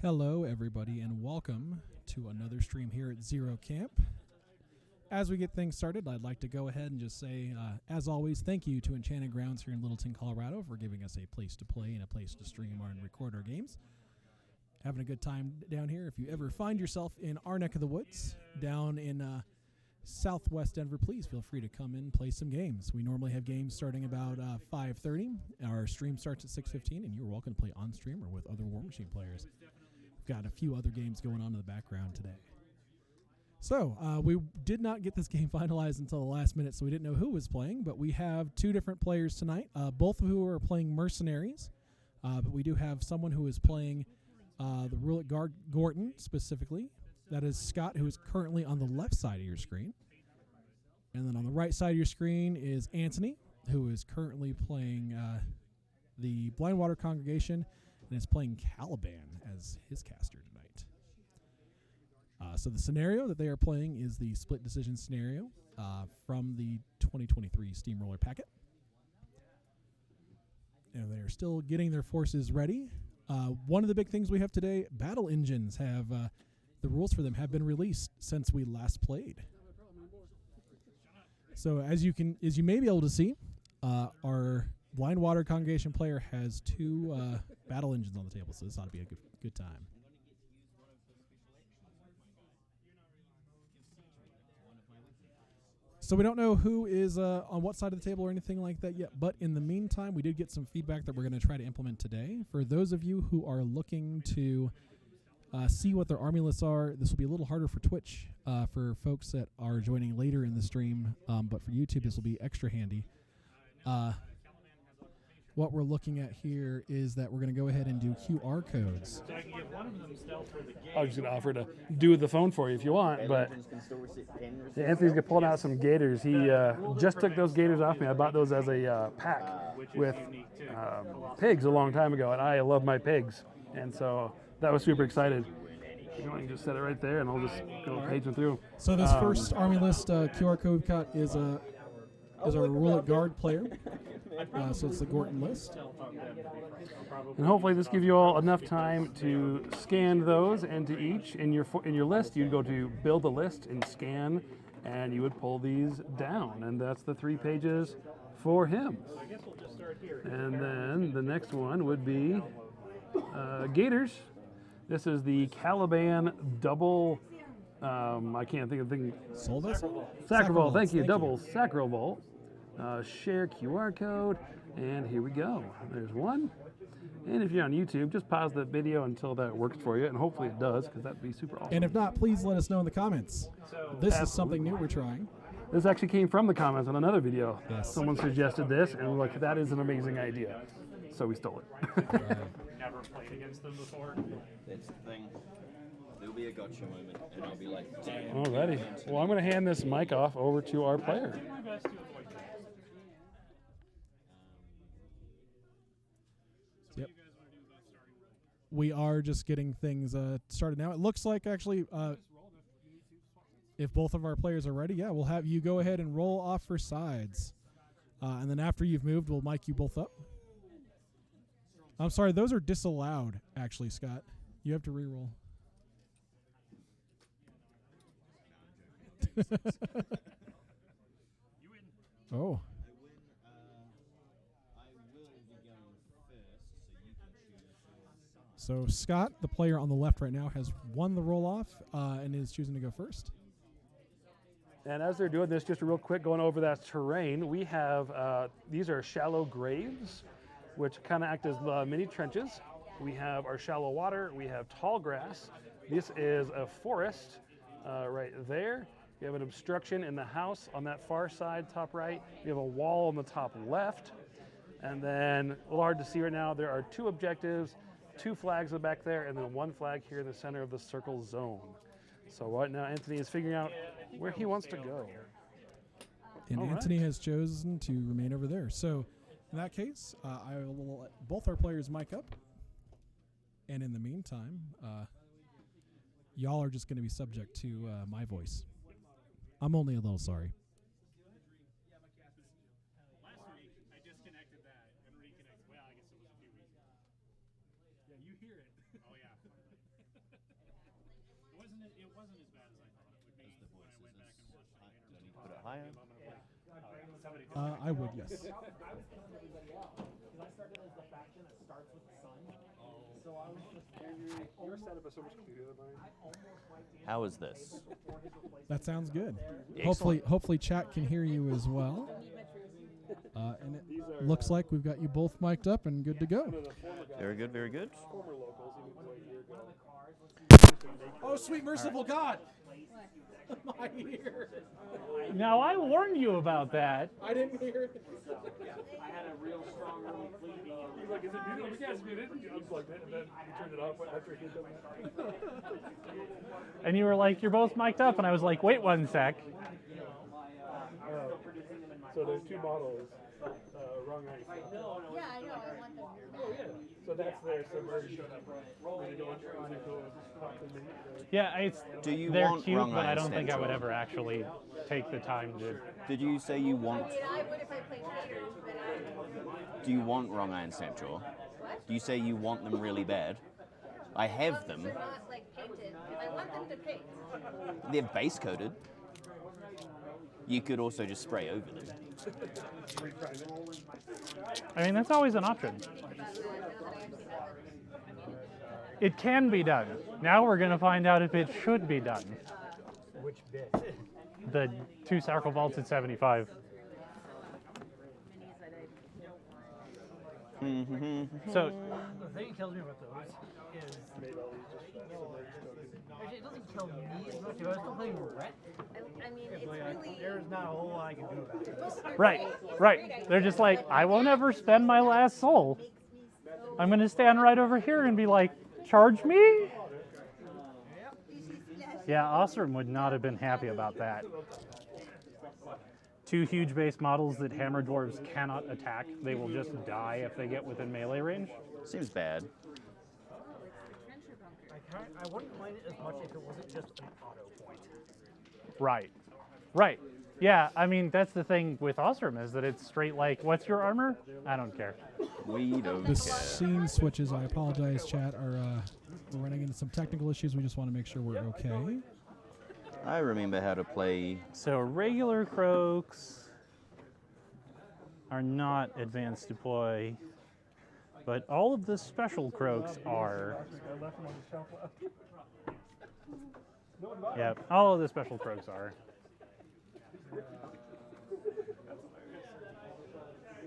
Hello, everybody, and welcome to another stream here at Zero Camp. As we get things started, I'd like to go ahead and just say, as always, thank you to Enchanted Grounds here in Littleton, Colorado for giving us a place to play and a place to stream and record our games. Having a good time down here. If you ever find yourself in our neck of the woods, down in southwest Denver, please feel free to come in and play some games. We normally have games starting about 5:30. Our stream starts at 6:15, and you're welcome to play on stream or with other Warmachine players. We've got a few other games going on in the background today. So we did not get this game finalized until the last minute, so we didn't know who was playing, but we have two different players tonight, both of who are playing Mercenaries, but we do have someone who is playing the Rhul Guard, Gorten specifically. That is Scott, who is currently on the left side of your screen. And then on the right side of your screen is Anthony, who is currently playing the Blindwater Congregation and is playing Calaban as his caster tonight. So the scenario that they are playing is the split decision scenario from the 2023 Steamroller packet. And they are still getting their forces ready. One of the big things we have today, battle engines have, the rules for them have been released since we last played. So as you may be able to see, our Blindwater Congregation player has two battle engines on the table, so this ought to be a good time. So we don't know who is on what side of the table or anything like that yet, but in the meantime, we did get some feedback that we're going to try to implement today. For those of you who are looking to see what their army lists are, this will be a little harder for Twitch for folks that are joining later in the stream, but for YouTube, this will be extra handy. What we're looking at here is that we're going to go ahead and do QR codes. I was just going to offer to do the phone for you if you want, but Anthony's pulling out some gators. He just took those gators off me. I bought those as a pack with pigs a long time ago, and I love my pigs, and so that was super excited. You can just set it right there, and I'll just go paging through. So this first army list QR code we've got is our Rhul Guard player. So it's the Gorten list. And hopefully this gives you all enough time to scan those into each. In your list, you'd go to build a list and scan, and you would pull these down. And that's the 3 pages for him. And then the next one would be Gators. This is the Calaban double, I can't think of the thing. Soul Vessel? Sacravolt, thank you, double Sacravolt. Share QR code, and here we go. There's one. And if you're on YouTube, just pause the video until that works for you, and hopefully it does, because that'd be super awesome. And if not, please let us know in the comments. This is something new we're trying. This actually came from the comments on another video. Yes. Someone suggested this, and we're like, that is an amazing idea. So we stole it. Never played against them before. That's the thing. There'll be a gotcha moment, and I'll be like, damn. Alrighty. Well, I'm going to hand this mic off over to our player. Yep. We are just getting things started now. It looks like actually, if both of our players are ready, we'll have you go ahead and roll off for sides. And then after you've moved, we'll mic you both up. I'm sorry, those are disallowed, actually, Scott. You have to re-roll. Oh. So Scott, the player on the left right now, has won the roll-off and is choosing to go first. And as they're doing this, just real quick, going over that terrain, we have, these are shallow graves, which kind of act as mini trenches. We have our shallow water, we have tall grass. This is a forest right there. We have an obstruction in the house on that far side, top right. We have a wall on the top left. And then, a little hard to see right now, there are 2 objectives, 2 flags back there, and then 1 flag here in the center of the circle zone. So right now, Anthony is figuring out where he wants to go. And Anthony has chosen to remain over there. So in that case, I will let both our players mic up. And in the meantime, y'all are just going to be subject to my voice. I'm only a little sorry. Put it higher. I would, yes. Your setup is so much cleaner than mine. How is this? That sounds good. Excellent. Hopefully chat can hear you as well. And it looks like we've got you both mic'd up and good to go. Very good, very good. Former locals, he moved away a year ago. Oh, sweet merciful God! My ear. Now, I warned you about that. I didn't hear it. He's like, is it muted? Yes, muted. You unplugged it, and then you turned it off after he had done that. And you were like, you're both mic'd up. And I was like, wait 1 sec. So there's two models. Wrong ice. Yeah, I know. I want them. Oh, yeah. So that's their submerged. When they go talk to me. Yeah, Do you they're want cute, wrong but I iron don't think I would central? ever actually take the time to. Did you say you want? I mean, I would if I played Traitors, but Do you want wrong iron central? What? Do you say you want them really bad? I have them. They're not like painted. I want them to paint. They're base coated. You could also just spray over them. I mean, that's always an option. It can be done. Now we're going to find out if it should be done. Which bit? The 2 circle vaults at 75. So, The thing that kills me about those is actually it doesn't kill me as much. If I was still playing Ret, I mean, it's really. there's not a whole lot I can do about it. right. They're just like, I won't ever spend my last soul. I'm going to stand right over here and be like, charge me? Yeah, Osram would not have been happy about that. 2 huge base models that Hammer Dwarves cannot attack. They will just die if they get within melee range. Seems bad. I wouldn't mind it as much if it wasn't just an auto point. Right. Yeah, I mean, that's the thing with Osram is that it's straight like, what's your armor? I don't care. We don't The care. scene switches, I apologize, chat, are we're running into some technical issues. We just want to make sure we're okay. I remember how to play. So regular croaks are not advanced deploy, but all of the special croaks are. I left him on the shelf left. Yeah, all of the special croaks are.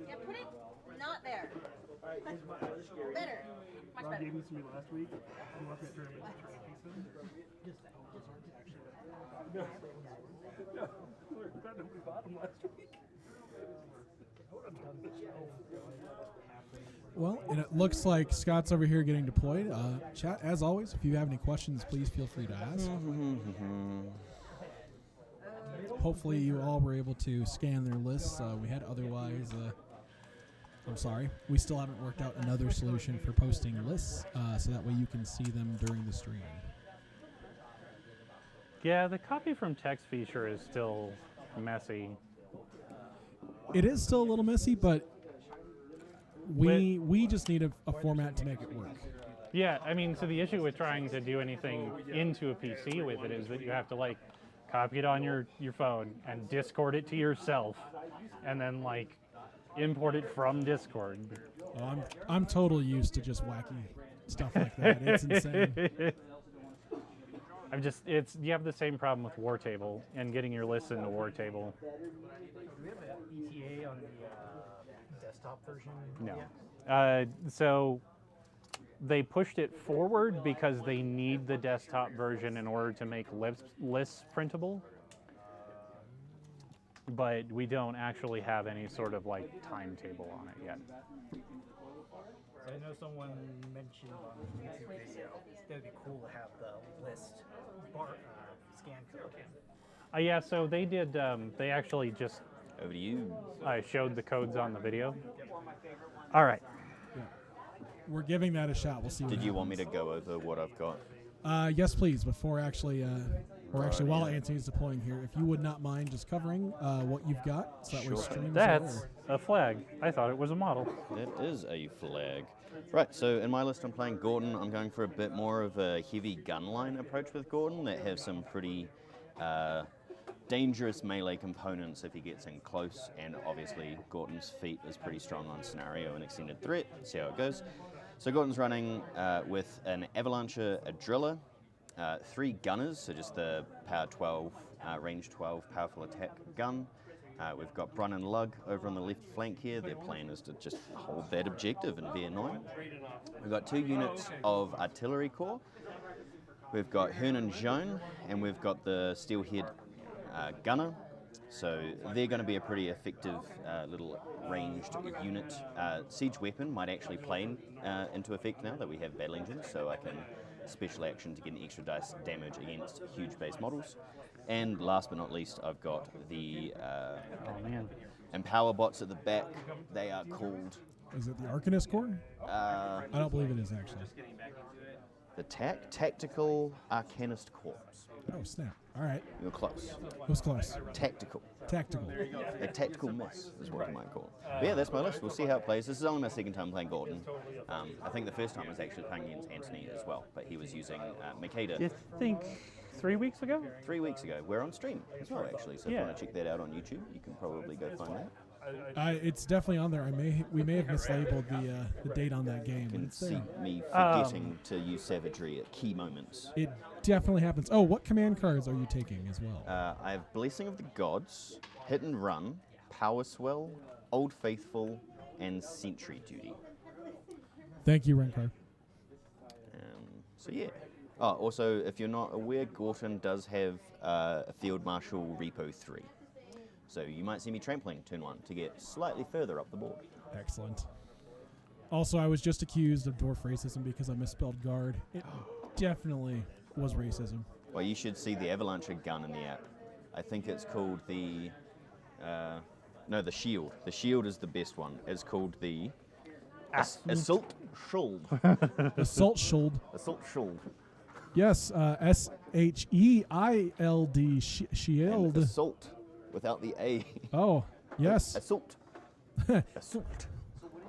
Yeah, put it not there. Better. Much Ron better. gave these to me last week. He wants me to turn them into trophy pieces. No. We bought them last week. Well, and it looks like Scott's over here getting deployed. Chat, as always, if you have any questions, please feel free to ask. Hopefully you all were able to scan their lists. We had otherwise, I'm sorry, we still haven't worked out another solution for posting lists, so that way you can see them during the stream. Yeah, the copy from text feature is still messy. It is still a little messy, but we just need a format to make it work. Yeah, I mean, so the issue with trying to do anything into a PC with it is that you have to like copy it on your phone and Discord it to yourself, and then like import it from Discord. Oh, I'm totally used to just wacky stuff like that. It's insane. You have the same problem with Wartable and getting your lists into Wartable. Do we have an ETA on the desktop version? No. yet? So they pushed it forward because they need the desktop version in order to make lists printable. But we don't actually have any sort of like timetable on it yet. I know someone mentioned on the YouTube video that would be cool to have the list scan code. Yeah, so they did, they actually just Over to you. showed the codes on the video. All right. We're giving that a shot. We'll see. Did you want me to go over what I've got? Yes, please. Before actually, while Anthony's deploying here, if you would not mind just covering what you've got, so that way Sure. stream is That's aware. a flag. I thought it was a model. That is a flag. Right, so in my list I'm playing Gorten. I'm going for a bit more of a heavy gunline approach with Gorten that have some pretty dangerous melee components if he gets in close, and obviously Gorten's feat is pretty strong on scenario and extended threat. See how it goes. So Gorten's running with an Avalancher, a Driller, 3 Gunners, so just the power 12, range 12 powerful attack gun. We've got Brun and Lug over on the left flank here. Their plan is to just hold that objective and be annoying. We've got 2 units of Artillery Corps. We've got Hearn and Joan, and we've got the Steelhead Gunner. So they're going to be a pretty effective little ranged unit. Siege Weapon might actually play into effect now that we have Battle Engines, so I can special action to get an extra dice damage against huge base models. And last but not least, I've got the Empower bots at the back. They are called... Is it the Arcanist Corps? I don't believe it is, actually. The Tactical Arcanist Corps. Oh, snap. All right. You're close. It was close. Tactical. Tactical. A tactical miss is what you might call it. But yeah, that's my list. We'll see how it plays. This is only my second time playing Gorten. I think the first time was actually playing against Anthony as well, but he was using Makeda. You think 3 weeks ago? 3 weeks ago. We're on stream as well, actually. So if you want to check that out on YouTube, you can probably go find that. It's definitely on there. We may have mislabeled the date on that game. You can It's see there. me forgetting to use savagery at key moments. It definitely happens. Oh, what command cards are you taking as well? I have Blessing of the Gods, Hit and Run, Power Swell, Old Faithful, and Sentry Duty. Thank you, Renkar. So yeah. Oh, also, if you're not aware, Gorten does have a Field Marshal Repo 3. So you might see me trampling turn 1 to get slightly further up the board. Excellent. Also, I was just accused of dwarf racism because I misspelled guard. It definitely was racism. Well, you should see the Avalanche gun in the app. I think it's called the... the Shield. The Shield is the best one. It's called the... Assault Shield. Assault Shield. Assault Shield. Yes, Shehild Shield. And assault without the A. Oh, yes. Assault. Assault.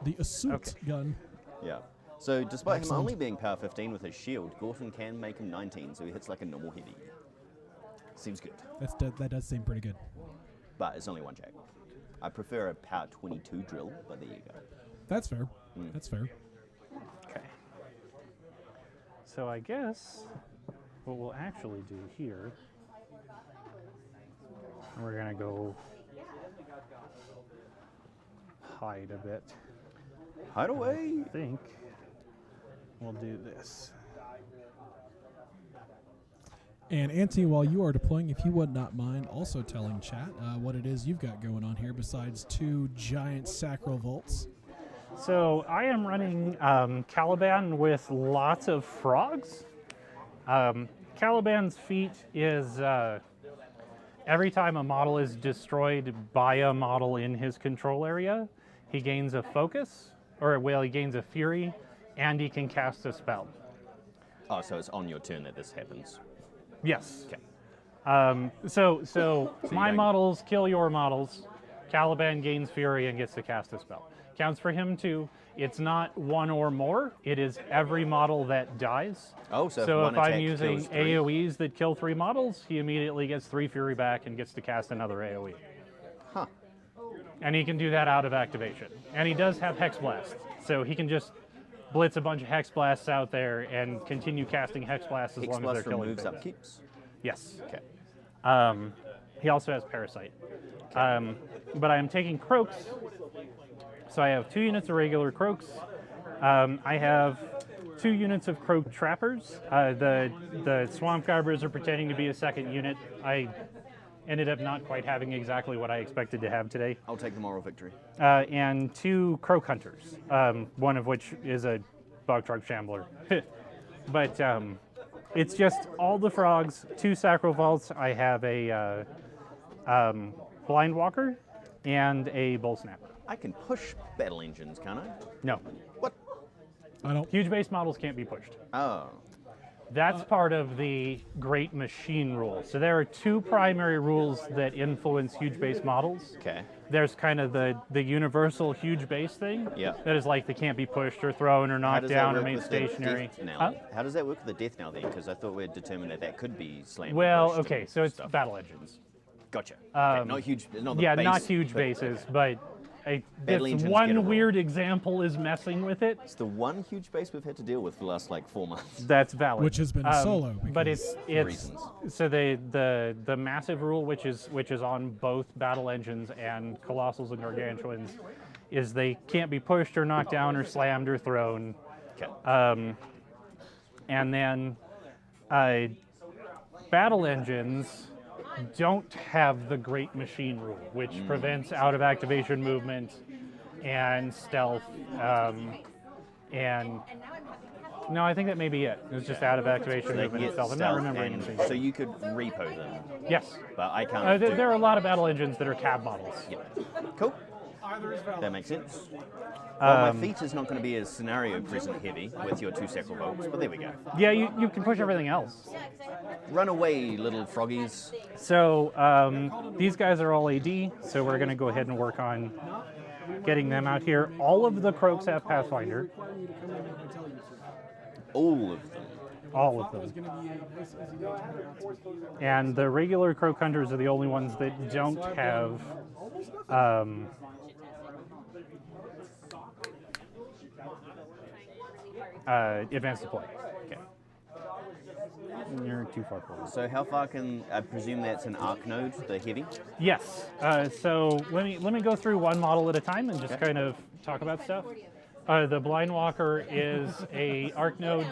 The assault gun. Yeah. So despite Excellent. him only being power 15 with his shield, Gorten can make him 19, so he hits like a normal heavy. Seems good. That does seem pretty good. But it's only 1 jack. I prefer a power 22 drill, but there you go. That's fair. That's fair. Okay. So I guess what we'll actually do here, we're going to go hide a bit. Hide away! I think we'll do this. And Anthony, while you are deploying, if you would not mind also telling chat what it is you've got going on here besides 2 giant sacral vaults. So I am running Calaban with lots of frogs. Calaban's feat is every time a model is destroyed by a model in his control area, he gains a focus, he gains a fury, and he can cast a spell. Oh, so it's on your turn that this happens. Yes. Okay. So my don't- models kill your models. Calaban gains fury and gets to cast a spell. Counts for him too. It's not 1 or more. It is every model that dies. Oh, so if So one if I'm attack using kills 3. AoEs that kill 3 models, he immediately gets 3 fury back and gets to cast another AoE. Huh. And he can do that out of activation. And he does have Hex Blast, so he can just blitz a bunch of Hex Blasts out there and continue casting Hex Blasts as Hex long as they're Blast killing removes things. upkeeps. Yes. Okay. He also has Parasite. But I am taking Croaks. So I have 2 units of regular Croaks. I have 2 units of Croak Trappers. The Swamp Garbers are pretending to be a second unit. I ended up not quite having exactly what I expected to have today. I'll take the moral victory. And 2 Croak Hunters, one of which is a Bog Truck Shambler. But it's just all the frogs, 2 Sacral Vaults. I have a Blindwalker and a Bull Snapper. I can push battle engines, can't I? No. What? I don't. Huge base models can't be pushed. Oh. That's part of the Great Machine rule. So there are 2 primary rules that influence huge base models. Okay. There's kind of the universal huge base thing. Yeah. That is like they can't be pushed or thrown or How knocked does that down or work made with the stationary. death knell? Huh? How does that work with the death knell then? Because I thought we'd determined that could be slammed. and Well, pushed okay, and so it's stuff. battle engines. Gotcha. Okay, not huge. Not the Yeah, base, not huge but bases, but Battle this engines one get a roll. weird example is messing with it. It's the one huge base we've had to deal with for the last like 4 months. That's valid. Which has been a solo. But because- it's reasons. so the massive rule, which is on both battle engines and colossals and gargantuans, is they can't be pushed or knocked down or slammed or thrown. Okay. And then battle engines don't have the Great Machine rule, which prevents out of activation movement and stealth. And no, I think that may be it. It was just out of activation They movement get itself. I'm not stealth remembering and- anything. so you could repo them, Yes. but I can't. do- There are a lot of battle engines that are cab models. Yeah. Cool. That makes sense. Well, my feat is not going to be as scenario present heavy with your 2 sacral bolts, but there we go. Yeah, you can push everything else. Run away, little froggies. So these guys are all AD, so we're going to go ahead and work on getting them out here. All of the Croaks have Pathfinder. All of them. All of them. And the regular Croak Hunters are the only ones that don't have advanced deploy. Okay. You're too far forward. So how far can I presume that's an arc node, the heavy? Yes. So let me go through one model at a time and just kind of talk about stuff. The Blindwalker is a arc node.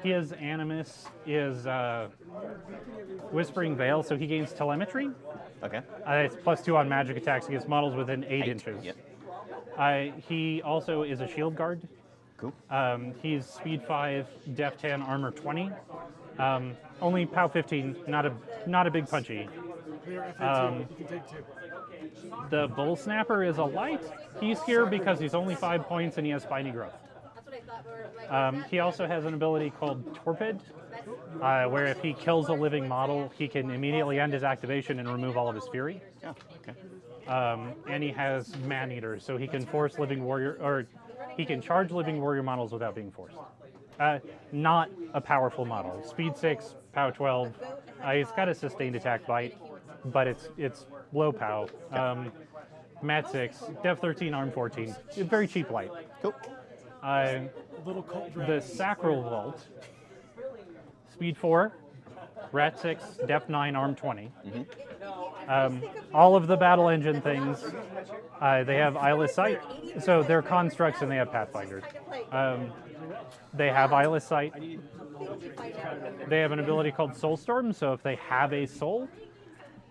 His animus is Whispering Veil, so he gains telemetry. Okay. It's +2 on magic attacks against models within 8 inches. Yep. He also is a shield guard. Cool. He's speed 5, def 10, armor 20. Only POW 15, not a big punchy. The Bull Snapper is a light. He's here because he's only 5 points and he has spiny growth. He also has an ability called Torpid, where if he kills a living model, he can immediately end his activation and remove all of his fury. Oh, okay. And he has Man-Eater, so he can force living warrior, or he can charge living warrior models without being forced. Not a powerful model. Speed 6, POW 12. He's got a sustained attack bite, but it's low POW. Mat 6, Def 13, Arm 14. Very cheap light. Cool. The Sacral Vault, Speed 4, Rat 6, Def 9, Arm 20. All of the battle engine things, they have Eyeless Sight. So they're constructs and they have Pathfinders. They have Eyeless Sight. They have an ability called Soulstorm, so if they have a soul,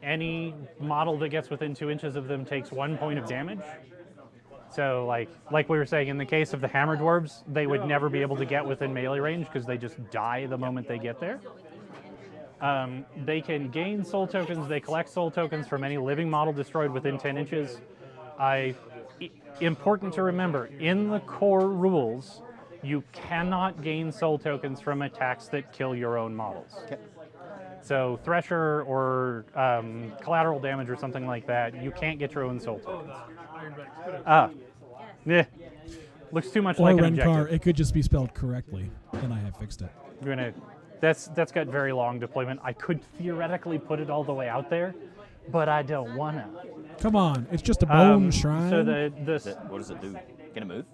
any model that gets within 2 inches of them takes 1 point of damage. So like we were saying, in the case of the Hammer Dwarves, they would never be able to get within melee range because they just die the moment they get there. They can gain soul tokens. They collect soul tokens from any living model destroyed within 10 inches. Important to remember, in the core rules, you cannot gain soul tokens from attacks that kill your own models. Okay. So Thresher or collateral damage or something like that, you can't get your own soul tokens. Looks too much Or like an Rencar, objective. it could just be spelled correctly, and I have fixed it. That's got very long deployment. I could theoretically put it all the way out there, but I don't wanna. Come on, it's just a bone shrine. So What does it do? Can it move?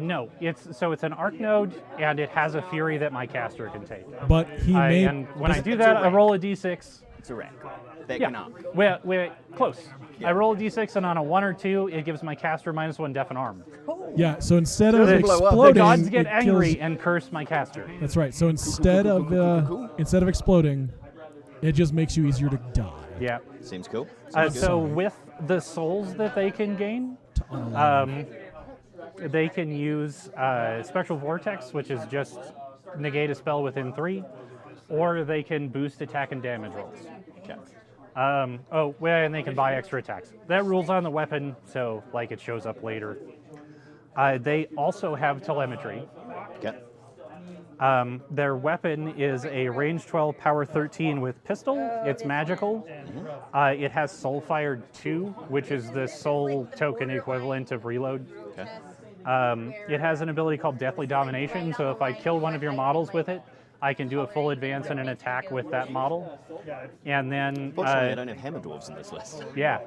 no, it's an arc node and it has a fury that my caster can take. but he made. And when I do that, I roll a d6. It's a rat. That Yeah, can arc. wait, close. I roll a d6 and on a 1 or 2, it gives my caster -1 def and arm. Yeah, so instead of they blow up. exploding, The gods get it angry kills- and curse my caster. That's right. So instead of exploding, it just makes you easier to die. Yeah. Seems cool. So with the souls that they can gain, To unalive. they can use Spectral Vortex, which is just negate a spell within 3, or they can boost attack and damage rolls. Okay. And they can buy extra attacks. That rule's on the weapon, so it shows up later. They also have telemetry. Okay. Their weapon is a range 12, power 13 with pistol. It's magical. It has Soulfire 2, which is the soul token equivalent of reload. Okay. It has an ability called Deathly Domination, so if I kill one of your models with it, I can do a full advance and an attack with that model. And then, Fortunately, I don't have hammer dwarves in this list. yeah,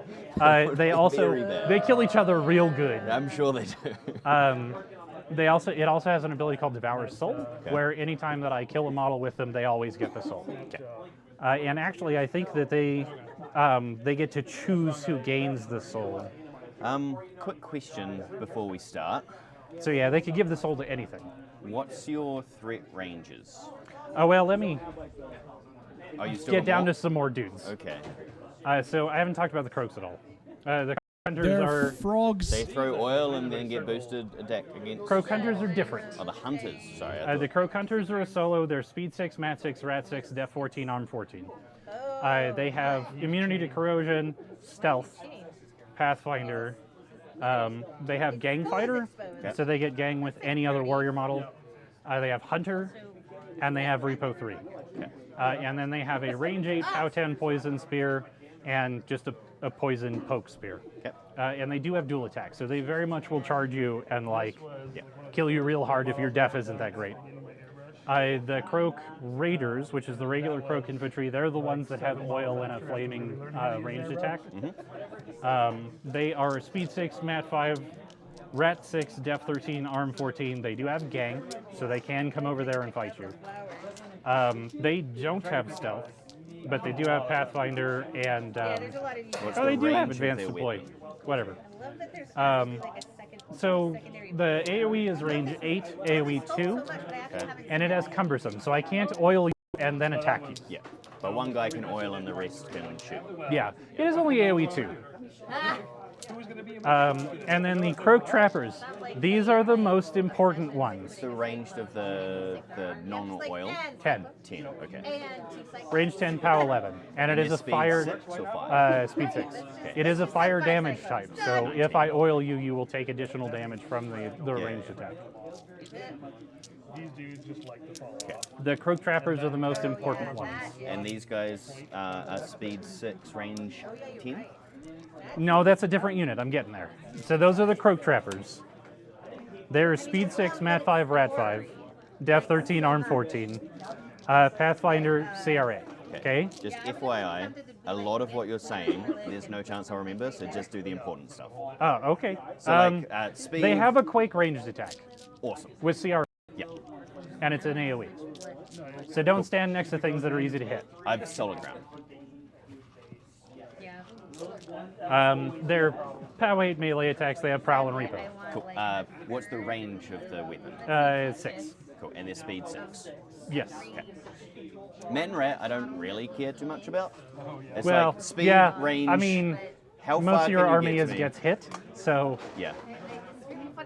would they be also very bad. they kill each other real good. I'm sure they do. It also has an ability called Devour Soul, where anytime that I kill a model with them, they always get the soul. And actually, I think that they get to choose who gains the soul. Quick question before we start. So yeah, they could give the soul to anything. What's your threat ranges? Oh well, let me Are you still get got down more? to some more dudes. Okay. So I haven't talked about the croaks at all. The hunters They're are frogs. They throw oil and then get boosted attack against. croak hunters are different. Oh, the hunters. Sorry. I The thought- croak hunters are a solo. They're speed 6, mat 6, rat 6, def 14, arm 14. They have immunity to corrosion, stealth, pathfinder. They have gang fighter, so they get gang with any other warrior model. They have hunter, and they have repo 3. And then they have a range 8 POW 10 poison spear, and just a poison poke spear. Okay. And they do have dual attack, so they very much will charge you and kill you real hard if your def isn't that great. The Croak Raiders, which is the regular Croak infantry, they're the ones that have oil and a flaming ranged attack. They are speed 6, mat 5, rat 6, def 13, arm 14. They do have gang, so they can come over there and fight you. They don't have stealth, but they do have pathfinder and There's a lot of What's oh, the they do have range of advanced their deploy. weapon? Whatever. I love that there's actually like a So secondary the AoE is range 8, AoE 2, so much, but I actually haven't and it has cumbersome, so I can't oil you and then attack you. Yeah. But one guy can oil and the rest can shoot. Yeah, it is only AoE 2. And then the Croak Trappers. These are the most important ones. The range of the non-oil. 10. 10. Okay. and two cycles. Range 10, POW 11. And it And is a speed fire... 6 or 5? Speed 6. It is a fire damage type, so if I oil you, you will take additional damage from the ranged attack. These dudes just like to fall off. The Croak Trappers are the most important ones. And these guys are speed 6, range 10? No, that's a different unit. I'm getting there. So those are the Croak Trappers. They're speed 6, mat 5, rat 5, def 13, arm 14, pathfinder, CRA. Okay? Just FYI, a lot of what you're saying, there's no chance I'll remember, so just do the important stuff. Oh, okay. So speed... They have a Quake ranged attack Awesome. with CRA, Yeah. and it's an AoE. So don't stand next to things that are easy to hit. I've solid ground. Yeah. They're POW 8 melee attacks. They have Prowl and Repo. Cool. What's the range of the weapon? 6. Cool. And they're speed 6. Yes. Man Rat, I don't really care too much about. It's Well, like speed, yeah, range. I mean, how most far of your can you army get to me? gets hit, so Yeah.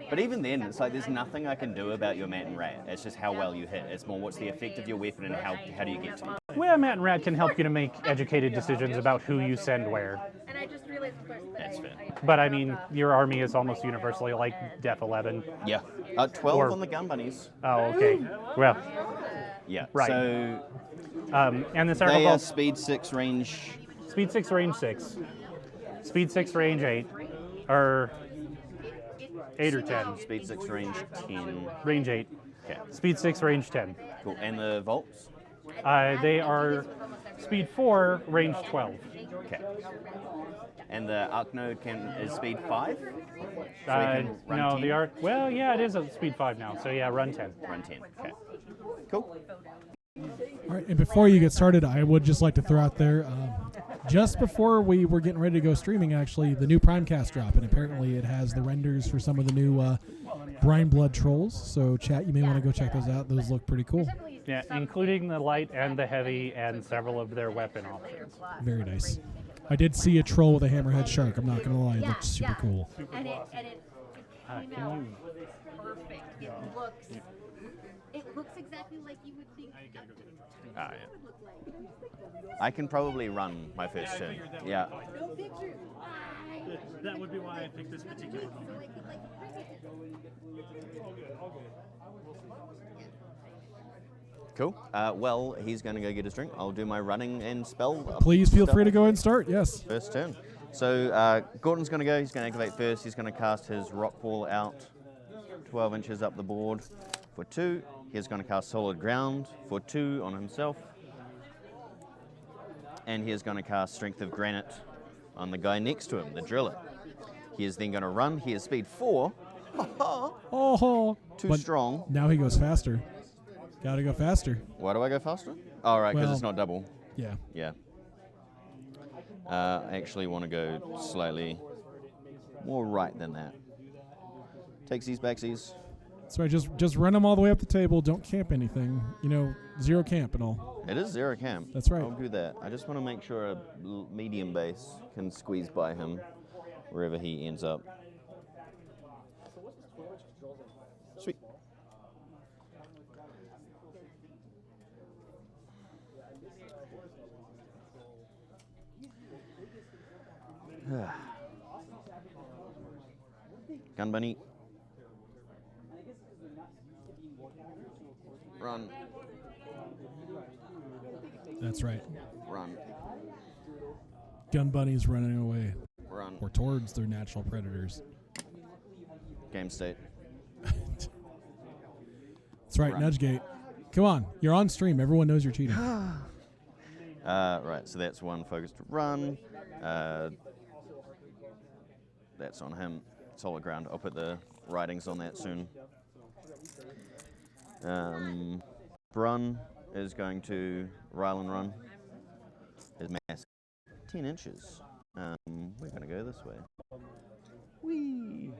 But even then, it's like there's nothing I can do about your Mat and Rat. It's just how well you hit. It's more what's the effect of your weapon and how do you get to me. well, Matt and Rat can help you to make educated decisions about who you send where. And I just realized, of course, that That's fair. But I mean, your army is almost universally like Def 11. Yeah. 12 Or- on the gun bunnies. Oh, okay. Well, Yeah. Right. So and this article they are called speed 6 range. Speed 6 range 6, Speed 6 range 8, or 8 or 10. Speed 6 range 10. Range 8. Okay. Speed 6 range 10. Cool. And the volts? They are Speed 4 range 12. Okay. And the arc node is speed 5? So we can run No, 10? the arc. Well, yeah, it is a Speed 5 now. So yeah, run 10. Run 10. Okay. Cool. All right, and before you get started, I would just like to throw out there, just before we were getting ready to go streaming, actually, the new Primecast drop, and apparently it has the renders for some of the new Brine Blood Trolls. So, chat, you may want to go check those out. Those look pretty cool. Yeah, including the light and the heavy and several of their weapon options. Very nice. I did see a troll with a hammerhead shark. I'm not going to lie. It looked super cool. And it came out perfect. It looks exactly like you would think a Ah, would yeah. look like. I can probably run my first turn. Yeah. No pictures. Why? That would be why I picked this particular one. So I could like print it. Cool. Well, he's going to go get his drink. I'll do my running and spell. Please feel stuff free to go ahead and start. Yes. First turn. So Gorton's going to go. He's going to activate first. He's going to cast his rock wall out 12 inches up the board for 2. He's going to cast Solid Ground for 2 on himself. And he is going to cast Strength of Granite on the guy next to him, the driller. He is then going to run. He is speed 4. Oh, Too but strong. now he goes faster. Got to go faster. Why do I go faster? Oh, right, because Well, it's not double. Yeah. Yeah. I actually want to go slightly more right than that. Takesies, backsies. That's right. Just run them all the way up the table. Don't camp anything. You know, 0 camp and all. It is 0 camp. That's right. I'll do that. I just want to make sure a medium base can squeeze by him wherever he ends up. Sweet. Gun bunny. Run. That's right. Run. Gun bunnies running away Run. or towards their natural predators. Game state. That's right. Run. Nudge gate. Come on. You're on stream. Everyone knows you're cheating. Right, so that's one focused run. That's on him. Solid Ground. I'll put the writings on that soon. Brun is going to Rhul run. His mass 10 inches. We're going to go this way. Whee!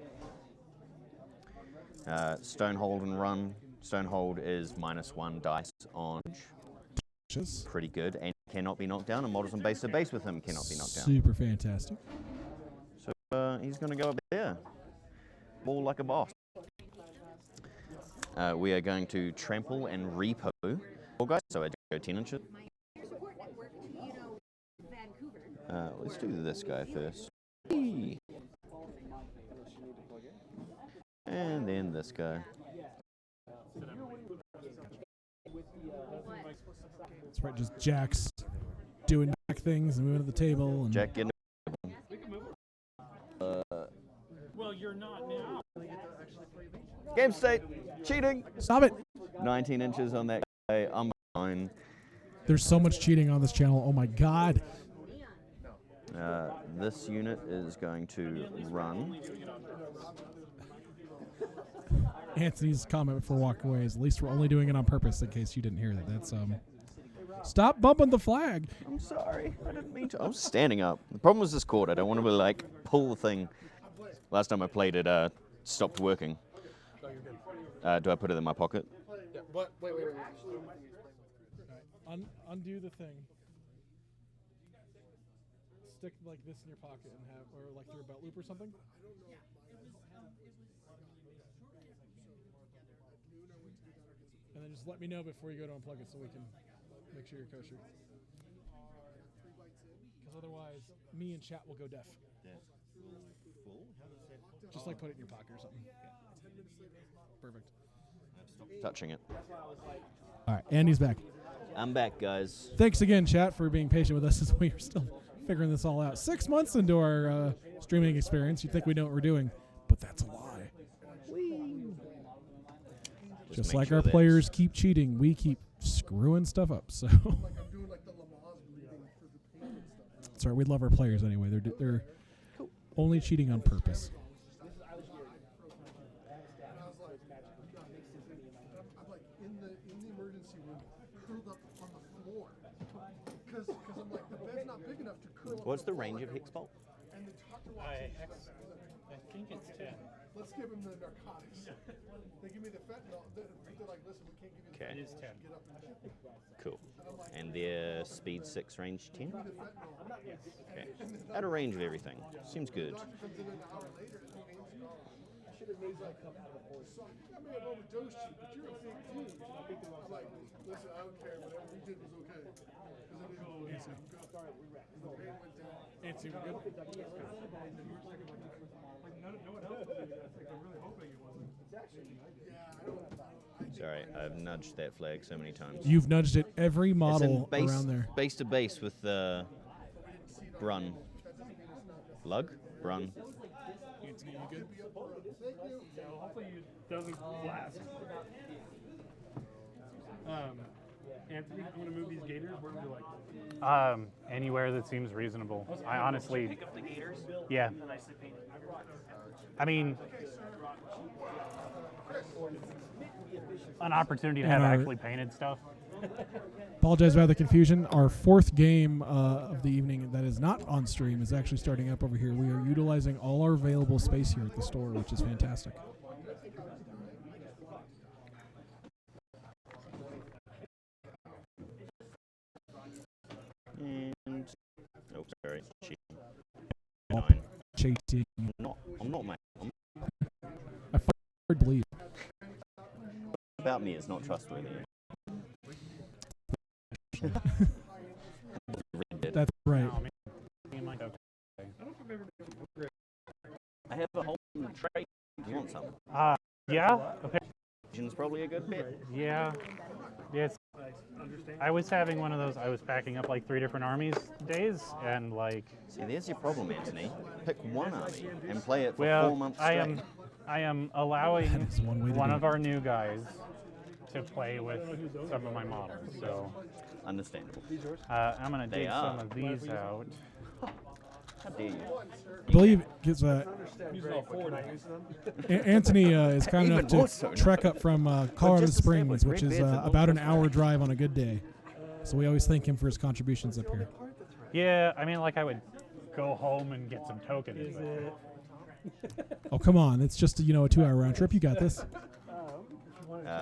Stonehold and run. Stonehold is -1 dice on. Just Pretty good and cannot be knocked down. And models on base to base with him cannot be knocked down. super fantastic. So he's going to go up there. Ball like a boss. We are going to trample and repo. Well, guys, so I go 10 inches. Let's do this guy first. Whee! And then this guy. That's right. Just Jack's doing back things and moving to the table. And Jack, get Well, you're not now. game state. Cheating. Stop it. 19 inches on that guy. I'm fine. There's so much cheating on this channel. Oh my God. This unit is going to run. Anthony's comment before walking away is at least we're only doing it on purpose in case you didn't hear that. That's stop bumping the flag. I'm sorry. I didn't mean to. I was standing up. The problem was this cord. I don't want to like pull the thing. Last time I played it, stopped working. Do I put it in my pocket? Yeah, but wait. Undo the thing. Stick like this in your pocket and have, or like through a belt loop or something. And then just let me know before you go to unplug it so we can make sure you're kosher. Because otherwise, me and chat will go deaf. Just like put it in your pocket or something. Perfect. Touching it. All right, Andy's back. I'm back, guys. Thanks again, chat, for being patient with us as we are still figuring this all out. 6 months into our streaming experience, you'd think we know what we're doing, but that's a lie. Just like our players keep cheating, we keep screwing stuff up. So that's right. We love our players anyway. They're only cheating on purpose. I'm like in the emergency room, curled up on the floor, because I'm like the bed's not big enough to curl up. What's the range of Hexbolt? And the doctor walks I in, think it's 10. let's give him the narcotics. They give me the fentanyl. They're like, listen, we can't give you the Okay. It is 10. Get up and down. Cool. And their speed 6, range 10? The fentanyl. Okay. At a range of everything. Seems good. Doctor comes in an hour later and he ain't strong. He's like, so I think I may have overdosed you, but you're a big dude. I'm like, listen, I don't care. Whatever we did was okay. Because I didn't good. The pain went down. Anthony, we're good. Sorry, I've nudged that flag so many times. You've nudged it every It's in model base, around there. base to base with the Brun. Lug? Brun. Anthony, you good? Hopefully it doesn't blast. Anthony, I'm going to move these gators. Where would you like? Anywhere that seems reasonable. I honestly, yeah. I mean, an opportunity to have And our- actually painted stuff. Apologize about the confusion. Our fourth game of the evening that is not on stream is actually starting up over here. We are utilizing all our available space here at the store, which is fantastic. And oh, sorry, cheating. Oh. Nine. Chasing. I'm not mate. I fired bleed. About me is not trustworthy. That's right. I have a whole tray. Do you want some? Yeah. Okay. It's probably a good bet. Yeah. Yes. I was having one of those. I was packing up like 3 different armies days, and like. See, there's your problem, Anthony. Pick one army and play it for Well, 4 months I straight. am allowing That is one way to one do of it. our new guys to play with some of my models. So Understandable. I'm gonna They dig are. some of these out. How dare you? I believe gives Anthony is kind Even enough to more so now. trek up from Colorado just the same Springs, with which red is beards and about an blue hour drive on a good day. So we always thank him for his contributions up here. Yeah, I mean, like I would go home and get some tokens. Oh, come on. It's just a 2-hour round trip. You got this.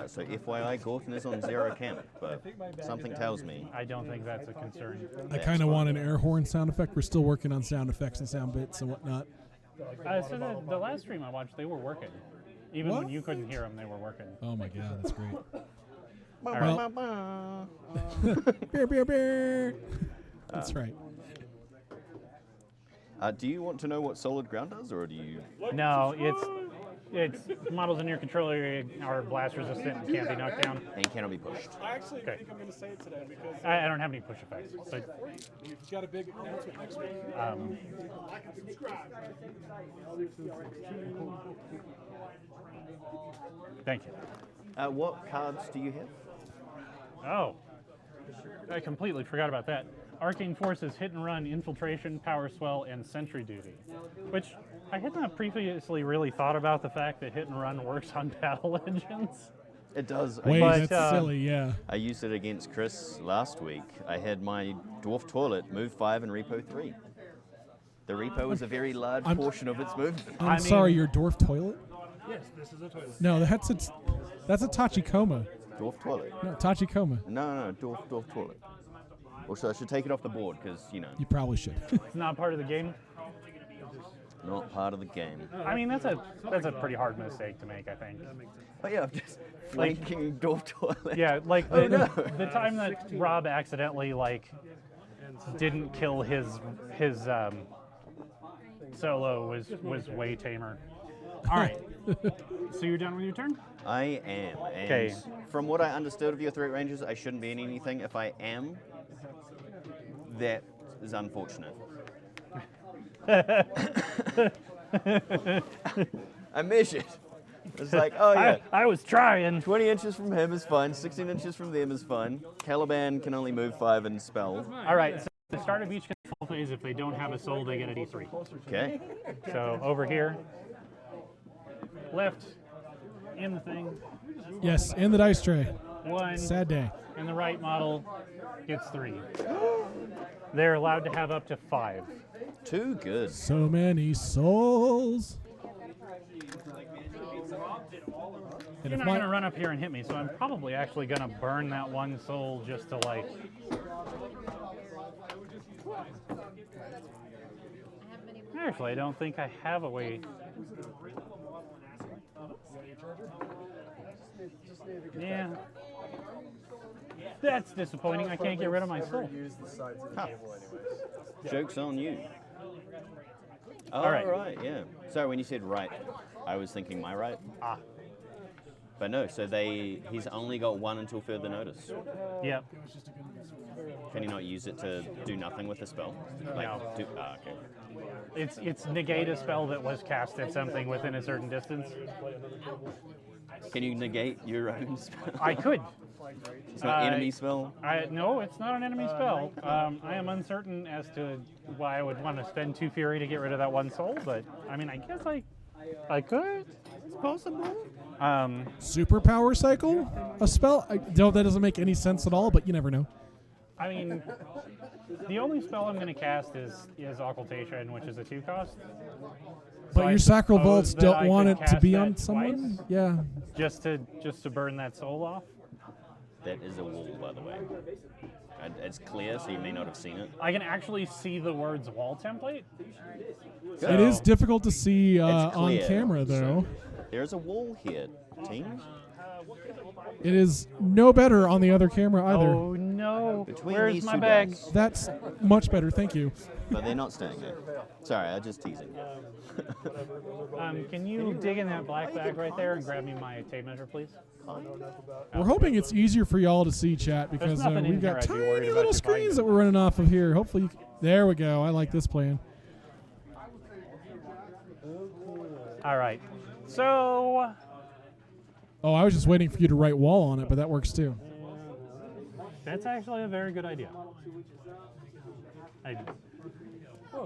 So FYI, Gorten is on 0 camp, but something tells me I don't think that's a concern. I kind of want an air horn sound effect. We're still working on sound effects and sound bits and whatnot. So the last stream I watched, they were working. Even when What? you couldn't hear them, they were working. Oh, my God. That's great. Well, Beer, beer, beer. That's right. do you want to know what solid ground does, or do you? No, it's models in your control area are blast resistant and can't be knocked down. And cannot be pushed. I actually Okay. think I'm going to say it today because I don't have any push effects. But we've got a big announcement next week. thank you. What cards do you have? Oh, I completely forgot about that. Arcane Forces, Hit and Run, Infiltration, Power Swell, and Sentry Duty. Which I had not previously really thought about the fact that Hit and Run works on battle engines. It does. Wait, But, that's silly, yeah. I used it against Chris last week. I had my Dwarf Toilet move 5 and Repo 3. The Repo is a very large portion of its movement. I'm sorry, your dwarf toilet? Yes, this is a toilet. No, that's a Tachikoma. Dwarf Toilet? No, Tachikoma. No, Dwarf Toilet. Or so I should take it off the board because, You probably should. It's not part of the game. not part of the game. I mean, that's a pretty hard mistake to make, I think. Oh yeah, I'm just flanking Dwarf Toilet. Yeah, like Oh, the, no. the time that Rob accidentally didn't kill his solo was way tamer. All right, so you're done with your turn? I am. And 'Kay. from what I understood of your threat ranges, I shouldn't be in anything. If I am, that is unfortunate. I measured. It's like, oh yeah, I was trying. 20 inches from him is fine, 16 inches from them is fine. Calaban can only move 5 and spell. All right, so at the start of each control phase, if they don't have a soul, they get a D3. Okay. So over here, left in the thing, Yes, in the dice tray. 1, Sad day. and the right model gets 3. They're allowed to have up to 5. Too good. So many souls. And You're if not going to my, run up here and hit me, so I'm probably actually going to burn that one soul just to Actually, I don't think I have a way. Yeah. That's disappointing. I can't get rid of my soul. Huh. Joke's on you. All right. Right, yeah. Sorry, when you said right, I was thinking my right. Ah. But no, so he's only got 1 until further notice. Yep. Can you not use it to do nothing with the spell? No. Okay. It's negate a spell that was cast at something within a certain distance. Can you negate your own spell? I could. It's not enemy spell. No, it's not an enemy spell. I am uncertain as to why I would want to spend 2 fury to get rid of that 1 soul, but I mean, I guess I could. It's possible. Superpower cycle? A spell? That doesn't make any sense at all, but you never know. I mean, the only spell I'm going to cast is Occultation, which is a 2 cost. But your Sacral suppose Vaults that don't I want could it to cast be that on someone? twice? Yeah. Just to burn that soul off. That is a wall, by the way. It's clear, so you may not have seen it. I can actually see the words wall template. It is difficult to see It's on clear, camera, though. so there is a wall here, team. It is no better on the other camera either. Oh no! Between Where's these my two bag? guys. That's much better, thank you. But they're not staying there. Sorry, I'm just teasing. Can you dig in that black bag right there and grab me my tape measure, please? We're hoping it's easier for y'all to see, chat, because nothing in we've here got I'd be worried tiny about little you finding. screens that we're running off of here. Hopefully, there we go. I like this plan. All right. So Oh, I was just waiting for you to write wall on it, but that works too. that's actually a very good idea.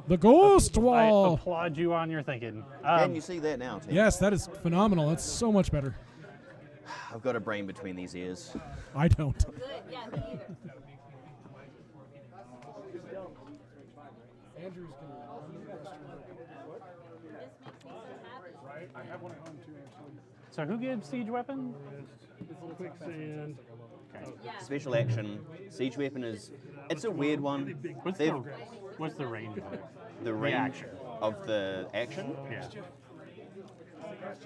The ghost I wall. applaud you on your thinking. Can you see that now, team? Yes, that is phenomenal. That's so much better. I've got a brain between these ears. I don't. Good, yeah, me either. Andrew's gonna run the restaurant. This makes me so happy. I have one at home too, actually. So who gives siege weapon? Quicksand. Yeah. Special action. Siege weapon is... It's a weird one. They've- What's the range of it? the range action. of the action? Yeah.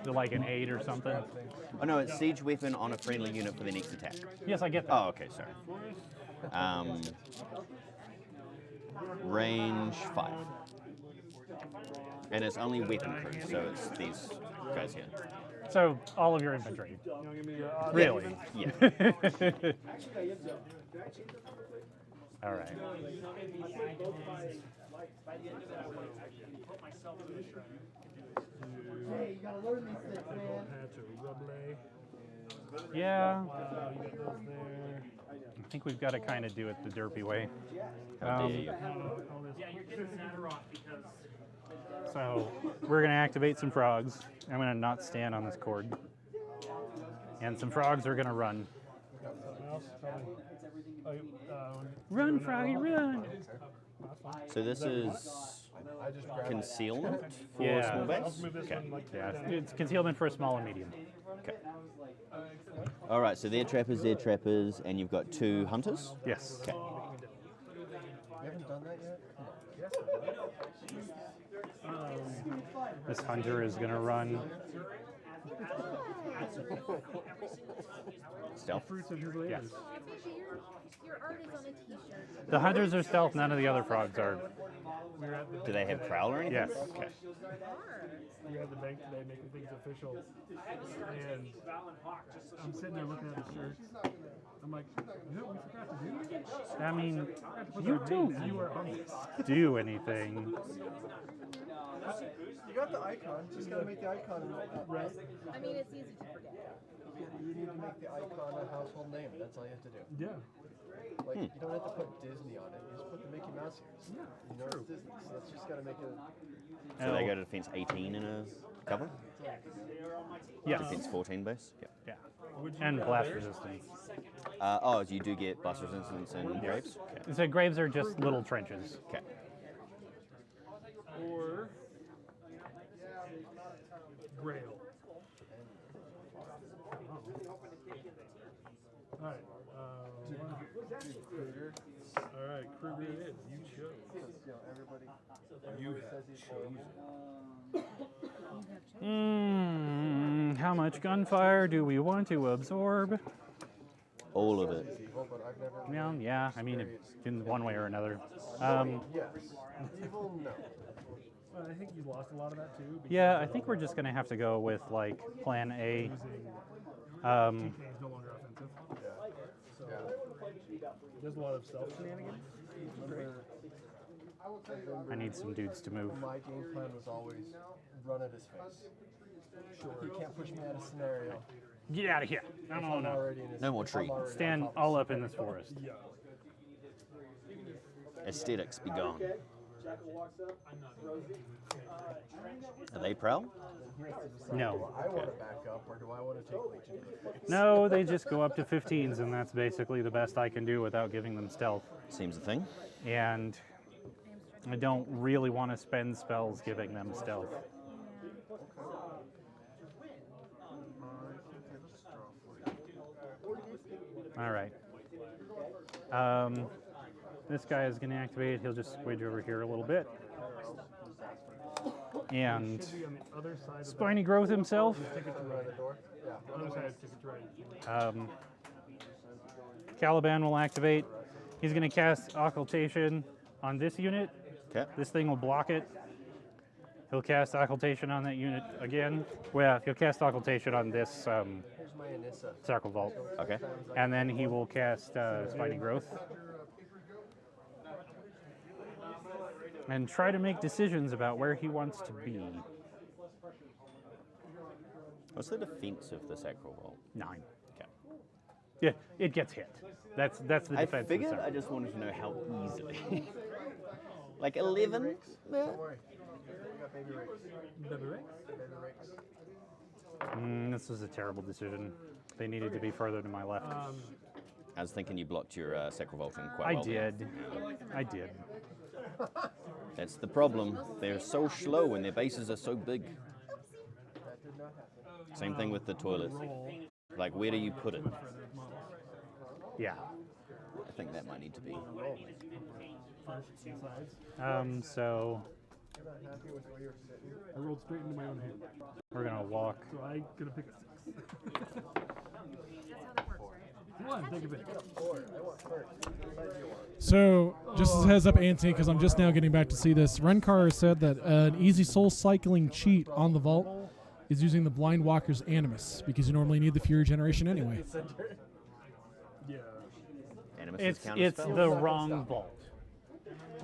So like an 8 or something? Oh no, it's siege weapon on a friendly unit for the next attack. Yes, I get that. Oh, okay, sorry. Range 5. And it's only weapon crew, so it's these guys here. So all of your infantry. Really? Yeah. All right. Hey, you gotta learn these things, man. Yeah. I think we've got to kind of do it the derpy way. How dare you. So we're going to activate some frogs. I'm going to not stand on this cord. And some frogs are going to run. Run, froggy, run! So this is concealment for Yeah. small base? Okay. Yeah, it's concealment for a small and medium. Okay. All right, so they're trappers, and you've got 2 hunters? Yes. Okay. We haven't done that yet? This hunter is going to run. Stealth? Yes. Your art is on a t-shirt. The hunters are stealth, none of the other frogs are. Do they have prowl or anything? Yes. Okay. We were at the bank today making things official, and I'm sitting there looking at the shirts. I'm like, you know what we forgot to do? I mean, Put you our don't names anywhere on this. do anything. You got the icon, just gotta make the icon right. I mean, it's easy to forget. You need to make the icon a household name, that's all you have to do. Yeah. Like, you don't have to put Disney on it, you just put the Mickey Mouse ears. Yeah, you know it's Disney, so that's just gotta make it. So they go to defense 18 in a cover? Yes. Defense 14 base? Yeah. Yeah. And blast resistance. Oh, you do get blast resistance and graves? Okay. So graves are just little trenches. Okay. Or Grail. All right. All right, Kruger it is. You chose. You have chosen. How much gunfire do we want to absorb? All of it. Evil, but I've never. Well, yeah, I mean, in one way or another. Yes. Evil, no. Well, I think you lost a lot of that too. because, Yeah, I think we're just going to have to go with, like, plan A. Losing Um, TK is no longer offensive. So Yeah. there's a lot of self shenanigans. Which is great. I need some dudes to move. My game plan was always run at his face. Sure. He can't push me out of scenario. Get out of here. No, no. No more tree. Stand all up in this forest. Aesthetics be gone. Are they prowl? No. I want to back up, or do I want to take Legion? No, they just go up to 15s, and that's basically the best I can do without giving them stealth. Seems a thing. And I don't really want to spend spells giving them stealth. All right. This guy is going to activate. He'll just squidge over here a little bit. And Spiny Growth himself. Calaban will activate. He's going to cast Occultation on this unit. Okay. This thing will block it. He'll cast Occultation on that unit again. Well, he'll cast Occultation on this Here's my Anissa. Circle Vault. Okay. And then he will cast Spiny Growth. And try to make decisions about where he wants to be. What's the defense of the Sacral Vault? 9. Okay. Yeah, it gets hit. That's the defense. I of the figured. Sacral. I just wanted to know how easily. Like 11. Don't worry. We got Baby Rex. Baby Rex. This was a terrible decision. They needed to be further to my left. I was thinking you blocked your Sacral Vault in quite I well. there. did. I did. That's the problem. They're so slow and their bases are so big. That did not happen. Same thing with the toilet. Like, where do you put it? Yeah. I think that might need to be. So You're not happy with where you're sitting. I rolled straight into my own hand. we're gonna walk. So I'm gonna pick a 6. Come on, take a bit. 4. I want first. Besides you want. So, just as a heads up, Anthony, because I'm just now getting back to see this, Renkar said that an easy soul cycling cheat on the vault is using the Blind Walker's Animus, because you normally need the Fury Generation anyway. Yeah. Animus is It's counterspell? the wrong vault.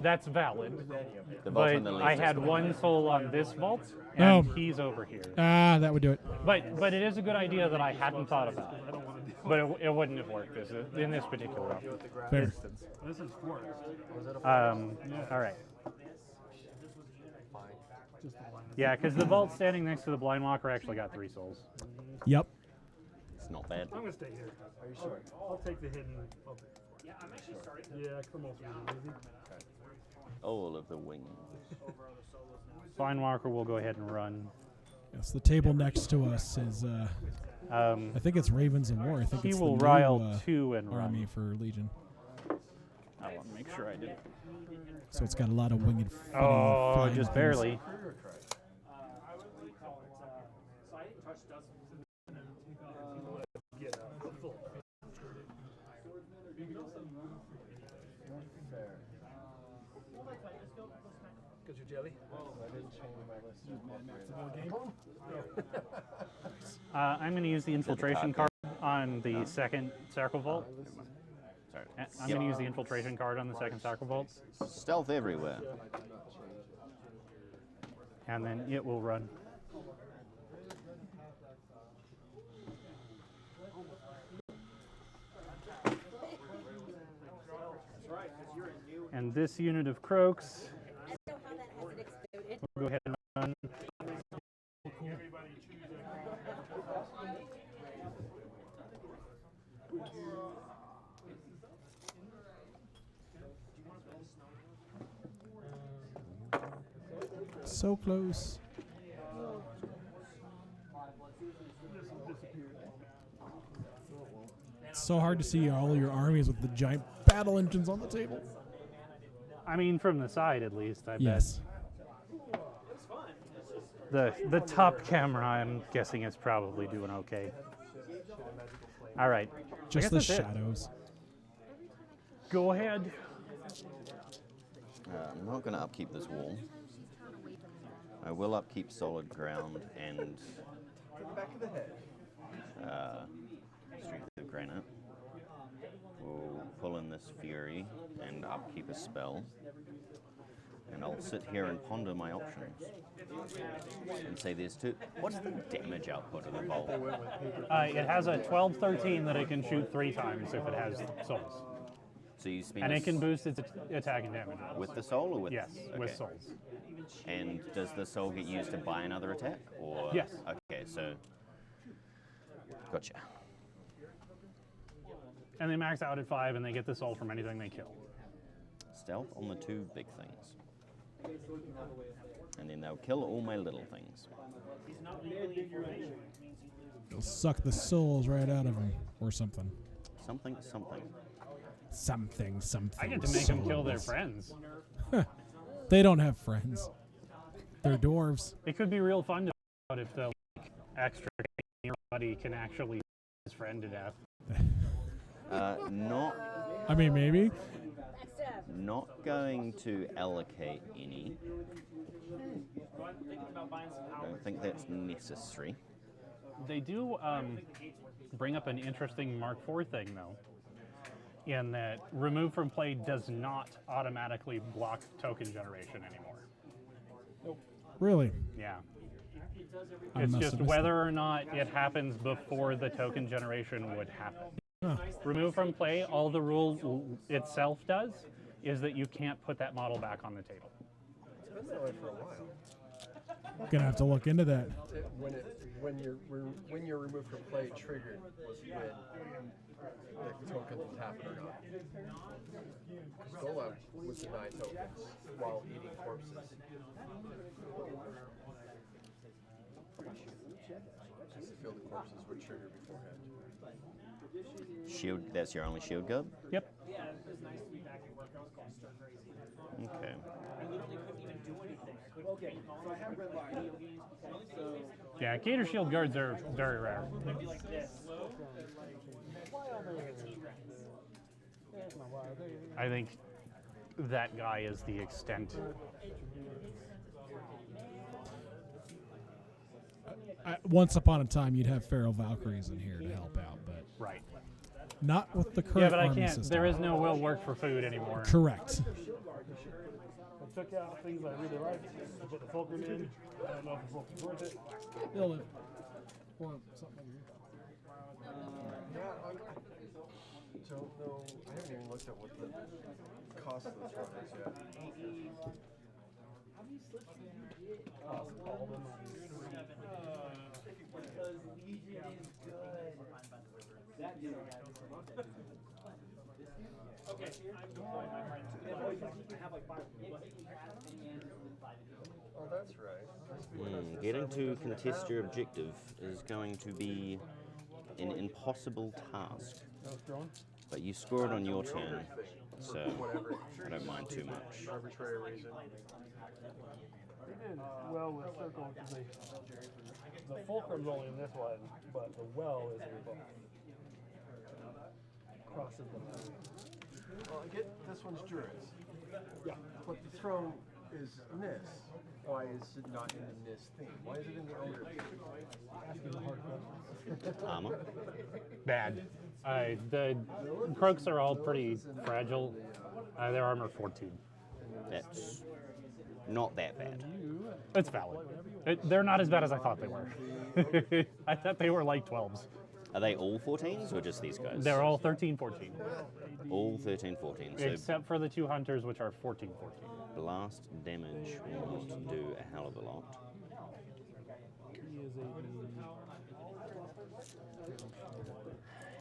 That's valid. The vault on But the I left had is- one soul on this vault, and Oh. he's over here. Ah, that would do it. But it is a good idea that I hadn't thought about. But it wouldn't have worked in this particular Fair. instance. This is forest. All right. Yeah, because the vault standing next to the Blind Walker actually got 3 souls. Yep. It's not bad. I'm gonna stay here. Are you sure? I'll take the hidden. Yeah, I'm actually starting. Yeah, come on, easy. All of the wings. Blind Walker will go ahead and run. Yes, the table next to us is, I think it's Ravens of War. I think He it's will the rile new, 2 and army run. for Legion. I want to make sure I did. So it's got a lot of winged Oh, flying just things. barely. Got your jelly? I didn't change my list. I'm going to use the infiltration card on the second Sacral Vault. Sorry. I'm going to use the infiltration card on the second Sacral Vault, Stealth everywhere. and then it will run. And this unit of Croaks I don't know how that hasn't exploded. will go ahead and run. So close. It's so hard to see all your armies with the giant battle engines on the table. I mean, from the side at least, I Yes. bet. The top camera, I'm guessing, is probably doing okay. All right. I Just guess the that's it. shadows. Go ahead. I'm not going to upkeep this wall. I will upkeep solid ground and Back of the head. strength of granite. We'll pull in this fury and upkeep a spell. And I'll sit here and ponder my options. And say there's two. What's the damage output of the bolt? It has a 12-13 that it can shoot 3 times if it has souls. So you spend And a it can boost its attack and damage. with the soul or with Yes, with okay. souls. And does the soul get used to buy another attack? Or Yes. Okay, so gotcha. And they max out at 5 and they get the soul from anything they kill. Stealth on the 2 big things. And then they'll kill all my little things. They'll suck the souls right out of them, or something. Something. Something. I get to make them kill their friends. They don't have friends. They're dwarves. It could be real fun to find out if the extra your buddy can actually his friend to death. Not I mean, maybe. not going to allocate any. I don't think that's necessary. They do bring up an interesting Mark IV thing, though, in that remove from play does not automatically block token generation anymore. Really? Yeah. I It's must just have missed whether or not it happens before the token generation would happen. Huh. Remove from play, all the rule itself does is that you can't put that model back on the table. It's been that way for a while. Gonna have to look into that. When you're removed from play triggered was when the tokens was happening or not. Golem was denied tokens while eating corpses. Just to feel the corpses were triggered beforehand. Shield. That's your only shield guard. Yep. Okay. Yeah, Gator Shield guards are very rare. I think that guy is the extent. Once upon a time, you'd have feral Valkyries in here to help out, but Right. not with the current Yeah, but I army can't. system. There is no will work for food anymore. Correct. I took out things I really liked. I put the fulcrum in. I don't know if the fulcrum's worth it. They'll live. Or something like Yeah, I don't know. I haven't even looked at what the cost of this run is yet. Oh, that's right. Getting to contest your objective is going to be an impossible task. But you score it on your turn, so I don't mind too much. Arbitrary reason. They did well with circle because the fulcrum's only in this one, but the well is in both. Crosses them. Well, I get this one's Druids. Yeah. But the throne is Nis. Why is it not in the Nis theme? Why is it in the Ogre theme? Armor. Bad. The croaks are all pretty fragile. They're armor 14. That's not that bad. It's valid. They're not as bad as I thought they were. I thought they were like 12s. Are they all 14s or just these guys? They're all 13, 14. all 13, 14. So Except for the 2 hunters, which are 14, 14. blast damage won't do a hell of a lot.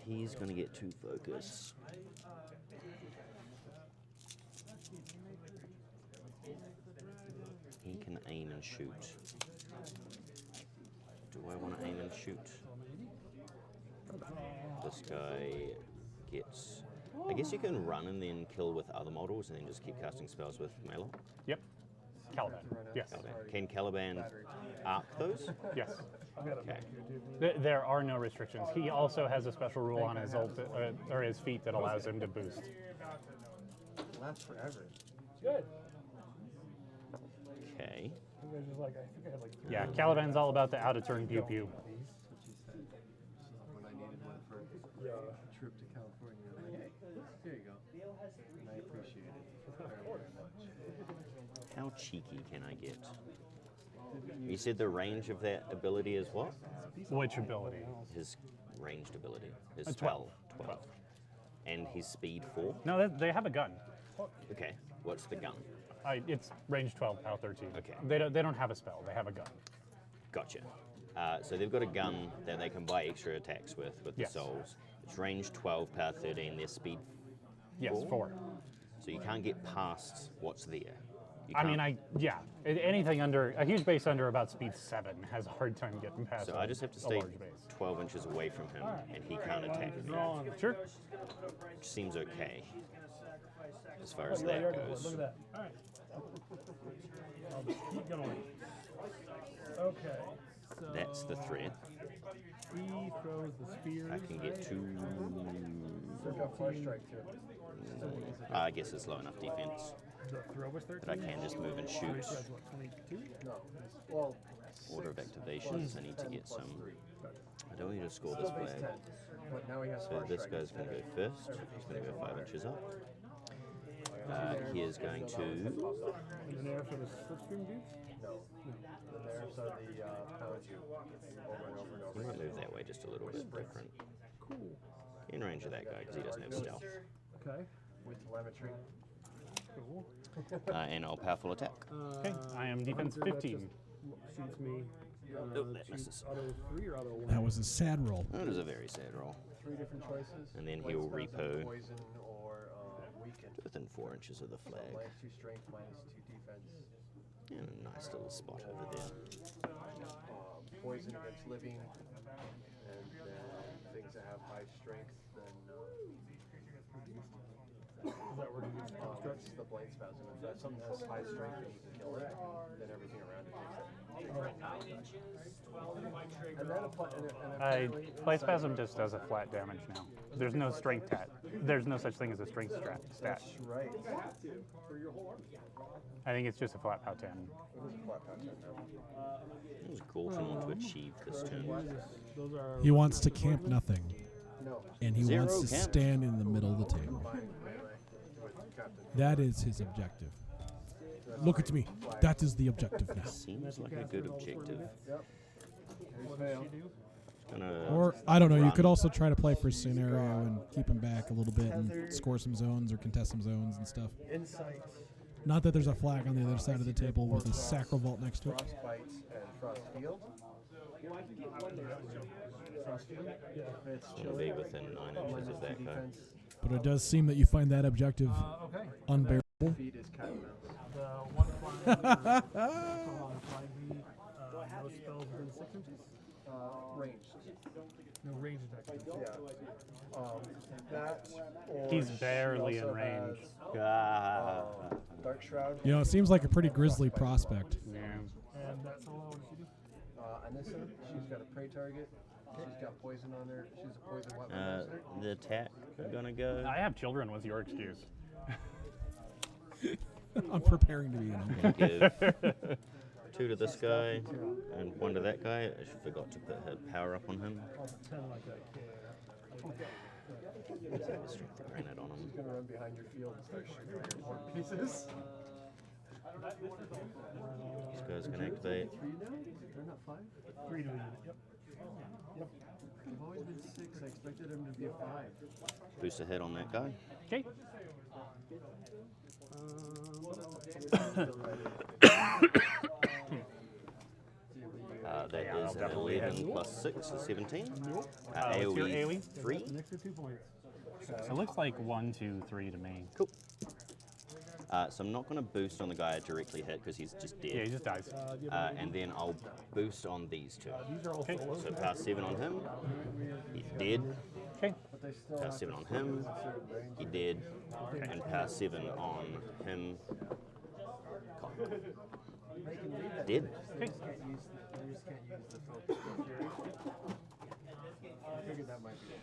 He's going to get 2 focus. He can aim and shoot. Do I want to aim and shoot? This guy gets... I guess you can run and then kill with other models and then just keep casting spells with melee. Yep. Calaban. Yes. Calaban. Can Calaban arc those? Yes. Okay. There are no restrictions. He also has a special rule on his ult, or his feat that allows him to boost. Lasts forever. Good. Okay. I think I had like 3. Yeah, Calaban's all about the out of turn pew pew. When I needed one for a trip to California, like, here you go. And I appreciate it very, very much. How cheeky can I get? You said the range of that ability is what? Which ability? His ranged ability is 12. 12. And his speed 4? No, they have a gun. Okay, what's the gun? It's range 12, POW 13. Okay. They don't have a spell. They have a gun. Gotcha. So they've got a gun that they can buy extra attacks with the Yes. souls. It's range 12, power 13, their speed Yes, 4. So you can't get past what's there. You I mean, can't- anything under a huge base under about speed 7 has a hard time getting past. So I just have to a stay large base. 12 inches away from him, and he can't attack me. Sure. Which seems okay, as far as that goes. Look at that. All right. Keep going. Okay. So That's the threat. he throws the spears. I can get to... They've got fire strike too. I guess it's low enough defense The throw was 13. that I can just move and So he shoot. says, what, 22? No. Well, Order of activations, I need to get some... I don't need to score this still base 10. flag. But now he has So fire this strike. guy's going to go first. He's going to go 5 inches up. He is going to... And then after the slipstream dudes? No. The nerfs are the pound you over and over and I over. might move that way just a little bit different. Cool. In range of that guy because he doesn't have stealth. Okay. With telemetry. Cool. And I'll powerful attack. Okay, I am defense Hunter, that 15. just shoots me. that misses. Auto 3 or auto 1? That was a sad roll. That is a very sad roll. 3 different choices. And then Blade he'll spells repo. have Poison or weaken. Within 4 inches of the So flag. -2 strength, -2 defense. And a nice little spot over there. Poison against living. And then things that have high strength, then Is that where he gets that's the blade spasm. If that something has high strength and you can kill it, then everything around it takes that. And that applies. Play Spasm just does a flat damage now. There's no strength stat. There's no such thing as a strength stat. That's right. I think it's just a flat POW 10. It is a flat pattern now. What does Gorten want to achieve this turn? Those are He wants to camp nothing, No. and he Zero wants to camp. stand in the middle of the table. Combined melee with Captain. That is his objective. Look at me. That is the objective now. Seems like a good objective. Yep. what does she do? Gonna Or, I don't know, you run. could also try to play for scenario and keep him back a little bit and score some zones or contest some zones and stuff. Insight. Not that there's a flag on the other side of the table with a sacral vault next to it. Frostbite and Frostfield. Frostfield? Yeah. It's Gonna be within 9 inches of that guy. defense. But it does seem that you find that objective Okay. unbearable. Feet is cat and mouse. The one flying. On 5e, no spells within 6 inches? Ranged. No range attack. Yeah. That or He's she barely in also range. has, Dark Shroud. You know, it seems like a pretty grisly prospect. Yeah. And that's all. What does she do? Anissa, she's got a prey target. She's got poison on her. She's a poison weapon. monster. The attack are gonna go. I have children was your excuse. I'm preparing to be an uncle. Give 2 to this guy and 1 to that guy. I forgot to put her power up on him. I'll pretend like I care. Let's have a strength of granite on him. She's gonna run behind your field and start shooting all your point pieces. This guy's gonna activate. 3 now? They're not 5? 3 to a unit. Yep. Yep. They've always been 6. I expected them to be a 5. Boost ahead on that guy. Okay. That Yeah, is I'll an definitely 11 hit. plus 6 is 17. what's your AoE? 3. An extra 2 points. It looks like 1, 2, 3 to me. Cool. So I'm not going to boost on the guy I directly hit because he's just Yeah, he dead. just dies. And then I'll boost on these 2. These are all Okay. solos. So power 7 on him. He's dead. Okay. But they still Power have 7 to on stay him. within a certain range. He dead. And power 7 on him. Cock. They can read that. Dead. They just can't use the focus skill fury. I figured that might be it.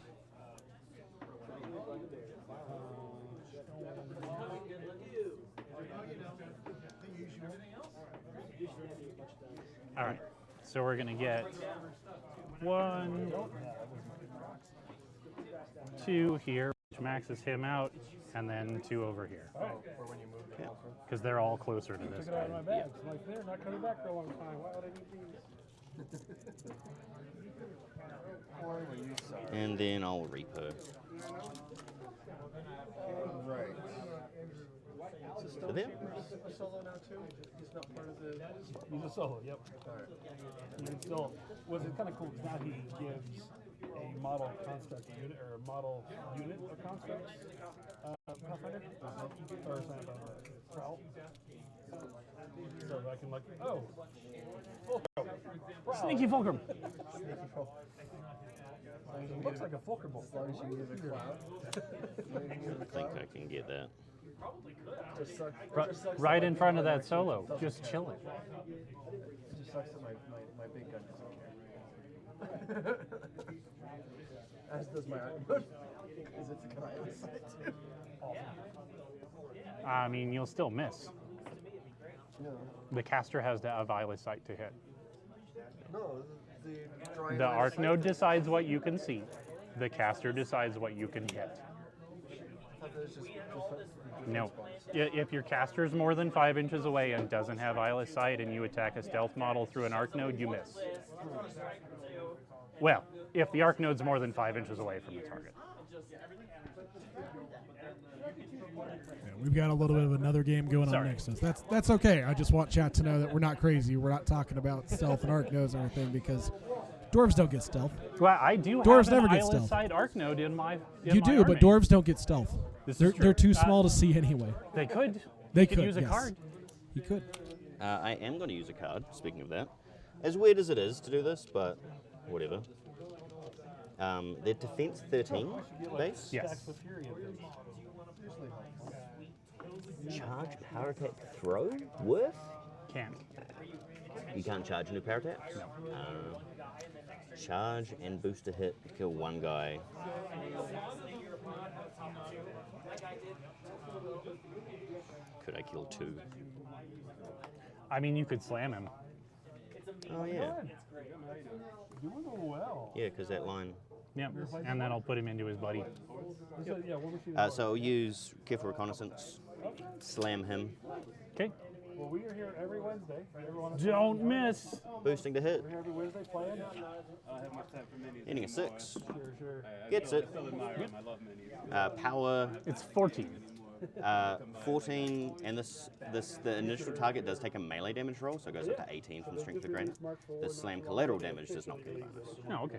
All right. So we're gonna get 1, 2 here, which maxes him out. and then 2 over here, All right. Or when you move the ball from. because they're all closer to this Took it out of guy. my bag. I'm like, they're not coming back for a long time. Why would I need these? Or when you saw. And then I'll repo. Right. So For them? a solo now too? He's not part of the. He's a solo, yep. Alright. He can still, was it kind of cool because now he gives a model construct unit or a model unit of constructs. Pathfinder? Or Prowl. So I can look, oh, Fulcrum. Prowl. Sneaky Fulcrum. Sneaky folk. It looks like a Fulcrum bolt. As long as you can get a cloud. I think I can get that. Just sucks, Right in front of that solo, just chilling. It just sucks that my big gun doesn't care. As does my arm. Because it's a guy on the side too. I mean, you'll still miss. No. The caster has to have eyeless sight to hit. No, the drawing The line of arc sight- node decides what you can see. The caster decides what you can hit. I thought that was just No. If your caster's more than 5 inches away and doesn't have eyeless sight and you attack a stealth model through an arc node, you miss. Well, if the arc node's more than 5 inches away from the target. Yeah, we've got a little bit of another game going on Sorry. next to us. That's okay. I just want chat to know that we're not crazy. We're not talking about stealth and arc nodes and everything because dwarves don't get stealth. Well, I do Dwarves have an never get eyeless stealth. sight arc node in my You do, but dwarves don't get stealth. This is They're true. too small to see anyway. They could. They You could could use a yes. card. He could. I am going to use a card, speaking of that. As weird as it is to do this, but whatever. They're defense 13 base. Yes. Stacks with Fury of them. Charge power attack throw worth? Can't. You can't charge into power attacks? No. Charge and boost a hit, kill one guy. Could I kill 2? I mean, you could slam him. Oh yeah. Doing well. Yeah, because that line. Yeah, and then I'll put him into his buddy. So, yeah, Warmachine. So I'll use careful reconnaissance, slam him, Okay. Well, we are here every Wednesday. Everyone Don't miss. boosting to hit, We're here every Wednesday playing. hitting a 6. Sure. Gets it. Power It's 14. 14, and the initial target does take a melee damage roll, so it goes up to 18 from strength of granite. The slam collateral damage does not get a bonus. Oh, okay.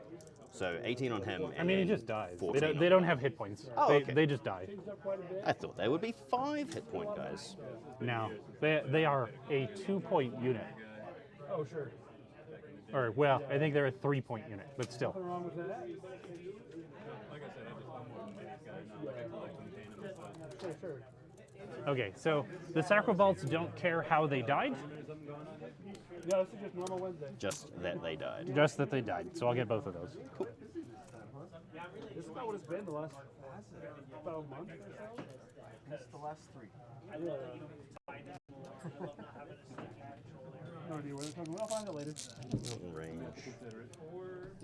So 18 on him. I mean, he and just dies. 14 They on- don't have hit points. Oh, they, okay. they just die. I thought they would be 5 hit point guys. No, they are a 2-point unit. Oh, sure. Or, well, I think they're a 3-point unit, but still. Nothing wrong with that. Sure. Okay, so the Sacrovaults don't care how they died, Yeah, this is just normal Wednesday. Just that they died. just that they died. So I'll get both of those. This is about what it's been the last about a month or so. Missed the last 3. No idea where they're talking. I'll find it later. Not in range.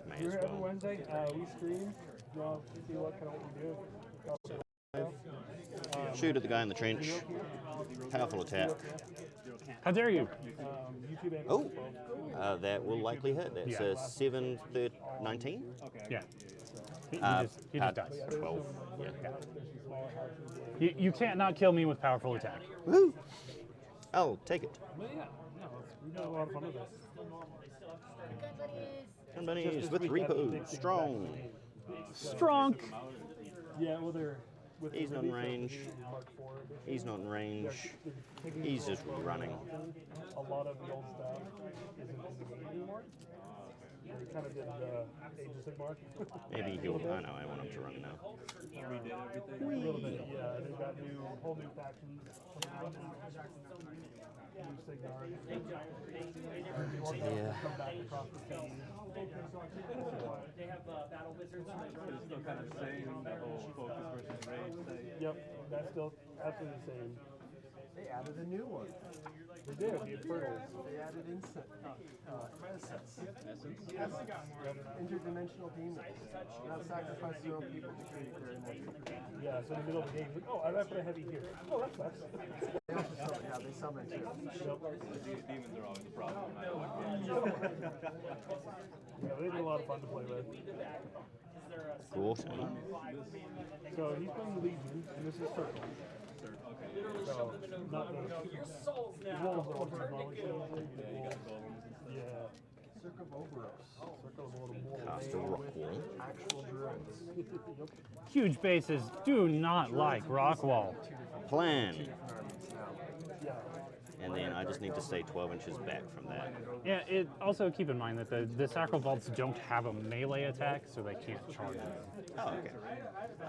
May We're as here every well. Wednesday. We stream. You want to see what kind of what we do? Shoot at the guy in the trench. Powerful attack. How dare you? YouTube and Oh, that will likely hit. That's Yeah. a 7, 19. Yeah. He just dies. 12. Yeah. You can't not kill me with powerful attack. Woo! I'll take it. But yeah, no, we've had a lot of fun with this. Bunnies with repo. Strong. Strong. Yeah, well, they're with He's the not in release of range. the Mark IV edition, He's not in range. they're taking He's the just old running. A lot of the old stuff isn't in the game anymore. They kind of did Age of Sigmar. Maybe he'll. I know. I want him to run now. A little bit, yeah. They've got whole new factions coming out. New Sigmar. Yeah. Come back across the seas. Still kind of same, that whole focus versus rage thing. Yep, that's still absolutely the same. They added a new one. They did. The Infernals. They added essence. Yes. Interdimensional demons. Now sacrifice your own people to create their immortal. Yeah, so in the middle of the game, he's like, oh, I put a heavy here. Oh, that sucks. They also summon, yeah, they summon too. Demons are always a problem. Yeah, they've been a lot of fun to play with. Gorten. So he's playing the Legion, and this is Circle. So, not the wolves are what he's normally playing. Yeah. Circle of Oberos. Circle of a little more. Cast a rock wall. Actual druids. Huge bases do not like rock wall. Plan. Different armies now. Yeah. And then I just need to stay 12 inches back from that. Yeah, it also keep in mind that the Sacral Vaults don't have a melee attack, so they can't charge them. Oh, okay.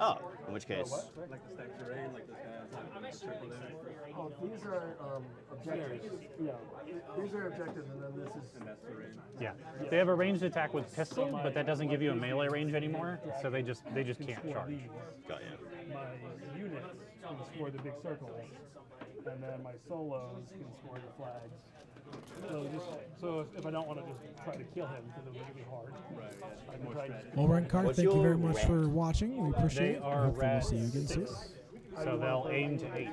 Oh, in which case, Like the stack terrain, like this guy has like a triple there. Oh, these are objectives. Yeah. These are objectives, and then this is. And that's terrain. Yeah, they have a ranged attack with pistol, but that doesn't give you a melee range anymore, so they just can't charge. got you. My units can score the big circles, and then my solos can score the flags. So if I don't want to just try to kill him because it would be hard, I can try to. Well, Rencar, What's thank you your very much rank? for watching. We appreciate They it. are Hopefully we'll rat see you again 6, soon. so they'll aim to 8,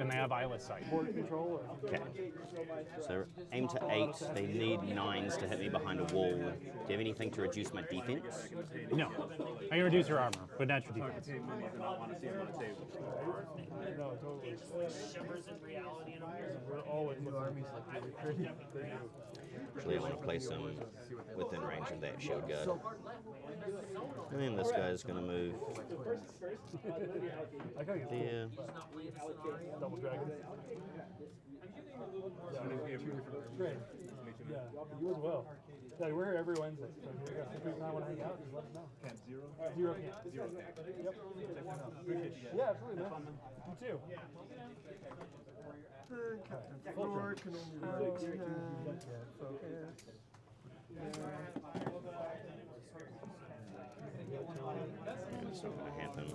and they have eyeless sight. Board control or Okay. So aim to 8. They need 9s to hit me behind a wall. Do you have anything to reduce my defense? No, I can reduce your armor, but not your defense. Team members do not want to see him on a table. no, totally. We're always New armies like the recruiting. Actually, I want to place him within range of that shield guard. And then this guy's going to move I gotta get there. double dragon. Great. Yeah, you as well. Yeah, we're here every Wednesday. So if you guys want to hang out, just let us know. Camp 0? Zero camp. Yep. Yeah, absolutely, man. You too. Captain Floor can only roll 10. Focus. It's not going to happen.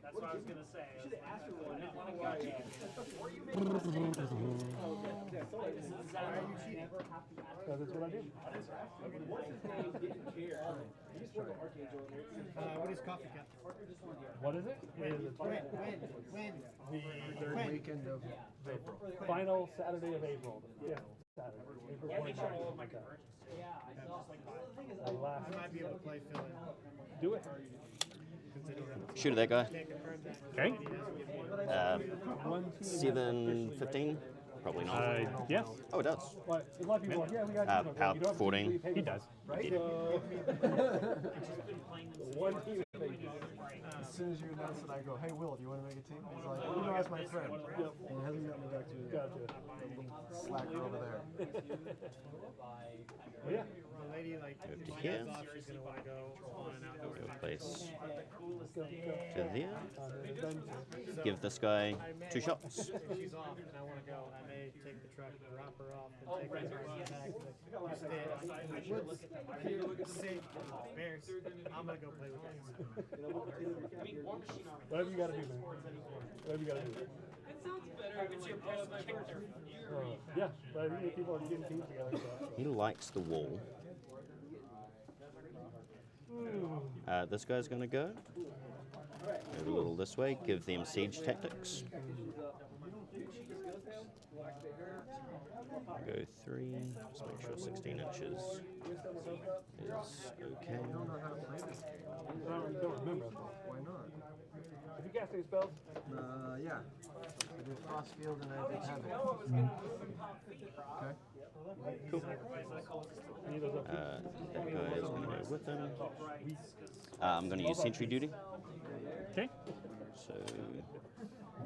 That's what I was gonna say. That's what I do. What is coffee cup? What is it? It is When? the Third weekend of April. final Saturday of April. Yeah, Saturday. April 29th. Okay. The last. I might be able to play fill in. Do it. Shoot at that guy. Okay. 7:15. Probably not. Yes, Oh, it does. But a lot of people are like, yeah, we got you. Power You don't have to 14. be paid. he does. Right? So, one team. As soon as you announce it, I go, hey, Will, do you want to make a team? He's like, you know, as my friend. And he hasn't gotten me back to Gotcha. the little slacker over there. Well, yeah. The lady like Move to here. thought she's gonna want to go on an outdoor. Go place Go. to there. Done. Give this guy 2 shots. If she's off and I want to go, I may take the truck, drop her off, and take her back. You stay in the woods, here, safe, bears. I'm gonna go play with bears. Whatever you got to do, man. Whatever you got to do. Yeah, but I think people are getting teams together. So. He likes the wall. This guy's going to go. Move a little this way. Give them siege tactics. Go 3. Just make sure 16 inches is okay. I don't know how to play this game. I don't remember. Why not? Have you cast any spells? Yeah. I did Frostfield and I did Havoc. Okay. Cool. Any of those up? That guy is going to go with him. I'm going to use sentry duty. Okay, So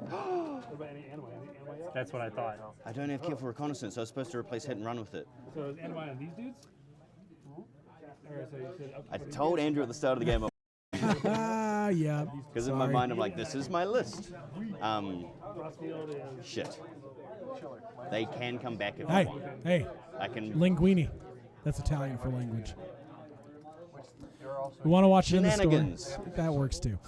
What about any anime? Any anime up? that's what I thought. I don't have careful reconnaissance. I was supposed to replace hit and run with it. So is anime on these dudes? Alright, so you said up to I 20 told Andrew at the start of the game Yeah. because in my Sorry. mind I'm like, this is my list. Frostfield is. Shit. chiller. They can come back if Hey, they want. hey, I can. linguini. That's Italian for language. Which there are also You want to watch it in the store? Shenanigans. That works too.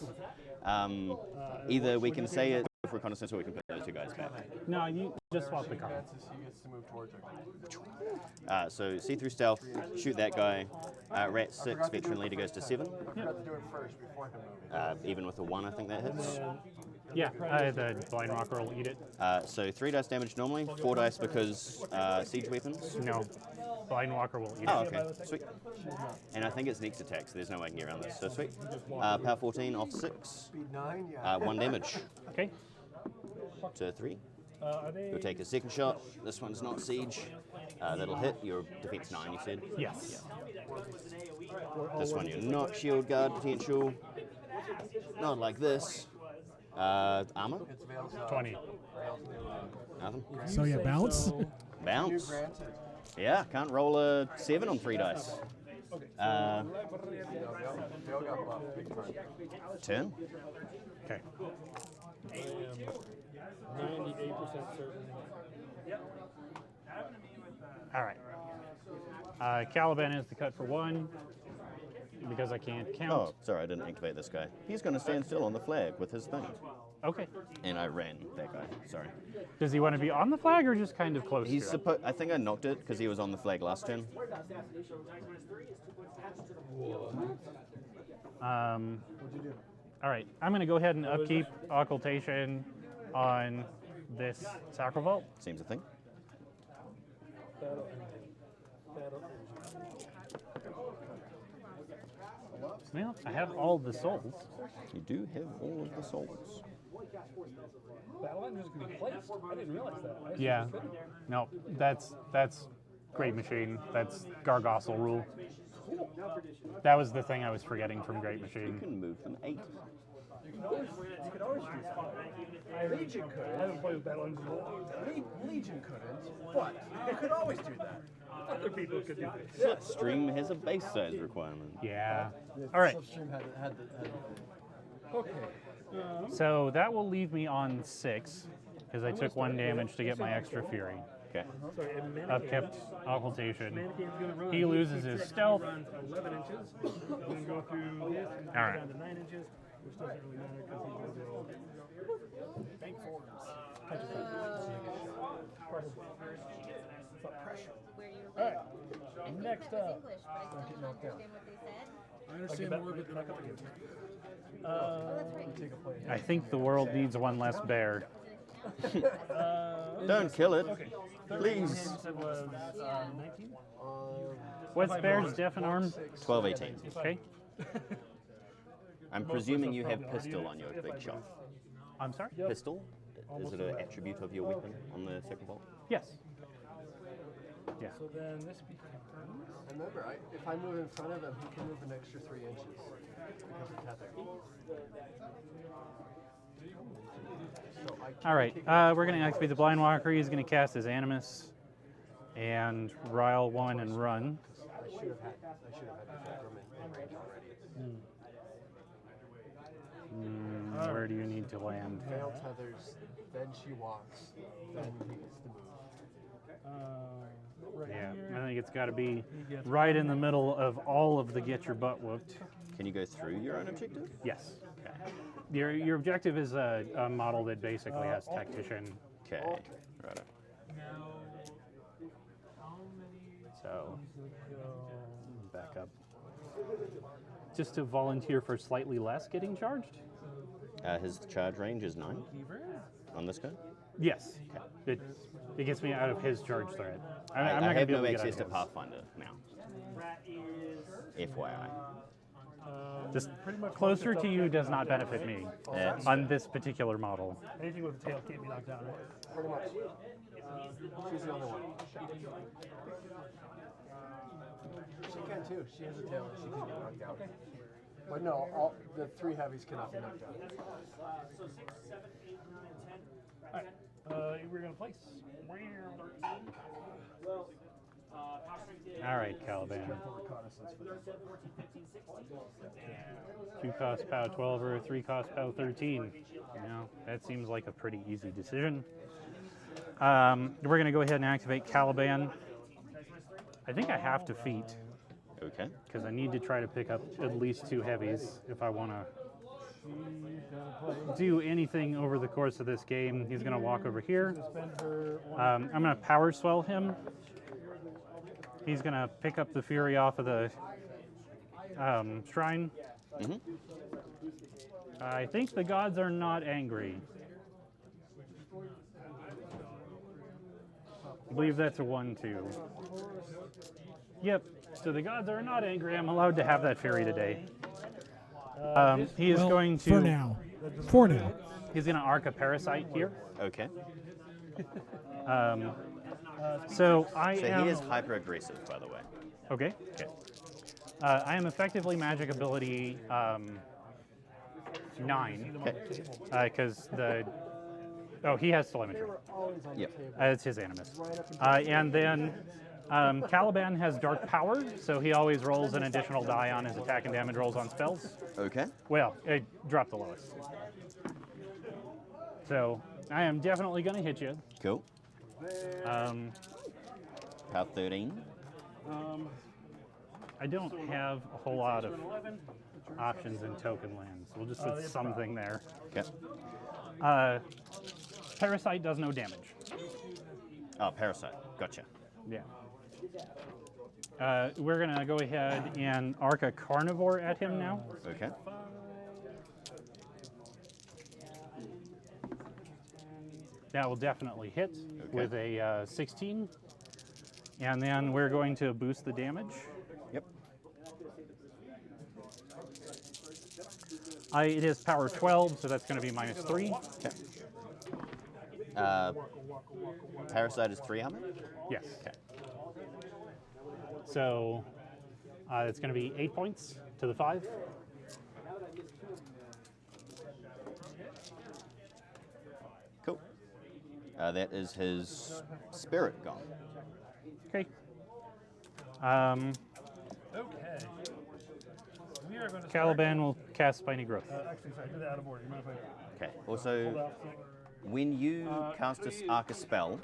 Either we can say it for reconnaissance or we can put those two guys back. No, you just swap the car. advances, he gets to move towards her. So see-through stealth, shoot that guy. Rat 6, veteran leader goes to 7. I forgot to do it first before him moving. Even with a 1, I think that hits. Yeah, the blind rocker will eat it. So 3 dice damage normally, 4 dice because siege weapons. No, blind walker will eat Oh, it. okay, sweet. And I think it's next attack, so there's no way I can get around this. So sweet. Power 14 off 6. Speed 9, yeah. 1 damage Okay. to 3. You'll take a second shot. This one's not siege. That'll hit. Your defense 9, you said. Yes. This one you're not shield guard potential. Not like this. Armor? It's Vale's, 20. Nothing. So yeah, bounce. New Bounce. granted. Yeah, can't roll a 7 on 3 dice. Vale got buffed big time. Turn. Okay. 98% certain. All right. Calaban is the cut for 1 because I can't count. Oh, sorry, I didn't activate this guy. He's going to stand still on the flag with his thing. Okay. And I ran that guy. Sorry. Does he want to be on the flag or just kind of close He's to it? supposed. I think I knocked it because he was on the flag last turn. All right. I'm going to go ahead and upkeep occultation on this Sacrovault. Seems a thing. Well, I have all the souls. You do have all of the souls. I didn't realize that. Yeah. No, that's Great Machine. That's Gargossel rule. That was the thing I was forgetting from Great You Machine. can move them 8. You could always use that. Legion could. I haven't played with Battle Engines in a long time. Legion couldn't, but you could always do that. Other people could do this. Slipstream has a base size requirement. Yeah. All right. Slipstream had the Okay. So that will leave me on 6 because I took 1 damage to get my extra Fury. Okay. Sorry, and I've kept occultation. Mannequin's gonna run. He loses his stealth. Runs 11 inches. He's gonna go through this and All right. down to 9 inches, which doesn't really matter because he's gonna go. Bank forms. Where you All right. Next up. English, but I still don't understand what they said. I understand more of it than I can. Oh, that's right. take a play. I think the world needs one less bear. Don't kill it. Okay. Please. It was 19. What's bear's deaf and arm? 12, 18. Okay. I'm presuming you have pistol on your big shot. I'm sorry? Pistol? Is it an attribute of your weapon on the second bolt? Yes. Yeah. So then this becomes. And remember, if I move in front of him, he can move an extra 3 inches because of tether. So I can't All right. take We're going to activate the Blind Walker. He's going to cast his Animus and Rhul 1 and run. I should have had the Fulcrum in range already. Where do you need to land? Veil tethers, then she walks, then he gets to move. Right Yeah, here. I think it's got to be right in the middle of all of the get your butt whooped. Can you go through your own objective? Yes. Your objective is a model that basically has tactician. Okay. Right. So back up. Just to volunteer for slightly less getting charged? His charge range is 9 on this guy. Yes. It gets me out of his charge threat. I'm I not going have to be able no to get out access to of his. Pathfinder now. FYI. Just closer to you does not benefit me That's on this particular model. Anything with a tail can't be knocked down, right? Pretty much. She's the only one. She can too. She has a tail and she can get knocked out. But no, all the 3 heavies cannot be knocked out. We're gonna place. All right, Calaban. 2 cost POW 12 or 3 cost POW 13. You know, that seems like a pretty easy decision. We're going to go ahead and activate Calaban. I think I have to feat Okay. because I need to try to pick up at least 2 heavies if I want to do anything over the course of this game. He's going to walk over here. I'm going to power swell him. He's going to pick up the Fury off of the shrine. Mm-hmm. I think the gods are not angry. I believe that's a 1-2. Yep, so the gods are not angry. I'm allowed to have that Fury today. He is Well, going to... for now. For now. He's going to arc a Parasite here. Okay. So So he is hyper aggressive, by the way. Okay. I am effectively magic ability 9. Okay. Because he has telemetry. Yep. It's his animus. And then Calaban has dark power, so he always rolls an additional die on his attack and damage rolls on spells. Okay. Well, it dropped the lowest. So I am definitely going to hit you. Cool. Power 13. I don't have a whole lot of options in token lands. We'll just put something there. Okay. Parasite does no damage. Oh, Parasite. Gotcha. Yeah. We're going to go ahead and arc a Carnivore at him now. Okay. That will definitely hit with a 16. And then we're going to boost the damage. Yep. It is power 12, so that's going to be -3. Okay. Parasite is 3 armor? Yes. Okay. So it's going to be 8 points to the 5. Cool. That is his spirit gone. Okay. Okay. We are going to Calaban will cast Spiny Growth. Actually, sorry, do that out of order. You mind if I Okay. Also, when you cast arc a spell,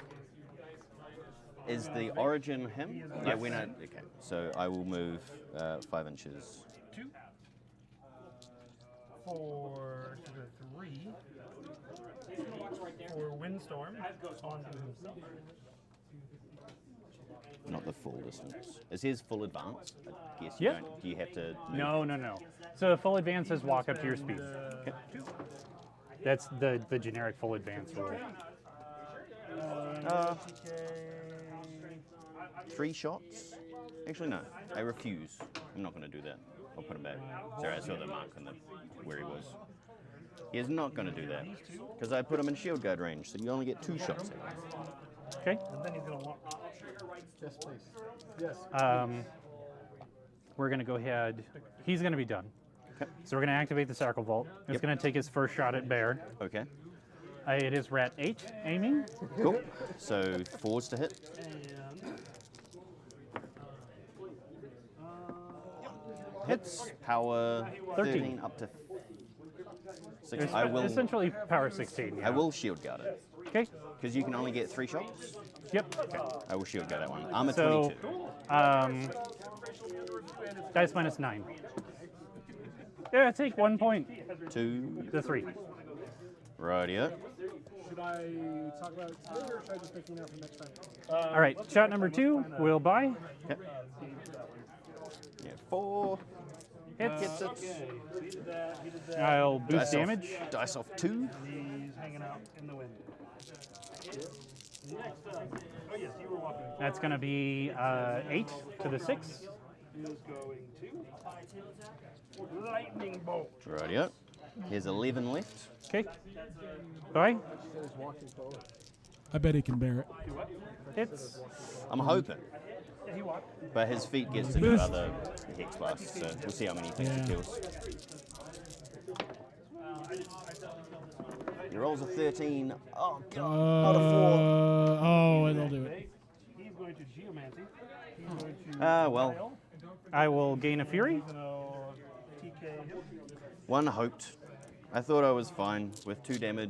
is the origin him? Yeah, when I. Okay. So I will move 5 inches. 2 for 3 for Windstorm onto himself. Not the full distance. Is his full advance? I guess you Yeah. don't. Do you have to move? No. So full advance is walk up to your speed. Okay. That's the generic full advance rule. 3 shots? Actually, no. I refuse. I'm not going to do that. I'll put him back. Sorry, I saw the mark on where he was. He is not going to do that because I put him in shield guard range, so you only get 2 shots. Okay. And then he's going to walk. Yes, please. Yes. We're going to go ahead. He's going to be done. Okay. So we're going to activate the Sacral Vault. It's Yep. going to take his first shot at bear. Okay. It is Rat 8 aiming. Cool. So 4s to hit. Hits. Power 13 up to 6. It's I will. essentially power 16. Yeah. I will shield guard it Okay. because you can only get 3 shots. Yep. I will shield guard that one. Armor So, 22. Dice -9. Yeah, take 1 point 2. to 3. Rightio. Should I talk about it today, or should I just pick one out for next time? All right, shot number 2 will buy. Okay. Yeah, 4. Hits. Gets it. I'll boost Dice damage. Off, dice off 2. He's hanging out in the wind. That's going to be 8 to the 6. He is going to lightning bolt. Rightio. Here's 11 left. Okay. Bye. I bet he can bear it. Hits. I'm hoping. Yeah, he walked. But his feet gets to do Boost. other hex blasts, so we'll see how many things he Yeah. kills. He rolls a 13. Oh, God. Not a 4. Oh, it'll do it. He's going to geomancy. He's going to Well, I will gain a fury. TK him. one hoped. I thought I was fine with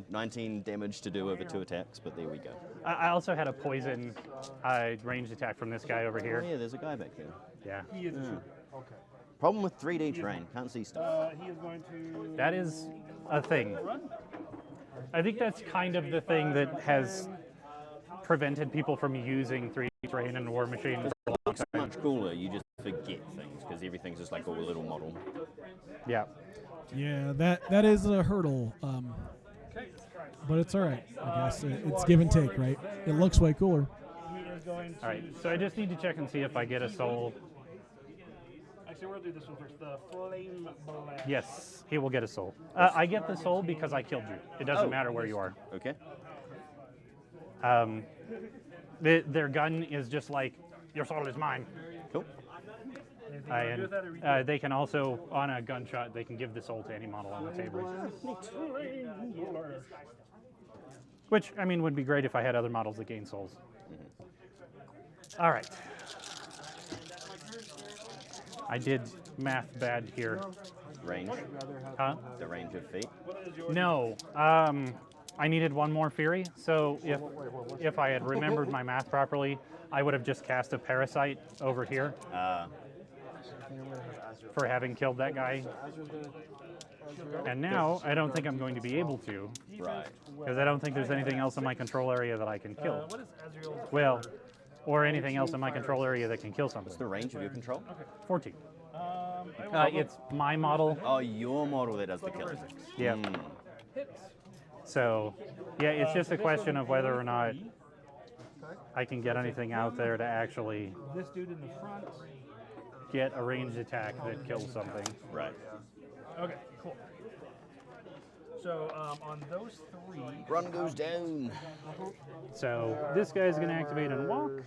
19 damage to do over 2 attacks, but there we go. I also had a poison ranged attack from this guy over Oh here. yeah, there's a guy back there. Yeah. He is a shooter. Okay. Problem with 3D terrain, can't see stuff. He is going to. That is a thing. I think that's kind of the thing that has prevented people from using 3D terrain in Warmachine. It's much cooler, you just forget things, because everything's just like a little model. Yeah. Yeah, that is a hurdle. But it's all right. I guess it's give and take, right? It looks way cooler. All right, so I just need to check and see if I get a soul. Actually, we'll do this one first. The flame blast. Yes, he will get a soul. I get the soul because I killed you. It doesn't matter where you are. Okay. Their gun is just like, your soul is mine. Cool. And they can also, on a gunshot, they can give the soul to any model on the table. Which, I mean, would be great if I had other models that gain souls. All right. I did math bad here. Range? Huh? The range of feet? No. I needed one more Fury, so if I had remembered my math properly, I would have just cast a Parasite over here for having killed that guy. And now, I don't think I'm going to be able to. Right. Because I don't think there's anything else in my control area that I can kill. Well, or anything else in my control area that can kill something. What's the range of your control? 14. It's my model. Oh, your model that does the killing. Yeah. So, yeah, it's just a question of whether or not I can get anything out there to actually This dude in the front. get a ranged attack that kills something. Right. Okay, cool. So on those 3. Run goes down. So this guy's going to activate and walk.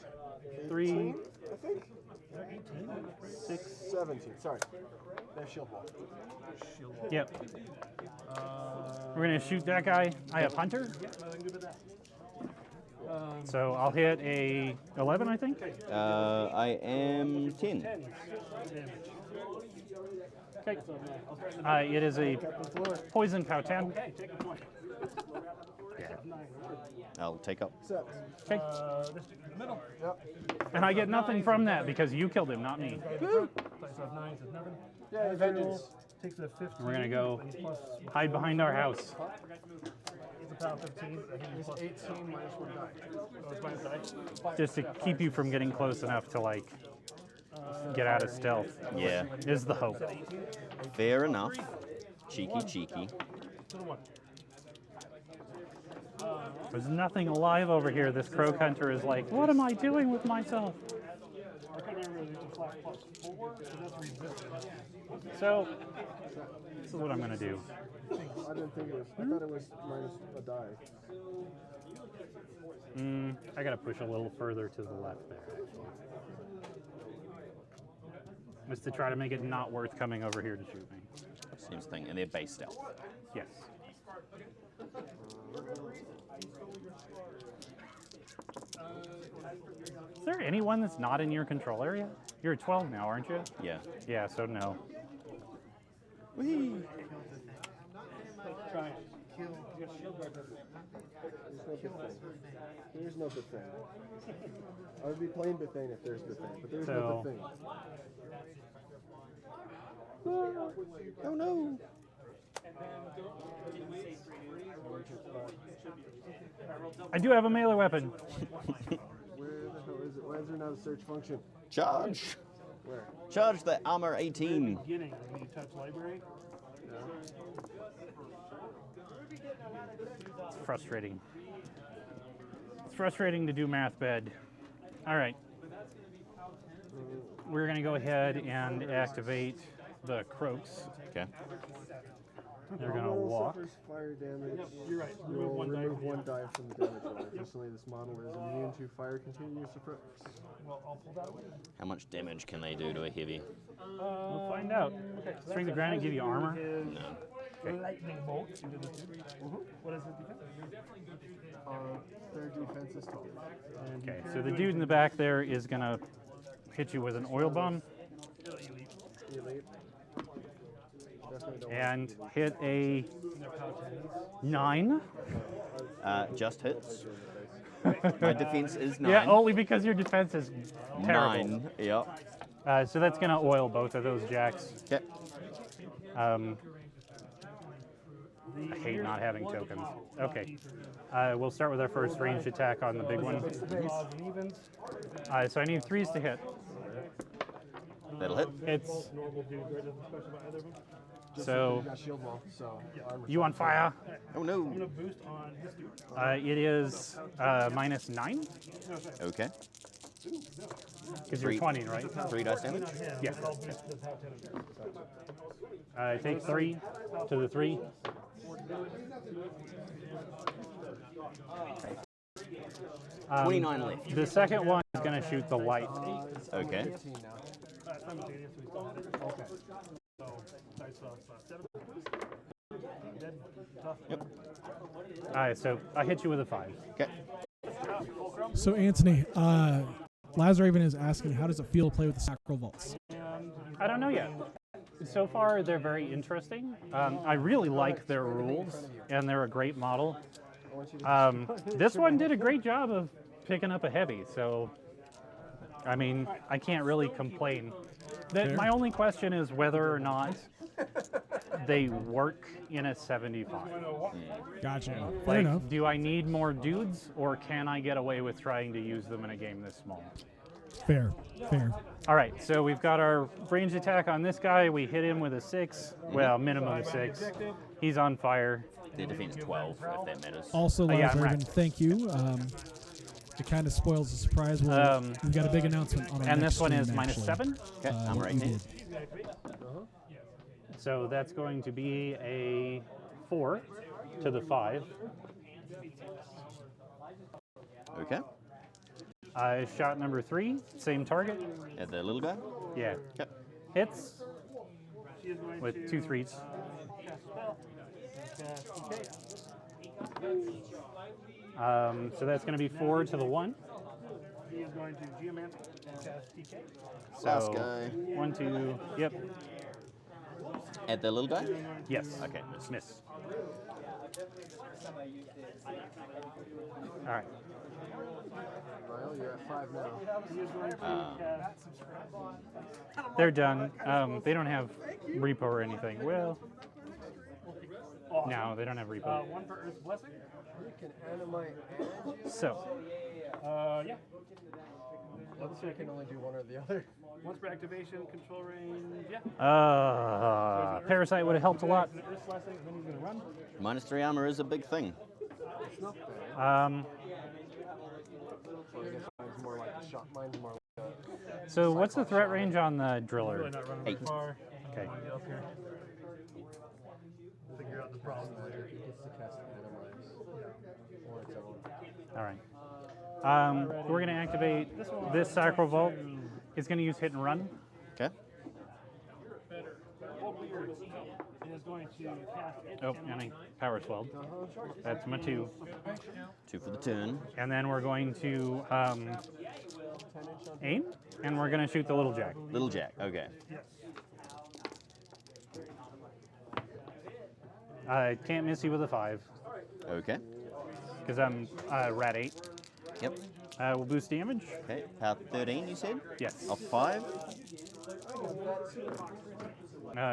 3, I think. 6. 17. Sorry. That's shield wall. Yep. We're going to shoot that guy. I have Hunter. So I'll hit a 11, I think. I am 10. Okay. It is a poison Powhatan. I'll take up. Okay. And I get nothing from that because you killed him, not me. Yeah, vengeance. Takes a 15. We're going to go hide behind our house. It's a power 15. He's 18 minus 1 die. Oh, it's minus die. Just to keep you from getting close enough to, like, get out of stealth. Yeah. Is the hope. Fair enough. Cheeky, cheeky. There's nothing alive over here. This croak hunter is like, what am I doing with myself? I can't remember if it's a flat +4, so that's resistance. So, this is what I'm going to do. I didn't think it was. I thought it was minus a die. I got to push a little further to the left there, actually. Just to try to make it not worth coming over here to shoot me. Seems thing, and they're base stealth. Yes. Is there anyone that's not in your control area? You're at 12 now, aren't you? Yeah. Yeah, so no. Whee! Try. There's no Bethane. I would be playing Bethane if there's Bethane, but there's So- no Bethane. Oh no! I do have a melee weapon. Where the hell is it? Why is there not a search function? Charge! Where? Charge the armor 18. Beginning, when you touch library. It's frustrating. It's frustrating to do math bed. All right. We're going to go ahead and activate the croaks. Okay. They're going to Model walk. suffers fire damage. You're right. Roll, Remove 1 die. remove 1 die from the damage roll. Additionally, this model is immune to fire continuous effects. Well, I'll pull that away. How much damage can they do to a heavy? We'll find out. Strength of granite give you armor? No. Lightning bolt into the tube. What is it? Their defense is 12. Okay, so the dude in the back there is going to hit you with an oil bomb. Elite. and hit a 9. Just hits. My defense is 9. Yeah, only because your defense is terrible. 9, yep. So that's going to oil both of those jacks. Okay. I hate not having tokens. Okay. We'll start with our first ranged attack on the big one. So I need 3s to hit. That'll hit. It's so you on fire? Oh no. It is -9 Okay. because you're 20, right? 3 dice damage. Yes. Take 3 to the 3. Um, 29 left. The second one is going to shoot the light. Okay. So I hit you with a 5. Okay. So Anthony, Lazaraven is asking, how does it feel to play with the Sacral Vaults? I don't know yet. So far, they're very interesting. I really like their rules, and they're a great model. This one did a great job of picking up a heavy, so I mean, I can't really complain. My only question is whether or not they work in a 75. Gotcha. Fair Like, enough. do I need more dudes, or can I get away with trying to use them in a game this small? Fair. All right, so we've got our range attack on this guy. We hit him with a 6. Well, minimum 6. He's on fire. Their defense 12, if that matters. Also, yeah, I'm Lazaraven, right. thank you. It kind of spoils the surprise. We've got a big announcement on our And next this one is stream, actually. -7. Okay, I'm right we here. did. So that's going to be a 4 to the 5. Okay. Shot number 3, same target. At the little guy? Yeah. Okay. Hits with 2 3s. So that's going to be 4 to the 1. He is going to geomant and cast TK. Last So guy. 1, 2, yep. At the little guy? Yes. Okay. Miss. All right. Ryle, you're at 5 now. He is going to cast. They're done. They don't have repo or anything. Well, no, they don't have repo. 1 for Earth's Blessing. You can animate and So, Yeah. so you can only do one or the other. Once per activation, control range. Yeah. Parasite would have helped a lot. Earth's Blessing, and then he's going to run. -3 armor is a big thing. It's not bad. So I guess mine's more like a shot. Mine's more like a... So what's the threat range on the Really driller? not running 8. very far. Okay. Anybody else here? Figure out the problem later. It gets to cast Animalize. Or its own. All right. We're going to activate this Sacral Vault. It's going to use hit and run. Okay. He is going to cast it. Oh, and I power swelled. That's my 2. 2 for the turn. And then we're going to aim, and we're going to shoot the little jack. Little Jack. Okay. I can't miss you with a 5 Okay. because I'm rat 8. Yep. We'll boost damage. Okay. Power 13, you said? Yes. Of 5.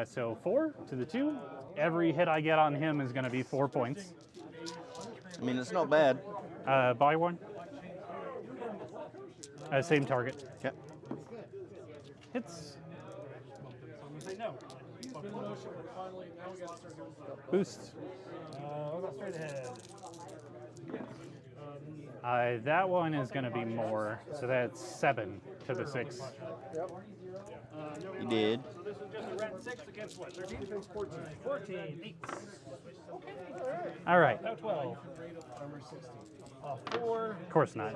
So 4 to the 2. Every hit I get on him is going to be 4 points. I mean, it's not bad. Buy 1. Same target. Okay. Hits. Say no. Boost. What about straight ahead? That one is going to be more. So that's 7 to the 6. You did. So this is just a rat 6 against what? 13? 14. 14. 8. All right. Now 12. 4. Of course not.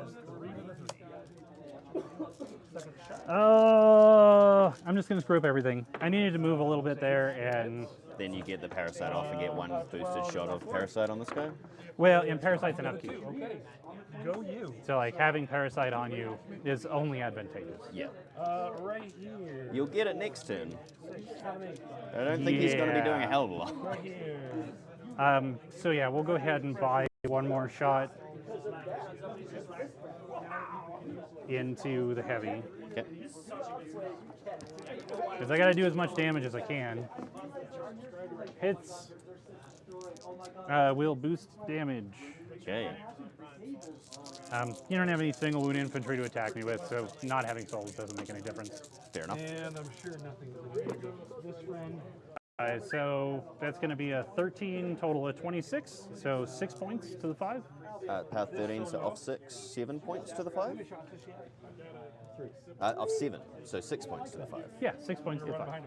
Second shot. Oh. Oh, I'm just going to screw up everything. I needed to move a little bit there, and Then you get the parasite off and get one boosted shot of parasite on this guy. well, and parasite's an upkeep. Go you. So like having parasite on you is only advantageous. Yeah. Right here. You'll get it next turn. I don't think he's going to be doing a hell of a lot. Right here. So yeah, we'll go ahead and buy one more shot into the heavy. Okay. Because I got to do as much damage as I can. Hits will boost damage. Okay. You don't have any single wound infantry to attack me with, so not having souls doesn't make any difference. Fair enough. And I'm sure nothing with the range of this friend. So that's going to be a 13, total of 26, so 6 points to the 5. Power 13, so off 6, 7 points to the 5? Off 7, so 6 points to the 5. Yeah, 6 points to the 5.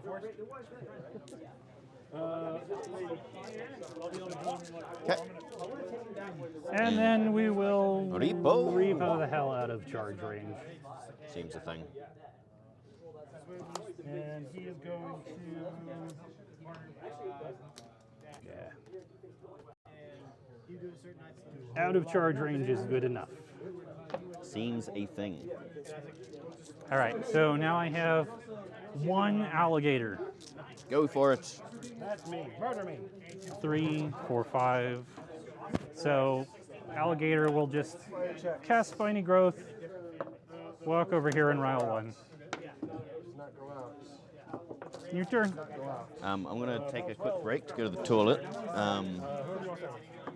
Okay. And then we will Repo. repo the hell out of charge range. Seems a thing. And he is going to. Yeah. Out of charge range is good enough. Seems a thing. All right, so now I have one alligator. Go for it. That's me. Murder me. 3, 4, 5. So alligator will just cast spiny growth, walk over here and Rhul 1. Your turn. I'm going to take a quick break to go to the toilet.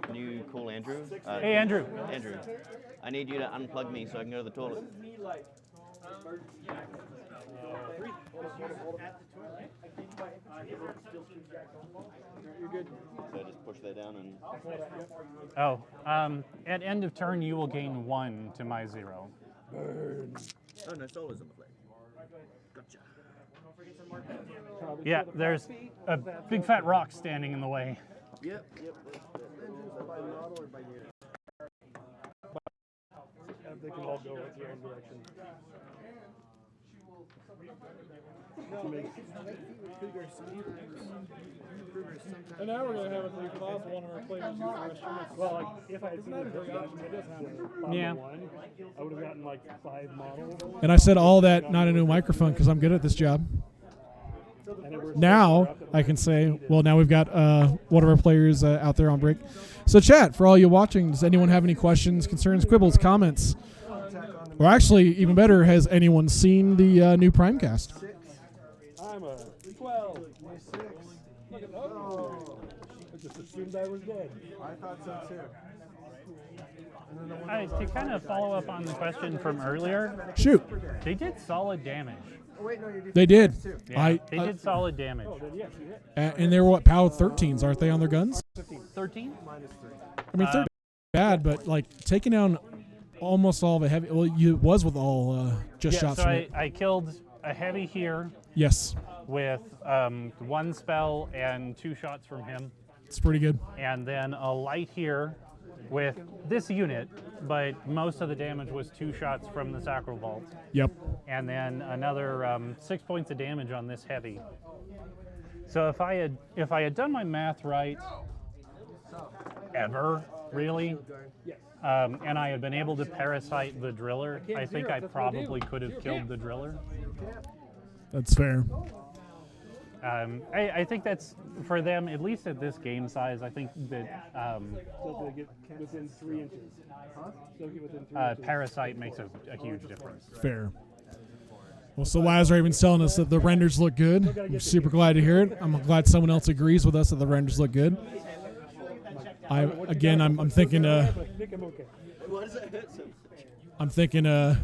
Can you call Andrew? Hey, Andrew. Andrew, I need you to unplug me so I can go to the toilet. You're good. So just push that down and... Oh, at end of turn, you will gain 1 to my 0. Oh, no, Soul is on the plate. Gotcha. Yeah, there's a big fat rock standing in the way. Yep. They can all go in their own direction. And now we're going to have it leave off one of our players use the restroom. Well, like, if I had seen the production, it does have Yeah. one. I would have gotten like 5 models. And I said all that not into a microphone because I'm good at this job. Now I can say, well, now we've got one of our players out there on break. So chat, for all you watching, does anyone have any questions, concerns, quibbles, comments? Or actually, even better, has anyone seen the new Primecast? I'm a 12. Oh. I just assumed I was dead. I thought so too. To kind of follow up on the question from earlier, Shoot, they did solid damage. Oh, wait, no, you did. they did. Yeah, they did solid damage. And they're what, POW 13s, aren't they, on their guns? 13? I mean, 13 bad, but like taking down almost all the heavy. Well, you was with all just shots so from it. I killed a heavy here Yes, with 1 spell and 2 shots from him, it's pretty good. and then a light here with this unit, but most of the damage was 2 shots from the Sacral Vault, Yep. and then another 6 points of damage on this heavy. So if I had done my math right, ever really, and I had been able to parasite the driller, I think I probably could have killed the driller. That's fair. I think that's, for them, at least at this game size, I think that Still to get within 3 inches. Still get within 3 inches. parasite makes a huge difference. Fair. Well, so Lazraven's telling us that the renders look good. I'm super glad to hear it. I'm glad someone else agrees with us that the renders look good. I'm thinking I'm thinking a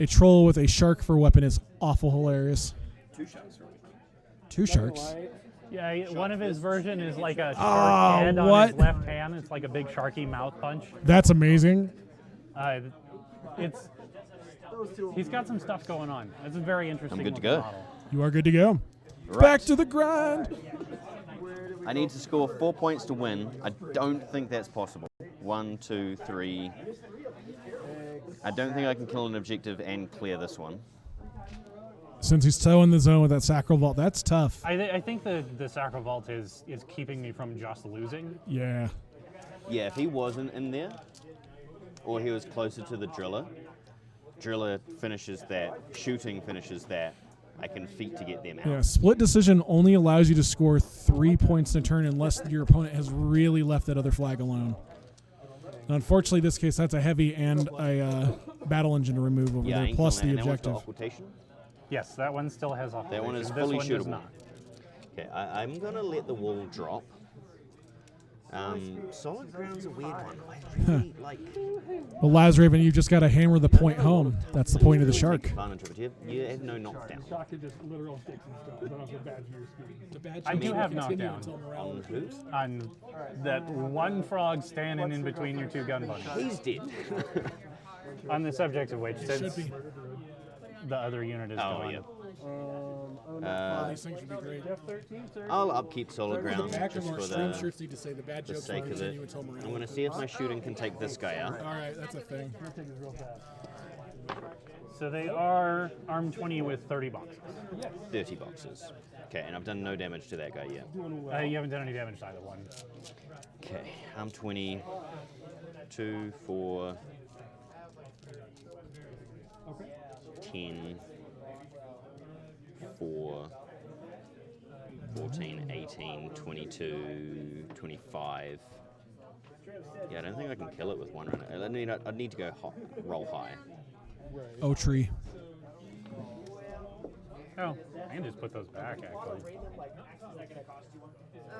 troll with a shark for weapon is awful hilarious. 2 shots. 2 sharks. Yeah, one of his version is like a shark head on his left hand. It's like a big sharky mouth punch. That's amazing. He's got some stuff going on. It's a very interesting. I'm good to go. model. You are good to go. Right. Back to the grind. I need to score 4 points to win. I don't think that's possible. 1, 2, 3. I don't think I can kill an objective and clear this one. Since he's towing the zone with that sacral vault, that's tough. I think the sacral vault is keeping me from just losing. Yeah. Yeah, if he wasn't in there, or he was closer to the driller finishes that, shooting finishes that, I can feat to get them out. Yeah, split decision only allows you to score 3 points in a turn unless your opponent has really left that other flag alone. And unfortunately, this case, that's a heavy and a battle engine to remove over there, plus the objective. Yes, that one still has occultation. That one is This fully one shootable. does not. Okay, I'm going to let the wall drop. Solid ground's a weird one. I really like... Well, Lazraven, you just got to hammer the point home. That's the point of the shark. Advantage of it. You have no knockdown. Shock is just literal sticks and stuff. I don't know if they're bad for your skin. I do have knockdown On who? on that one frog standing in between your two gun bunnies. He's dead. On the subject of which, since the other unit is going. Yeah. These things would be great. I'll upkeep solid ground Back just of our for stream the shirts need to say the bad jokes sake aren't of in it. you until morale. I'm going to see if my shooting can take this guy out. All right, that's a thing. So they are armed 20 with 30 boxes. 30 boxes. Okay, and I've done no damage to that guy yet. You haven't done any damage to either one. Okay, I'm 20. 2, 4, 10, 4, 14, 18, 22, 25. Yeah, I don't think I can kill it with one run. I'd need to go roll high. Oh, tree. Oh, I can just put those back, actually.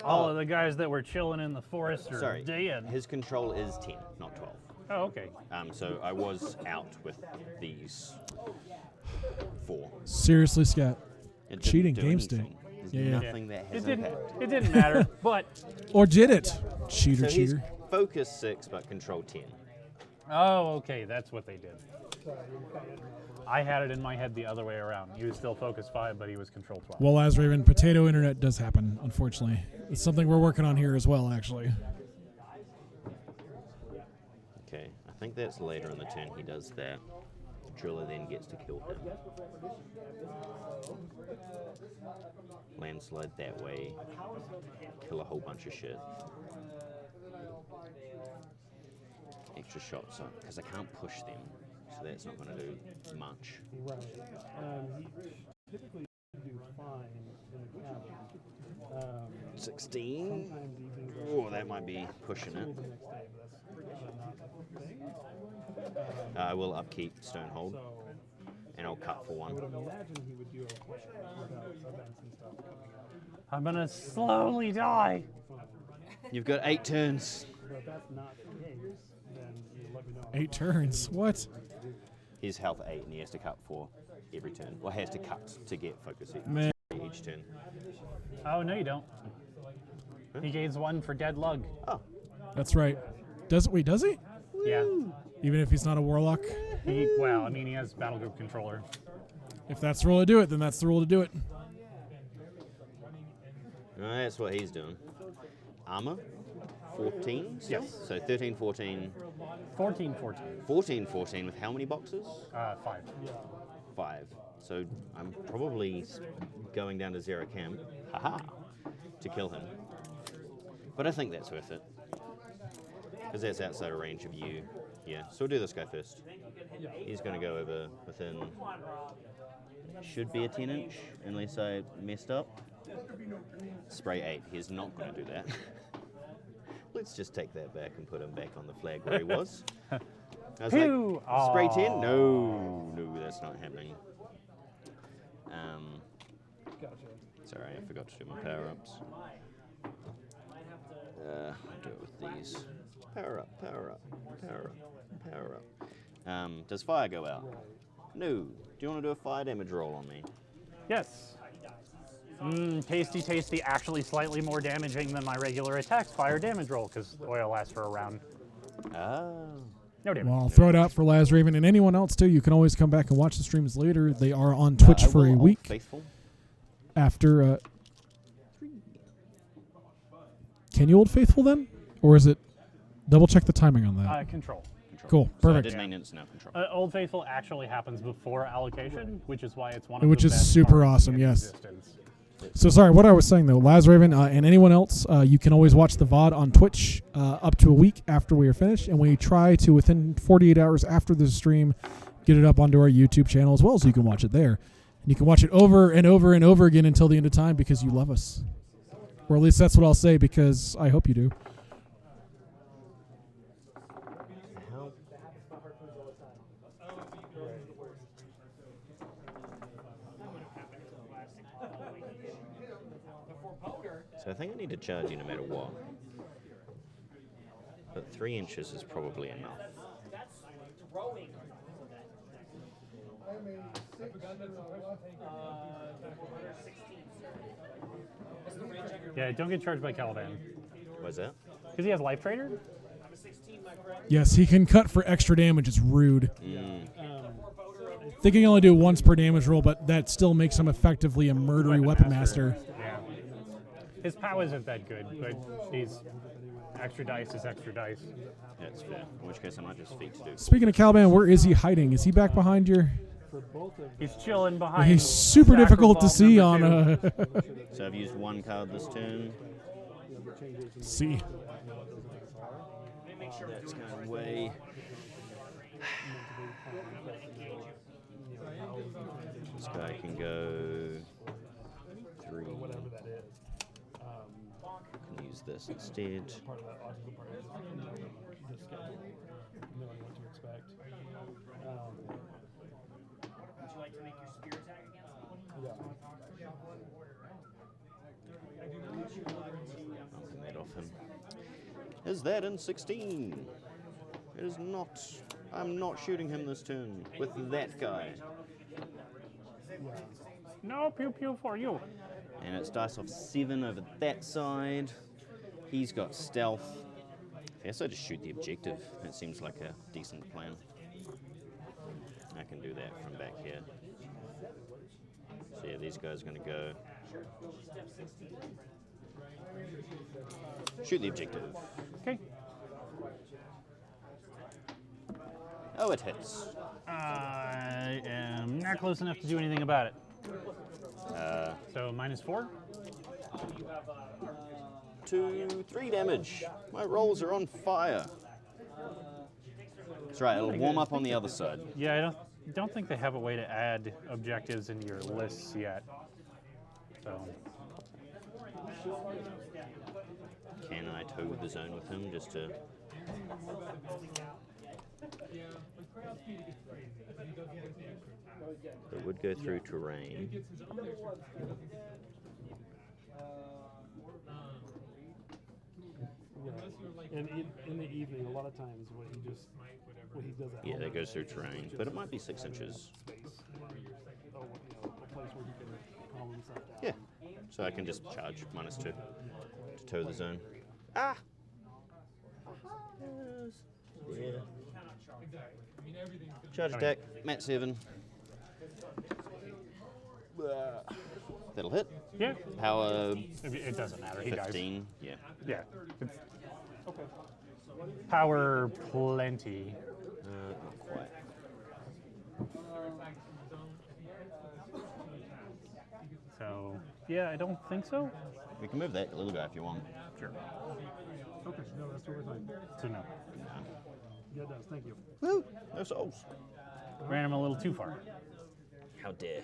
All of the guys that were chilling in the forest are Sorry, dead. his control is 10, not 12. Oh, okay. So I was out with these 4. Seriously, Scott. It didn't Cheating, do game anything. state. There's Yeah. nothing that has It impact. didn't matter, but... Or did it? Cheater, So he's cheater. focus 6, but control 10. Oh, okay, that's what they did. I had it in my head the other way around. He was still focus 5, but he was control 12. Well, Lazraven, potato internet does happen, unfortunately. It's something we're working on here as well, actually. Okay, I think that's later in the turn he does that. The driller then gets to kill him. Landslide that way. Kill a whole bunch of shit. Extra shots up, because I can't push them. So that's not going to do much. Right. He typically do fine in the cabin. 16? Sometimes evenings Oh, that might be pushing it. the next day, but that's not the thing. I will upkeep Stonehold, So and I'll cut for I 1. would imagine he would do okay without events and stuff coming up. I'm gonna slowly die. You've got 8 turns. But if that's not the case, then you let me know. 8 turns. What? His health 8, and he has to cut 4 every turn. Or has to cut to get focus Man. each turn. Oh, no, you don't. He gains 1 for dead lug. Oh, That's right. Does he? Yeah. Even if he's not a warlock? Well, I mean, he has battle group controller. If that's the rule to do it, then that's the rule to do it. that's what he's doing. Armor, 14 still? Yes. So 13, 14, 14, 14. 14, 14 with how many boxes? 5. 5. So I'm probably going down to 0 camp, to kill him. But I think that's worth it. Because that's outside of range of you. Yeah, so we'll do this guy first. He's going to go over within, should be a 10 inch, unless I messed up. Spray 8, he's not going to do that. Let's just take that back and put him back on the flag where he was. I was Pew! like, spray 10? Aw. No, that's not happening. Sorry, I forgot to do my power-ups. I'll do it with these. Power up, power up, power up, power up. Does fire go out? No. Do you want to do a fire damage roll on me? Yes. Tasty, tasty. Actually slightly more damaging than my regular attacks fire damage roll, because oil lasts for a round. Oh. No damage. Well, I'll throw it out for Lazraven and anyone else, too. You can always come back and watch the streams later. They are on Twitch for a week. Faithful. After, can you Old Faithful then? Or is it... Double check the timing on that. Control. control. Cool, So I perfect. did maintenance, now control. Old Faithful actually happens before allocation, which is why it's one of Which the is best super cards awesome, in yes. existence. So sorry, what I was saying though, Lazraven and anyone else, you can always watch the VOD on Twitch up to a week after we are finished, and we try to, within 48 hours after the stream, get it up onto our YouTube channel as well, so you can watch it there. And you can watch it over and over and over again until the end of time because you love us. Or at least that's what I'll say, because I hope you do. So I think I need to charge you no matter what. But 3 inches is probably enough. Yeah, don't get charged by Calaban. Why's that? Because he has Life Trader? Yes, he can cut for extra damage. It's rude. I think he can only do once per damage roll, but that still makes him effectively a murdery weapon master. Yeah. His POW isn't that good, but he's extra dice is extra dice. That's fair. In which case I might just feed to do. Speaking of Calaban, where is he hiding? Is he back behind your... He's chilling behind. He's super Sacred difficult to Ball see number on... two. So I've used 1 card this turn. See. That's going away. This guy can go 3. Can use this instead. I'll that off him. Is that in 16? It is not. I'm not shooting him this turn with that guy. No pew pew for you. And it's dice off 7 over that side. He's got stealth. I guess I just shoot the objective. That seems like a decent plan. I can do that from back here. So yeah, these guys are going to go. Shoot the objective. Okay. Oh, it hits. I am not close enough to do anything about it. So -4. 2, 3 damage. My rolls are on fire. That's right, it'll warm up on the other side. Yeah, I don't think they have a way to add objectives into your lists yet. So Can I tow the zone with him just to... It would go through terrain. And in the evening, a lot of times when he does that. Yeah, that goes through terrain, but it might be 6 inches. A place where he can calm himself down. Yeah, so I can just charge -2 to tow the zone. Ah! Yeah. Charge attack, Mat 7. That'll hit. yeah, Power it doesn't matter. He dies. 15. Yeah. Yeah. It's power plenty. Not quite. So yeah, I don't think so. We can move that little guy if you want. Sure. Okay, no, that's totally fine. So no. Yeah, it does. Thank you. Woo! No souls. Ran him a little too far. How dare.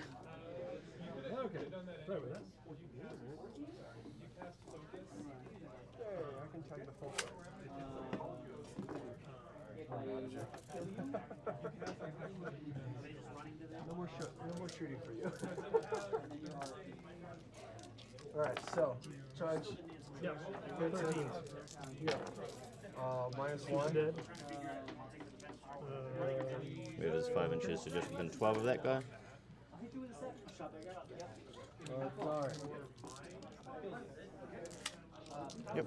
Okay, right with that. I can tell you the full story. No more shooting for you. All right, so charge. Yeah, 13. Yeah. -1. dead. Move his 5 inches to just within 12 of that guy. Darn. Yep.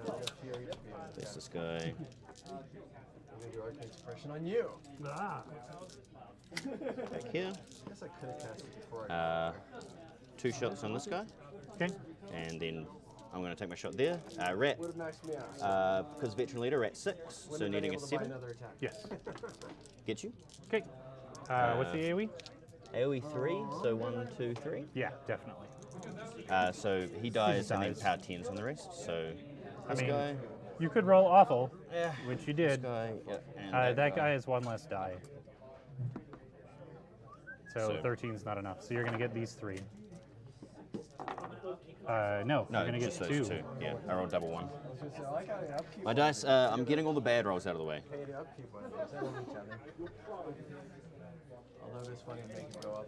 Face this guy. I'm gonna do arcane suppression on you. Ah. Back here. I guess I could have cast it before I. 2 shots on this guy. Okay. And then I'm going to take my shot there. Rat, Would have maxed me out. because veteran leader, rat 6, so Wouldn't have been needing a able to buy 7. another attack. Yes. Get you. Okay. What's the AoE? AoE 3, so 1, 2, 3. Yeah, definitely. So he dies and then dies. power 10s on the rest. So I this mean, guy, you could roll awful, yeah, which you this did. guy, yeah, and That guy has one less die. So So- 13's not enough. So you're going to get these 3. No, No, you're going to get just 2. those 2. Yeah, I rolled double 1. I was gonna say, I like how the upkeep My dice, I'm getting all the bad rolls out of the way. pay the upkeep ones. They love each other. Although this one will make it go up.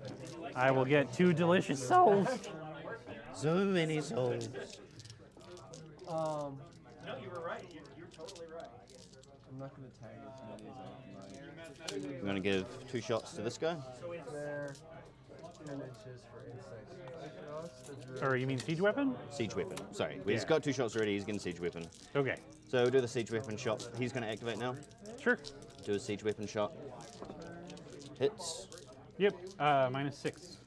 I will get 2 delicious souls. So many souls. No, you were right. You're totally right. I'm not going to tag as many as I like. I'm going to give 2 shots to this guy. There, 10 inches for insights. Or you mean siege weapon? Siege weapon. Sorry, he's Yeah. got 2 shots already. He's getting siege weapon. Okay. So we'll do the siege weapon shot. He's going to activate now. Sure. Do a siege weapon shot. Hits. Yep. -6.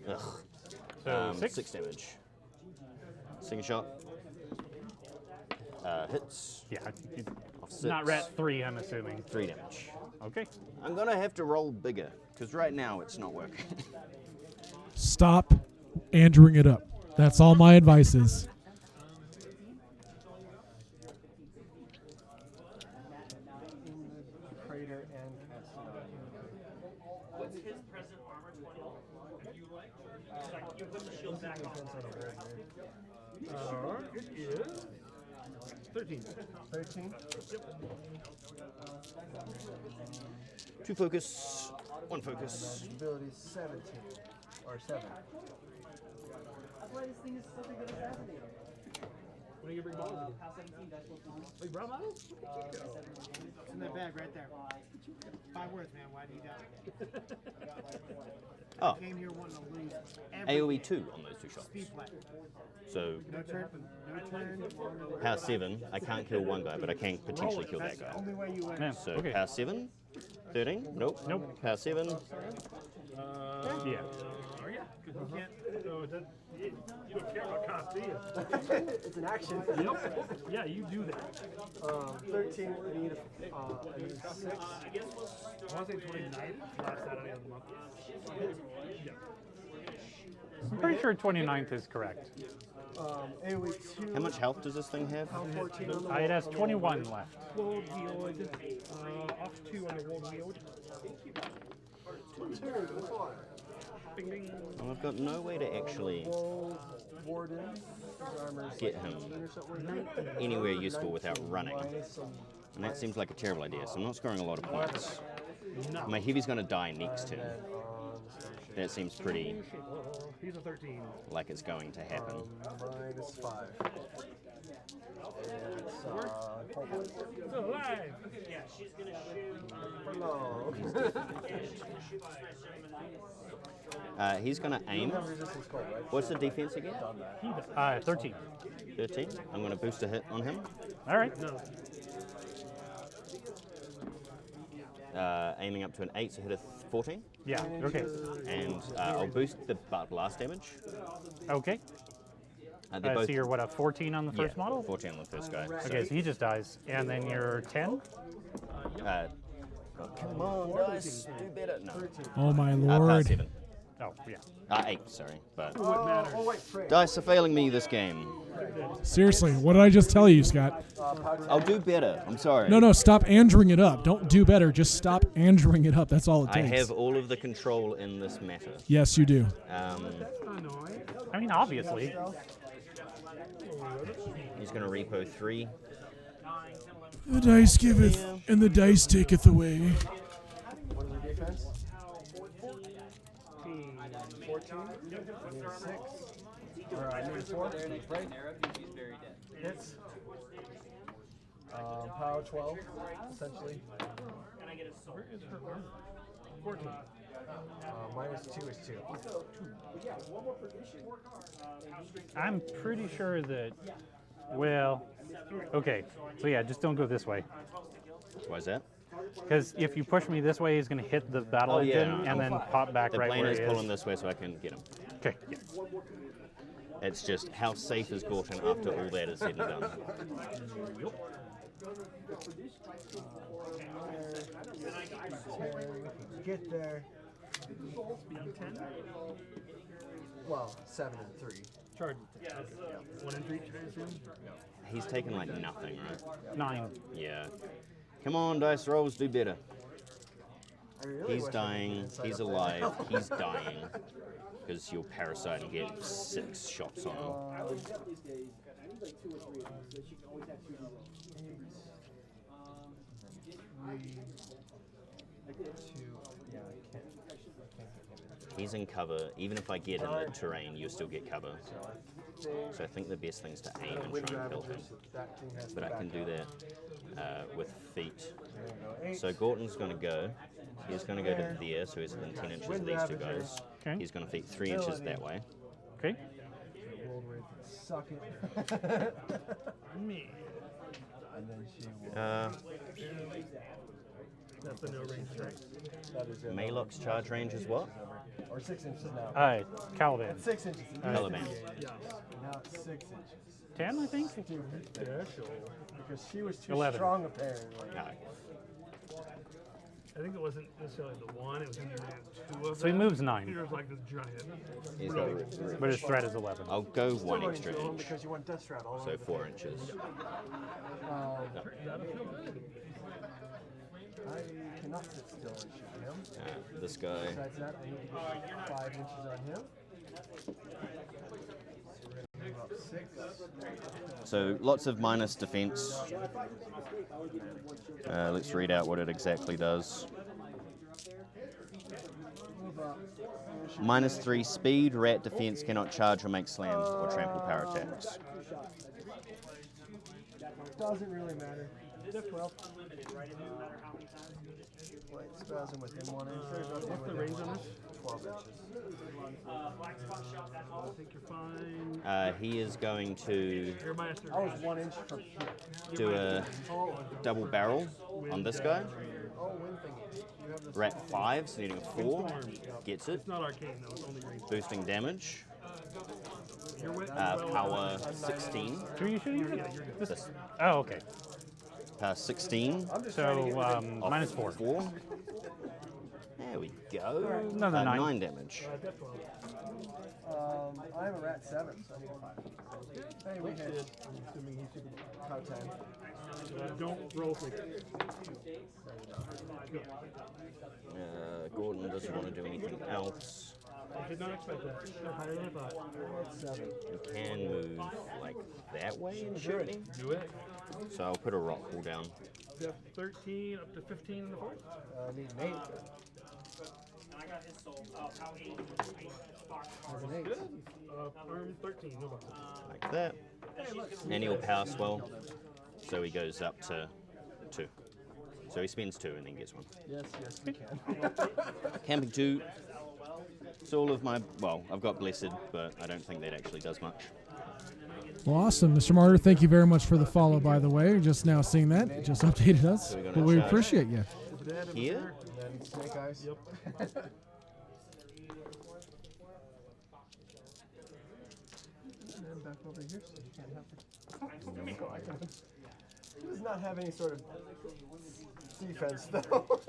Ugh. So 6. 6 damage. Second shot. Hits. Yeah. Off 6. Not rat 3, I'm assuming. 3 damage. Okay. I'm going to have to roll bigger, because right now it's not working. Stop andrewing it up. That's all my advice is. Crater and Castellano. What's his present armor? 21. If you like. You put the shield back on. It is 13. 13? 2 focus. 1 focus. Ability 17. Or 7. When are you bring bottles again? Oh, you brought bottles? It's in that bag right there. 5 words, man. Why do you doubt it? Oh, Came here wanting to lose AoE 2 on those 2 shots. speed play. So No turn. No turn. power 7, I can't kill one guy, but I can potentially kill that That's the guy. only way you win. Yeah. So Okay. power 7, 13, nope. Nope. Power 7, Yeah. Oh, yeah. Because you can't. So it doesn't, you don't care about cost, do you? It's an action. Yep. Yeah, you do that. 13, I need 6. I want to say 29th, last Saturday of the month. Yeah. I'm pretty sure 29th is correct. AoE 2. how much health does this thing have? Power 14 on the It has 21 left. World Wield, off 2 on the World Wield. Bing, bing. Well, I've got no way to actually World Warden. His armor's get like him 18 or something like that. anywhere useful without running. Minus some- And that seems like a terrible idea, so I'm not scoring a lot of points. My heavy's going to die next turn. That seems pretty He's a 13. like it's going to happen. Minus 5. It's, Still alive. He's going to aim. resistance cold, right? What's the defense again? 13. 13. I'm going to boost a hit on him. All right. No. Aiming up to an 8, so hit a 14. Yeah. Okay. And I'll boost the blast damage. Okay. They're both So you're what, a 14 on the first model? 14 on the first guy. Okay, so he just dies, and then you're 10. Come on, guys, do better. No. Oh my Power lord. 7. Oh yeah. 8, sorry. But What matters? dice are failing me this game. Seriously, what did I just tell you, Scott? I'll do better. I'm sorry. No, stop andrewing it up. Don't do better. Just stop andrewing it up. That's all it I takes. have all of the control in this matter. Yes, you do. I mean, obviously. He's going to repo 3. The dice giveth, and the dice taketh away. What is your defense? 14. Need 6. Or I need 4. Right? Hits. Power 12, essentially. Where is her armor? 14. Minus 2 is 2. I'm pretty sure that. Well. Okay. So yeah, just don't go this way. Why is that? Because if you push me this way, he's going to hit the battle Oh, yeah. engine and then pop back The right plane where is he pulling is. this way so I can get him. Okay. Yeah. It's just how safe is Gorten after all that is said and done. Get there. Speed 10. Well, 7 and 3. Charge. Okay. 1 inch each, I assume? He's taken like nothing, right? 9. Yeah. Come on, dice rolls, do better. I really He's wish I dying, could he's inside up alive, there. he's dying. Because you'll parasite and get 6 shots on him. He's in cover. Even if I get in the terrain, you'll still get cover. So I think the best thing is to aim and try and kill him. But I can do that with feet. So Gorton's going to go. He's going to go to there, so he's within 10 inches of these two guys. Okay. He's going to feet 3 inches that way. Okay. Suck it. Me. And then she will. That's the no range strike. That is it. Mayloc's charge range is what? Or 6 inches now. Calaban. It's 6 inches. Calaban. Yeah. Now it's 6 inches. 10, I think. Special. Because she was too 11. strong, apparently. No. I think it wasn't necessarily the one, it was either two of So he them. moves 9. Peter's like this giant. He's got, But his threat is 11. I'll go 1 Still extra running inch. because you want death strat all So over the 4 place. inches. I cannot sit still and shoot him. This guy. Besides that, I need to get 5 inches on him. So we're going to move up 6. So lots of minus defense. Let's read out what it exactly does. -3 speed, rat defense, cannot charge or make slams or trample power attacks. Doesn't really matter. 12. Light spasm within 1 inch. What's the range on this? 12 inches. I think you're fine. He is going to You're minus I was 1 inch from here. do a double barrel on this guy. Oh, wind thingy. You have this. Rat 5, so needing a 4. Gets it. It's not arcane though, it's only range. Boosting damage. You're with Power 16. Who are you shooting? This Oh, okay. power 16. So, Off -4. 4. There we go. Another 9. 9 damage. I'm a rat 7, so I need a 5. Hey, we hit. I'm assuming he's super. How 10? Don't roll 6. Gorton doesn't want to do anything else. I did not expect that. They're higher than I thought. 7. You can move like that way and shoot me. Do it. So I'll put a rock wall down. You have 13 up to 15 in the fourth. I need an 8. Has an 8. Good. Arm 13, no problem. Like that. And he'll power swell. So he goes up to 2. So he spends 2 and then gets 1. Yes, we can. Camping 2. So all of my, well, I've got Blessed, but I don't think that actually does much. Well, awesome. Mr. Martyr, thank you very much for the follow, by the way. Just now seeing that. It just updated us. So we're gonna But we charge. appreciate you. Here? And then snake eyes. Yep. And back over here so you can't have to. He does not have any sort of defense, though.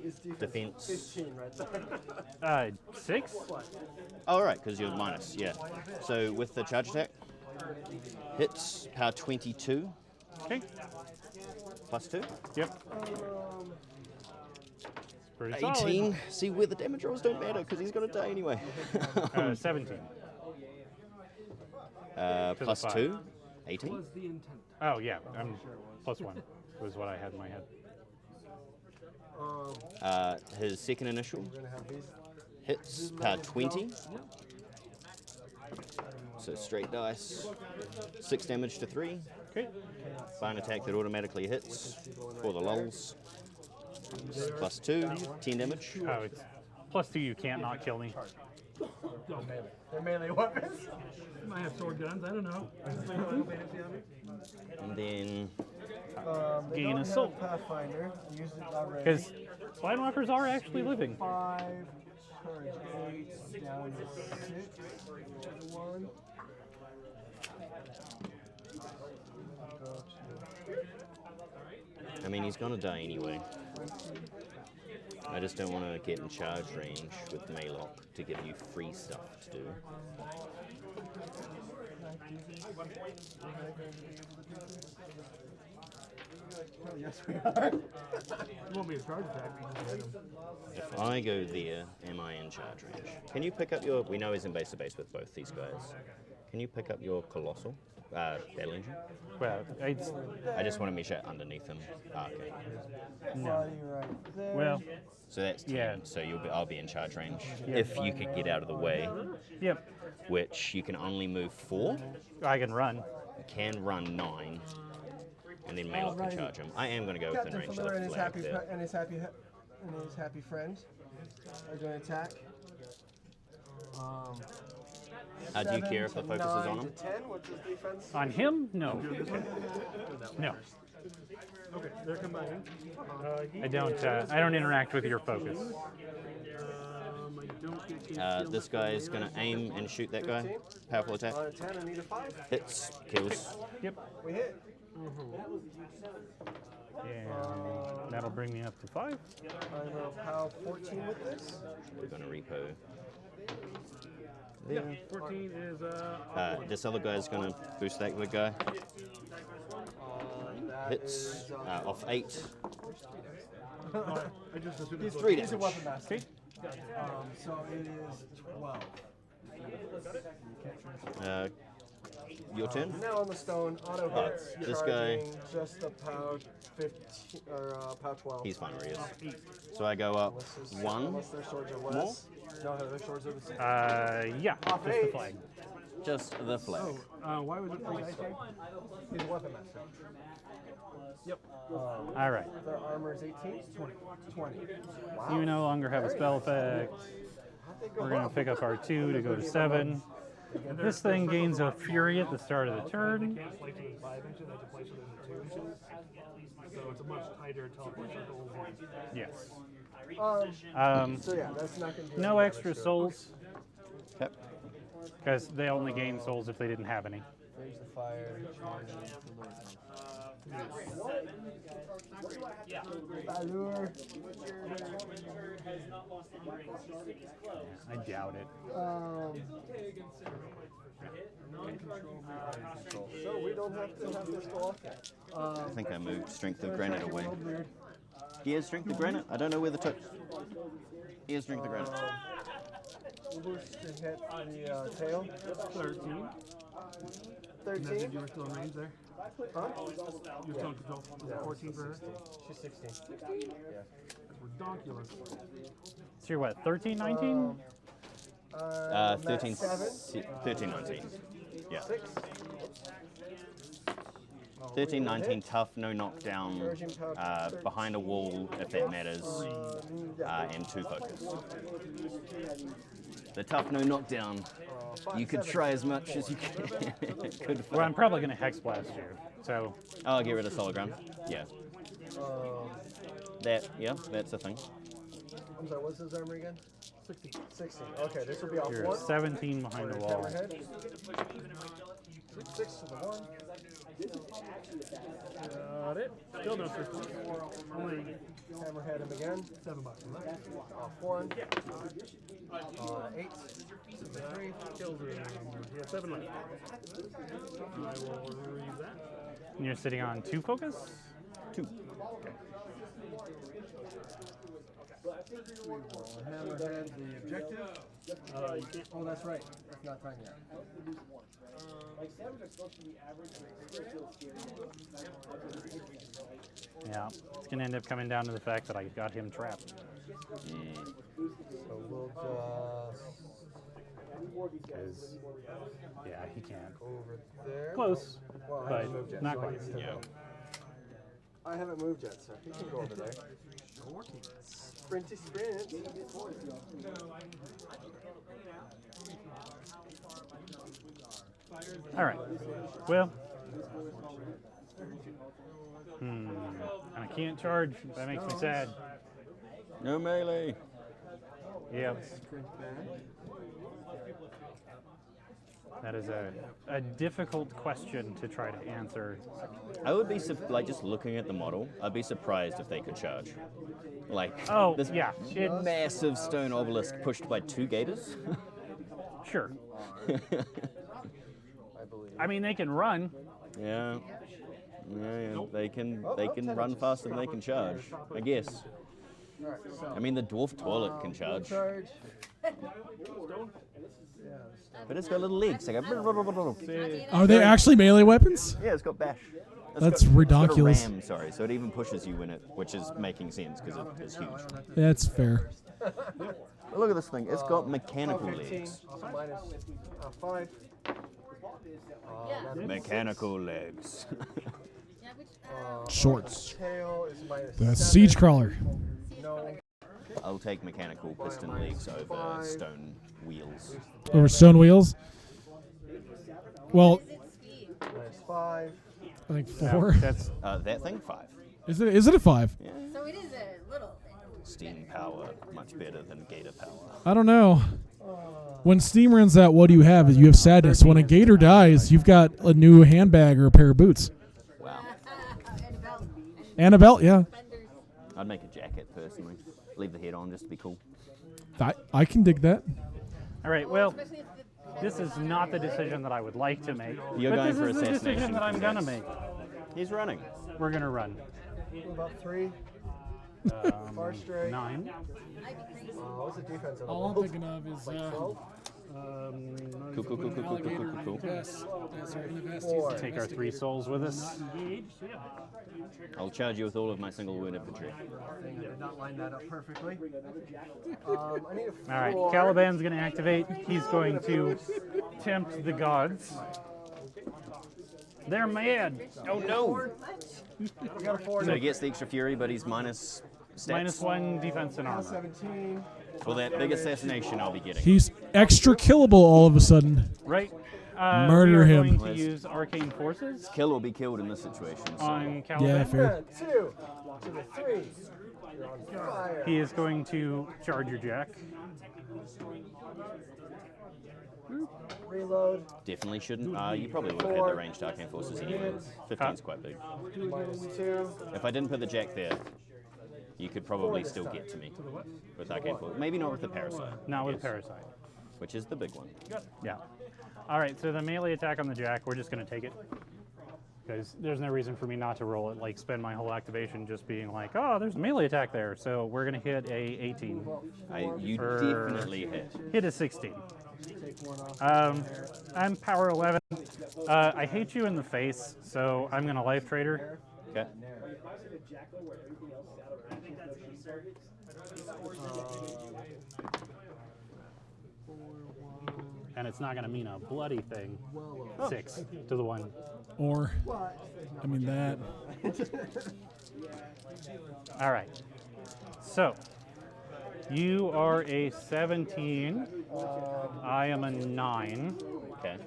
His defense. Defense. 15 right there. 6? Oh, right, because you're minus, yeah. So with the charge attack, hits, power 22, Okay. plus 2. Yep. Pretty 18. solid. See, where the damage rolls don't matter, because he's going to die anyway. 17. Plus the 2, 18. Was the intent. Oh, yeah. +1 was what I had in my head. His second initial We're gonna have these. hits, power 20. So straight dice. 6 damage to 3. Okay. Fine attack that automatically hits for the lulls. Plus 2, 10 damage. Oh, it's +2. You can't not kill me. They're melee weapons. Might have sword guns, I don't know. And then They Gain don't have assault. Pathfinder. Use it already. Because Blindwalkers are actually living. 5, courage 8, Down to 6. 1. I mean, he's gonna die anyway. I just don't want to get in charge range with Maylock to give you free stuff to do. Oh, yes, we are. You won't be a charge attack. If I go there, am I in charge range? Can you pick up your... We know he's in base to base with both these guys. Can you pick up your Colossal? Battle Engine? Well, I just want to mesh it underneath him. Okay. Body right there. well, So that's 10, Yeah. so I'll be in charge range. If you could get out of the way, yep. which you can only move 4. I can run. You can run 9. And then Maylock can charge him. I am going to go within Captain range of Fuller and the his flag happy there. and his happy friend are going to attack. Do you care if the focus is on him? 10, what's his defense? On him? No. No. Okay, they're combining. I don't interact with your focus. This guy is going to aim and shoot that guy. Powerful attack. On a 10, I need a 5. Hits, kills. Yep. We hit. And that'll bring me up to 5. I'm a POW 14 with this. We're going to repo. Yeah, 14 is This other guy's going to boost that good guy. That Hits is, off 8. I just assumed He's it was 3 He's a damage. weapon master. So it is 12. Your turn. Now on the stone, auto hits. This guy- charging Just a POW 15 or POW 12. He's fine where he is. So I go up Unless there's- 1. Unless their swords are less. No, their swords are the same. Yeah, Off just the 8. flag. Just the flag. why was it 3 dice here? He's a weapon master. Yep. All right. Their armor is 18? 20. Wow. You no longer have a spell effect. How'd they go We're going to up? pick up our 2 to go to 7. This thing gains a Fury at the start of the turn. Can't place within 5 inches, they have to place within 2 inches. So it's a much tighter teleport circle. Yes. So yeah, that's not going to do No any extra damage to it. souls, Yep. because they only gain souls if they didn't have any. Raise the fire. Allure. I doubt it. So we don't have to have this go off yet. I think I moved Strength of Granite away. He has Strength of Granite? I don't know where the took. He has Strength of Granite. Boost to hit the tail. 13. 13. You were still in range there? Huh? You were still in control. Was it 14 for her? She's 16. Yeah. Redonkulous. So you're what, 13, 19? 13, 7. 13, 19. Yeah. 6. 13, 19, tough, no knockdown, behind a wall if that matters, and 2 focus. The tough, no knockdown, you could try as much as you can. Good Well, I'm probably going to Hex Blast you. So, Oh, I'll get rid of Sologram. Yeah. That's a thing. I'm sorry, what's his armor again? 16. 16. Okay, this will be off you're 1. 17 behind the wall. Hammerhead. 6 to the 1. Got it. Still no system. Only Hammerhead him again. $7 left. Off 1. 8. 3. Kills her. Yeah, 7 left. I will read that. And you're sitting on 2 focus? 2. Hammerhead the objective. You can't. Oh, that's right. It's not time yet. Yeah. It's going to end up coming down to the fact that I got him trapped. So we'll just Because, yeah, he can't. over there. Close, Well, I haven't but moved yet, not so I quite. can still Yeah. go. I haven't moved yet, so he can go over there. Sprinty sprint. All right. Well. And I can't charge. That makes me sad. No melee. Yep. That is a difficult question to try to answer. I would be like just looking at the model. I'd be surprised if they could charge. Like this massive stone obelisk pushed by 2 gators. Sure. I mean, they can run. Yeah. They can run faster than they can charge, I guess. I mean, the dwarf toilet can charge. But it's got little legs. Like Are they actually melee weapons? Yeah, it's got bash. That's ridiculous. It's got a ram, sorry, so it even pushes you in it, which is making sense because it is huge. That's fair. But look at this thing. It's got mechanical legs. Minus 5. Mechanical legs. Shorts. Tail is minus The 7. siege crawler. No. I'll take mechanical piston legs over stone wheels. Over stone wheels. Well, Minus 5. I think 4. That's that thing 5. Is it a 5? Yeah. So it is a little thing. Steam power much better than gator power. I don't know. When steam runs out, what do you have? You have sadness. When a gator dies, you've got a new handbag or a pair of boots. Wow. And a belt. And a belt, yeah. I'd make a jacket personally. Leave the head on just to be cool. I can dig that. all right. Well, this is not the decision that I would like to make. You're but going this for is the decision assassination. that I'm gonna make. He's running. We're gonna run. About 3. Far straight. 9. What's the defense on All I'm thinking of is Cool. Take our 3 souls with us. I'll charge you with all of my single wound infantry. I did not line that up perfectly. I need a 4. All right, Calaban's going to activate. He's going to tempt the gods. They're mad. Oh no! We got a 4. So he gets the extra fury, but he's minus stats. -1 defense and armor. 17. For that big assassination I'll be getting. he's extra killable all of a sudden. Right. Murder we are him. going to use arcane forces Kill or be killed in this situation. So. on Calaban. Yeah, fair. 2 to the 3. You're on fire. He is going to charge your jack. Reload. Definitely shouldn't. You probably would have had the ranged arcane forces anyway. 15's quite big. Minus 2. If I didn't put the jack there, you could probably still get to me with arcane force. Maybe not with the parasite. Not with Yes. parasite. Which is the big one. Yeah. All right, so the melee attack on the jack, we're just going to take it. Because there's no reason for me not to roll it, like spend my whole activation just being like, oh, there's a melee attack there. So we're going to hit a 18. You definitely hit. Hit a 16. I'm power 11. I hate you in the face, so I'm going to life trader. Okay. And it's not going to mean a bloody thing. 6 to the 1. Or, I mean that. All right. So, you are a 17. I am a 9. Okay.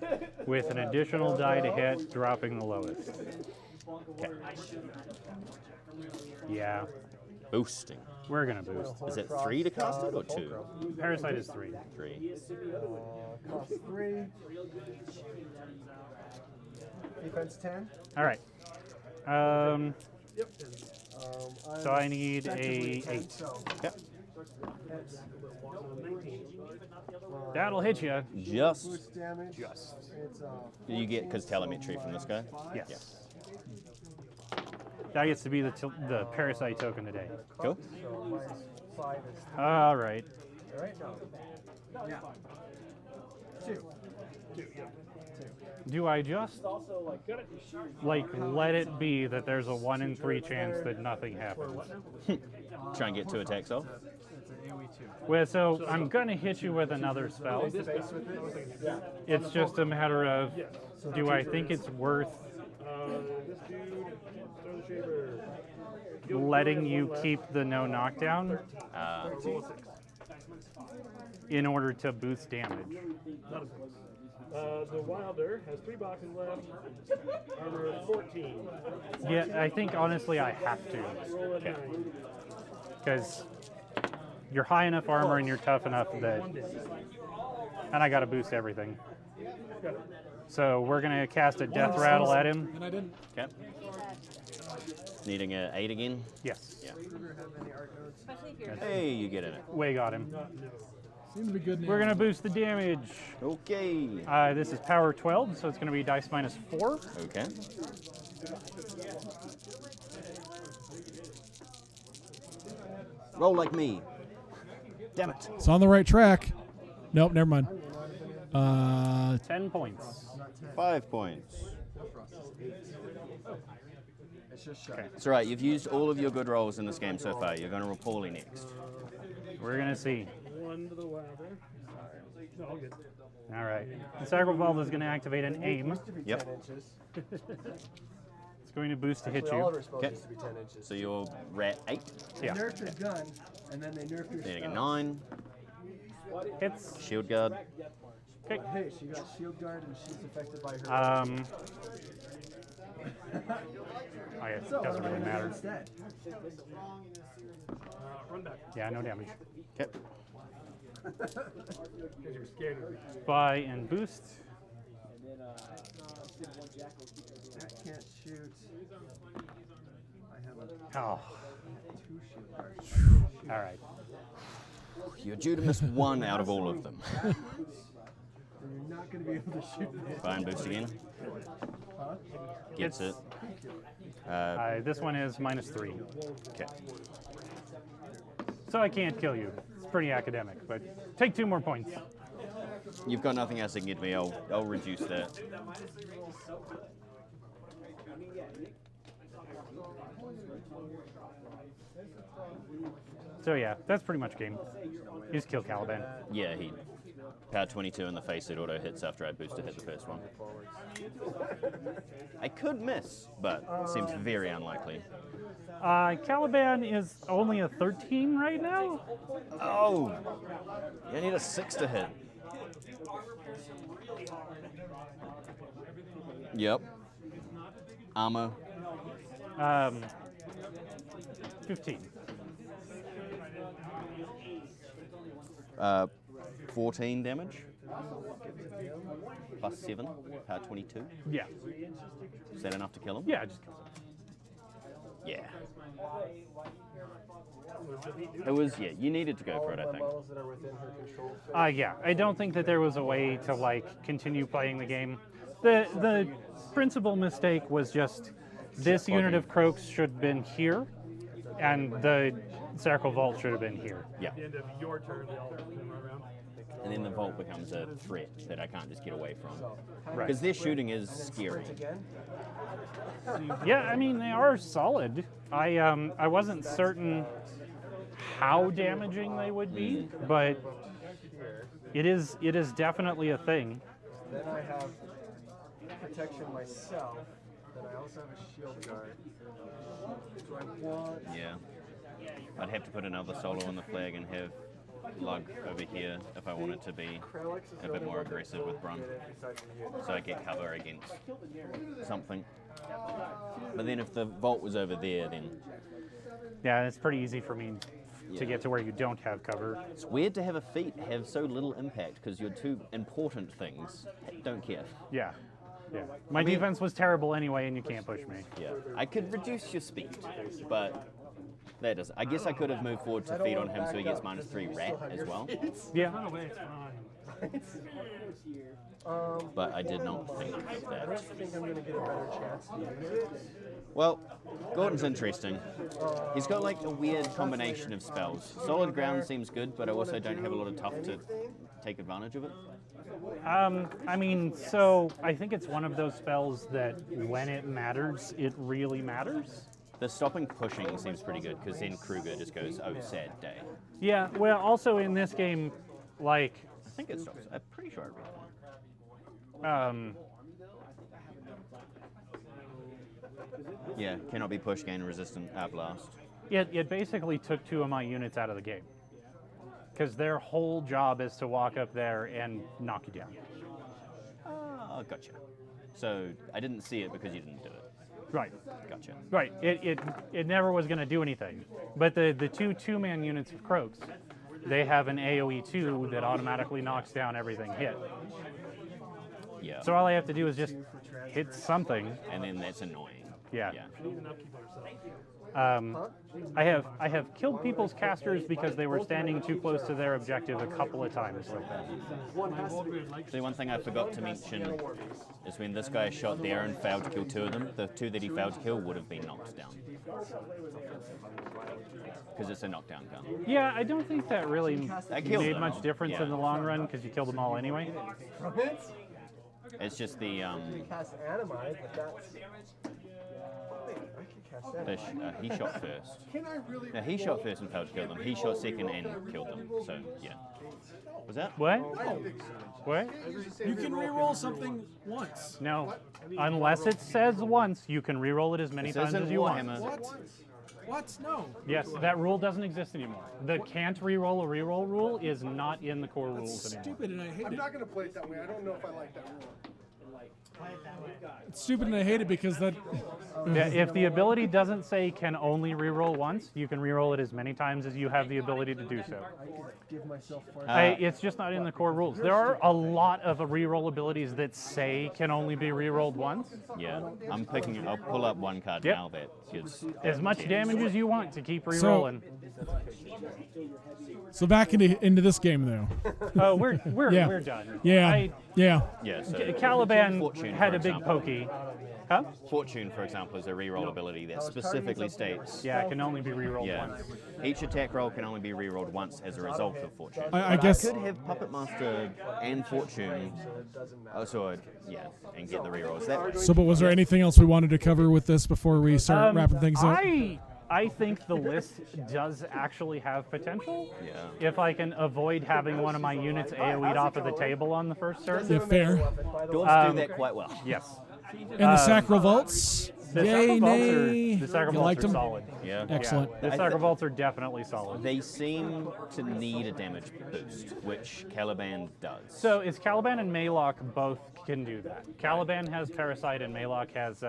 With an additional die to hit, dropping the lowest. Okay. Yeah, Boosting. we're going to boost. Is it 3 to cast it or 2? Parasite is 3. 3. Cost 3. Defense 10. All right. So I need a 8. Yep. That'll hit you. Just. Boost damage. Just. It's You get because telemetry from this guy? Yes. That gets to be the parasite token today. Cool. so minus 5 is 3. All right. All right, no. Yeah. 2. Do I just like let it be that there's a 1 in 3 chance that nothing happens? Try and get 2 attacks off. It's an AoE 2. Well, so I'm gonna hit you with another spell. It's just a matter of, do I think it's worth letting you keep the no knockdown in order to boost damage? The Wilder has 3 boxes left. Armor 14. Yeah, I think honestly I have to. Roll a 9. Because you're high enough armor and you're tough enough that, and I got to boost everything. So we're gonna cast a death rattle at him. And I didn't. Okay. Needing a 8 again. Yes. Yeah. Especially if you're Hey, you get in it. Way got him. Seems to be good now. We're gonna boost the damage. Okay. This is power 12, so it's gonna be dice minus 4. Okay. Roll like me. Damn it. It's on the right track. Nope, never mind. 10 points. 5 points. It's just shy. Okay. It's all right. You've used all of your good rolls in this game so far. You're going to roll poorly next. We're gonna see. One to the left. No, all good. All right. The Sacral Vault is gonna activate an aim. Yep. 10 inches. It's going to boost to hit Actually, all of you. our spells Okay. used to be 10 inches. So you're rat 8. Yeah. Nerf your gun, and then they nerf your Needing a spell. 9. Hits. Shield guard. Okay. Hey, she got shield guard, and she's affected by her. Oh, yeah, it So, doesn't really what am I gonna do matter. instead? Run back. Yeah, no damage. Okay. Because you're scared of me. Buy and boost. I can't shoot. I have a Oh. 2 shield guard. All right. You're due to miss 1 out of all of them. And you're not going to be able to shoot it. Buy and boost again. Huh? Gets it. This one is minus 3. Okay. So I can't kill you. It's pretty academic, but take 2 more points. You've got nothing else that can get me. I'll reduce that. So yeah, that's pretty much game. You just kill Calaban. Yeah, he power 22 in the face. It auto hits after I boost to hit the first one. I could miss, but seems very unlikely. Calaban is only a 13 right now. Oh, you need a 6 to hit. Yep. Armor. 15. 14 damage. Plus 7, power 22. Yeah. Is that enough to kill him? Yeah, just kills him. Yeah. It was, yeah, you needed to go for it, I think. Models that are within her control. Yeah, I don't think that there was a way to like continue playing the game. The principal mistake was just this unit of Croaks should have been here, and the Sacral Vault should have been here. Yeah. At the end of your turn, they all come around. And then the vault becomes a threat that I can't just get away from. Right. Because their shooting is scary. Again? Yeah, I mean they are solid. I wasn't certain how damaging they would be, but it is definitely a thing. Then I have protection myself. Then I also have a shield guard. So I want. Yeah. I'd have to put another solo on the flag and have Lug over here if I wanted to be a bit more aggressive with Brun. So I get cover against something. But then if the vault was over there, then Yeah, it's pretty easy for me to get to where you don't have cover. it's weird to have a feat have so little impact because your 2 important things don't care. Yeah. Yeah. My defense was terrible anyway, and you can't push me. Yeah. I could reduce your speed, but that doesn't. I guess I could have moved forward to feed on him so he gets -3 rat as well. Yeah. Run away, it's fine. But I did not think I don't that. think I'm going to get a better chance to use it. Well, Gorton's interesting. He's got like a weird combination of spells. Solid ground seems good, but I also don't have a lot of tough to take advantage of it. I mean, so I think it's one of those spells that when it matters, it really matters. The stopping pushing seems pretty good because then Kruger just goes, oh, sad day. Yeah, well, also in this game, like, I think it stops. I'm pretty sure I read that. Yeah, cannot be pushed, gain resistant, blast. it basically took 2 of my units out of the game. Because their whole job is to walk up there and knock you down. Oh, gotcha. So I didn't see it because you didn't do it. Right. Gotcha. Right. It never was going to do anything. But the 2 2-man units of Croaks they have an AoE 2 that automatically knocks down everything hit. Yeah. So all I have to do is just hit something. And then that's annoying. Yeah. I have killed people's casters because they were standing too close to their objective a couple of times like that. The one thing I forgot to mention is when this guy shot there and failed to kill 2 of them, the 2 that he failed to kill would have been knocked down. Because it's a knockdown gun. Yeah, I don't think that really killed made them. much difference in the long run because you killed them all anyway. It's just the Cast Animite, but that's... Wait, I can cast that. he shot first. Can I really? No, he shot first and failed to kill them. He shot second and killed them. So yeah. Was that? What? What? You can re-roll something once. No. Unless it says once, you can re-roll it as many It says times in as you want. Warhammer. What? No. Yes, that rule doesn't exist anymore. The can't re-roll a re-roll rule is not in the core rules anymore. Stupid, and I hate I'm it. not gonna play it that way. I don't know if I like that rule. It's stupid, and I hate it because that. Yeah, if the ability doesn't say can only re-roll once, you can re-roll it as many times as you have the ability to do so. Give myself far It's just not in the core rules. There are a lot of re-roll abilities that say can only be re-rolled once. Yeah. I'll pull up one card Yep. now that gives As much damage as you want to keep re-rolling. So back into this game though. Oh, we're Yeah. we're done. Yeah. Yeah. Yeah. So Calaban Fortune, had for a big example. pokey. Huh? Fortune, for example, is a reroll ability that specifically states. Yeah, it can only be re-rolled Yeah. once. Each attack roll can only be rerolled once as a result of Fortune. I guess. I could have Puppet Master and Fortune. Oh, so yeah, and get the rerolls that way. So, but was there anything else we wanted to cover with this before we start wrapping things up? I think the list does actually have potential. Yeah. If I can avoid having one of my units AoE'd off of the table on the first turn. Yeah, fair. Dwarves do that quite well. Yes. And the Sacral Vaults. The Yay, Sacral Vaults are, nay. the Sacral You Vaults liked are them? solid. Yeah. Excellent. Yeah, the Sacral Vaults are definitely solid. They seem to need a damage boost, which Calaban does. So is Calaban and Maylock both can do that? Calaban has Parasite and Maylock has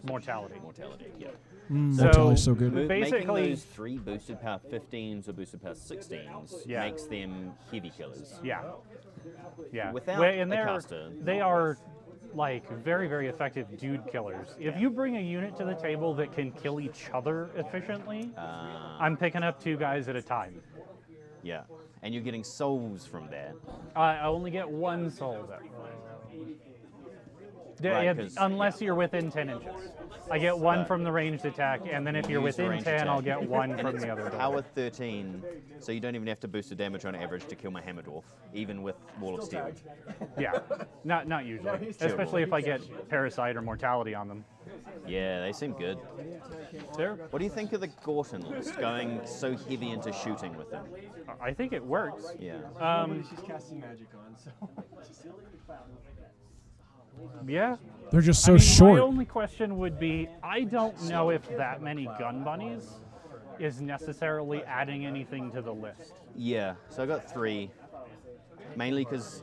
Mortality. Mortality, yeah. Mortality's so good. Making Basically, those 3 boosted power 15s or boosted power 16s Yeah. makes them heavy killers. yeah. Yeah. Without And a they're- caster. they are like very, very effective dude killers. If you bring a unit to the table that can kill each other efficiently, I'm picking up 2 guys at a time. Yeah. And you're getting souls from that. I only get 1 soul though. Right, 'cause- Unless you're within 10 inches. I get 1 Right. from the ranged attack, and then if you're Use the within ranged 10, I'll attack. get 1 And from it's the other door. power 13, so you don't even have to boost the damage on average to kill my Hammer Dwarf, even with Wall of Steel. Yeah, not usually. Especially if I get Parasite or Mortality on them. Yeah, they seem good. There, What do you think of the Gorten list, going so heavy into shooting with them? I think it works. Yeah. She's casting magic on, so. Yeah. They're just so My short. only question would be, I don't know if that many gun bunnies is necessarily adding anything to the list. Yeah, so I got 3. Mainly because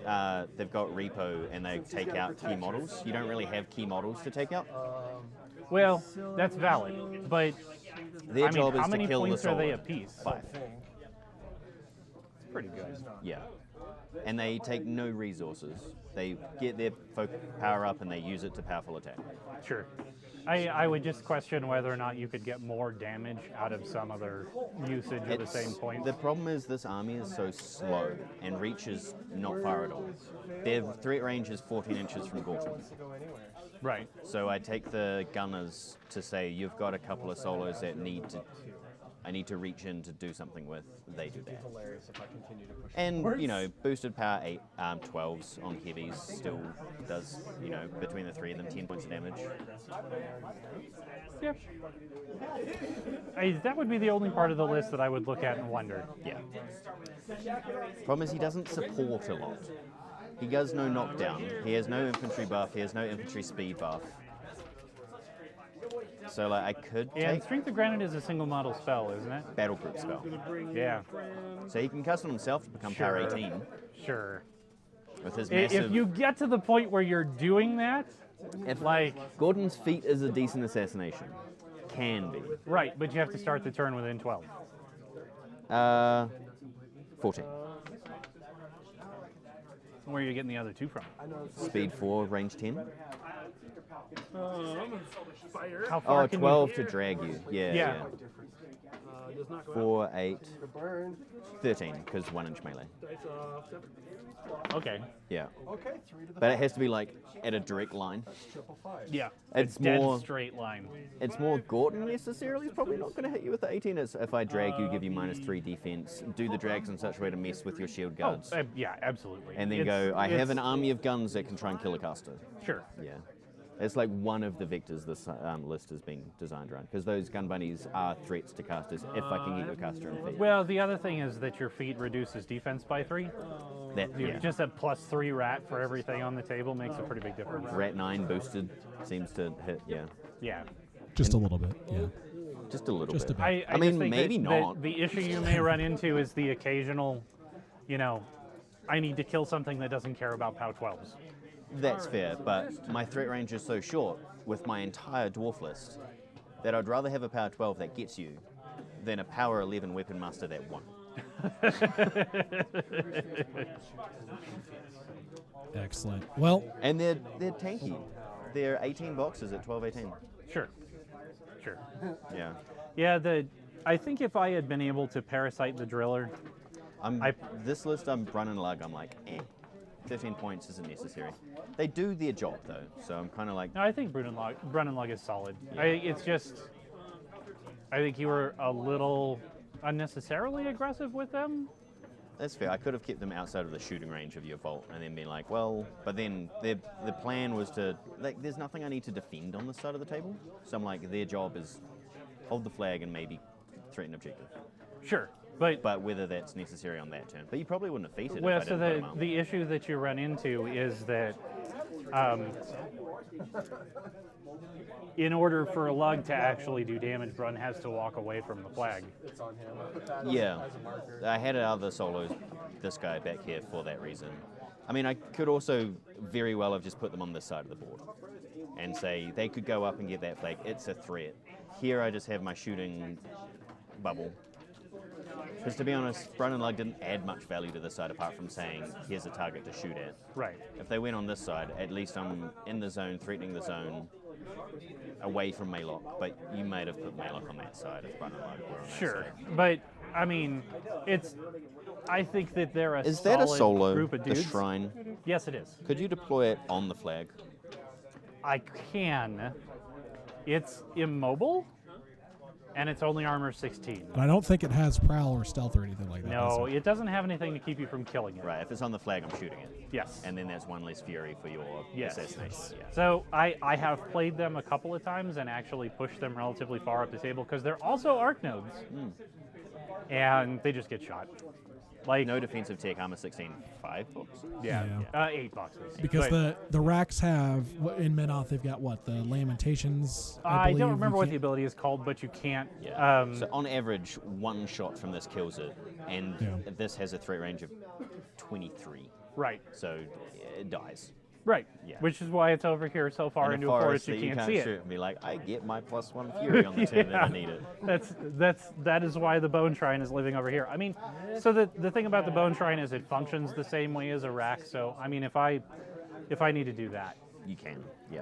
they've got repo and they take out key models. You don't really have key models to take out. Well, that's valid, but Their I mean, job how is to many kill points the are they solid. apiece? 5. Pretty good. Yeah. And they take no resources. They get their power up and they use it to powerful attack. Sure. I would just question whether or not you could get more damage out of some other usage of the same point. The problem is this army is so slow and reach is not far at all. Their threat range is 14 inches from Gorten. Right. So I take the gunners to say, you've got a couple of solos that I need to reach in to do something with. They do that. Hilarious if I continue to push. And, you know, boosted power 12s on heavies still does, you know, between the 3 of them, 10 points of damage. Yeah. That would be the only part of the list that I would look at and wonder. Yeah. Problem is he doesn't support a lot. He does no knockdown. He has no infantry buff. He has no infantry speed buff. So, like, I could And take Strength of Granite is a single model spell, isn't it? battle group spell. Yeah. So he can custom himself to become power 18 Sure. with his If massive... you get to the point where you're doing that, like... Gorton's feat is a decent assassination. Can be. Right, but you have to start the turn within 12. 14. Where are you getting the other 2 from? Speed 4, range 10. Fire. How far Oh, can 12 to drag you. Yeah. Yeah. Does not go 4, 8, Burn. 13, because 1 inch melee. Dice off 7. Okay. Yeah. Okay, 3 to the But it has to be like at a direct line. triple 5. Yeah. It's dead more- straight line. It's more Gorten necessarily. It's probably not going to hit you with the 18. It's if I drag you, give you -3 defense. Do the drags in such a way to mess with your shield guards. Yeah, absolutely. And then It's- go, I have it's- an army of guns that can try and kill a caster. Sure. Yeah. It's like one of the vectors this list has been designed around, because those gun bunnies are threats to casters if I can get your caster in feet. Well, the other thing is that your feet reduces defense by 3. Yeah. Just a +3 rat for everything on the table makes a pretty big difference. Rat 9 boosted seems to hit, yeah. Yeah. Just a little bit. Yeah. Just a little Just a bit. bit. I mean, just think maybe that not. The issue you may run into is the occasional, I need to kill something that doesn't care about POW 12s. That's fair, but my threat range is so short with my entire dwarf list that I'd rather have a power 12 that gets you than a power 11 weapon master that won't. Excellent. Well, And they're tanky. They're 18 boxes at 12/18. Sure. Yeah. Yeah, I think if I had been able to parasite the driller, This list, I'm run and lug. I'm like, 13 points isn't necessary. They do their job though, so I'm kind of like, no, I think Brunenlug is solid. It's just, I think you were a little unnecessarily aggressive with them. that's fair. I could have kept them outside of the shooting range of your vault and then been like, well, but then the plan was to, like, there's nothing I need to defend on this side of the table. So I'm like, their job is hold the flag and maybe threaten objective. Sure, but whether that's necessary on that turn. But you probably wouldn't have defeated well, if I so didn't put 'em up. the issue that you run into is that in order for a lug to actually do damage, Brun has to walk away from the flag. It's on him. I put that Yeah, as a marker. I had other solos, this guy back here for that reason. I mean, I could also very well have just put them on this side of the board and say they could go up and get that flag. It's a threat. Here I just have my shooting bubble. Because to be honest, Brun and Lug didn't add much value to this side apart from saying, here's a target to shoot at. Right. If they went on this side, at least I'm in the zone, threatening the zone, away from Maylock. But you might have put Maylock on that side if Brun and Lug were on that Sure, side. but I mean, I think that they're a Is that a solid solo, group of the dudes. shrine? Yes, it is. Could you deploy it on the flag? I can. It's immobile, and it's only armor 16. and I don't think it has prowl or stealth or anything like that. No, does it? it doesn't have anything to keep you from killing it. Right, if it's on the flag, I'm shooting it. Yes. And then there's one less fury for your Yes. assassination. Yeah. So I have played them a couple of times and actually pushed them relatively far up the table because they're also arc nodes, and they just get shot. Like No defensive tech, armor 16, 5 boxes? yeah, Yeah. 8 boxes. Because But the racks have in Menoth they've got what, the Lamentations. I believe don't you remember what the can't- ability is called, but you can't. Yeah. So on average, one shot from this kills it, and Yeah. this has a threat range of 23. Right. So it dies. Right. Yeah. Which is why it's over here so far In into a forest you that can't you see can't it. shoot and be like, I get my +1 fury on the turn that I need it. That is why the Bone Shrine is living over here. I mean, so the thing about the Bone Shrine is it functions the same way as a rack. So I mean, if I need to do that, You can, yeah.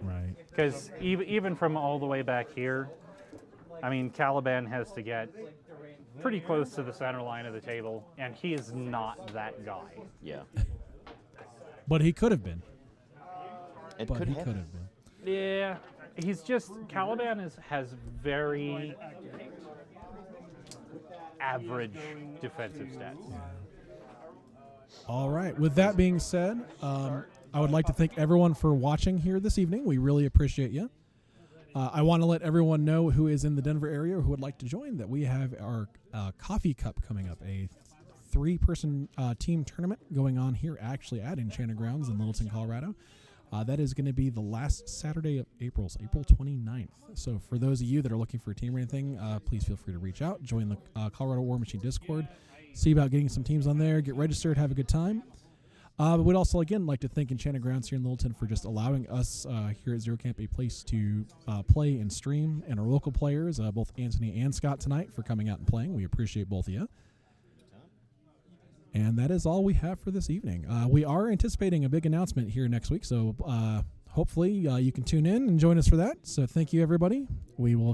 Right. because even from all the way back here, I mean, Calaban has to get pretty close to the center line of the table, and he is not that guy. Yeah. But he could have been. It But could he have. could have been. Yeah, he's just Calaban has very average defensive stats. All right. With that being said, I would like to thank everyone for watching here this evening. We really appreciate you. I want to let everyone know who is in the Denver area or who would like to join that we have our Coffee Cup coming up, a 3-person team tournament going on here actually at Enchanted Grounds in Littleton, Colorado. That is going to be the last Saturday of April, so April 29th. So for those of you that are looking for a team or anything, please feel free to reach out, join the Colorado Warmachine Discord, see about getting some teams on there, get registered, have a good time. But we'd also, again, like to thank Enchanted Grounds here in Littleton for just allowing us here at Zero Camp a place to play and stream, and our local players, both Anthony and Scott tonight, for coming out and playing. We appreciate both of you. And that is all we have for this evening. We are anticipating a big announcement here next week, so hopefully you can tune in and join us for that. So thank you, everybody. We will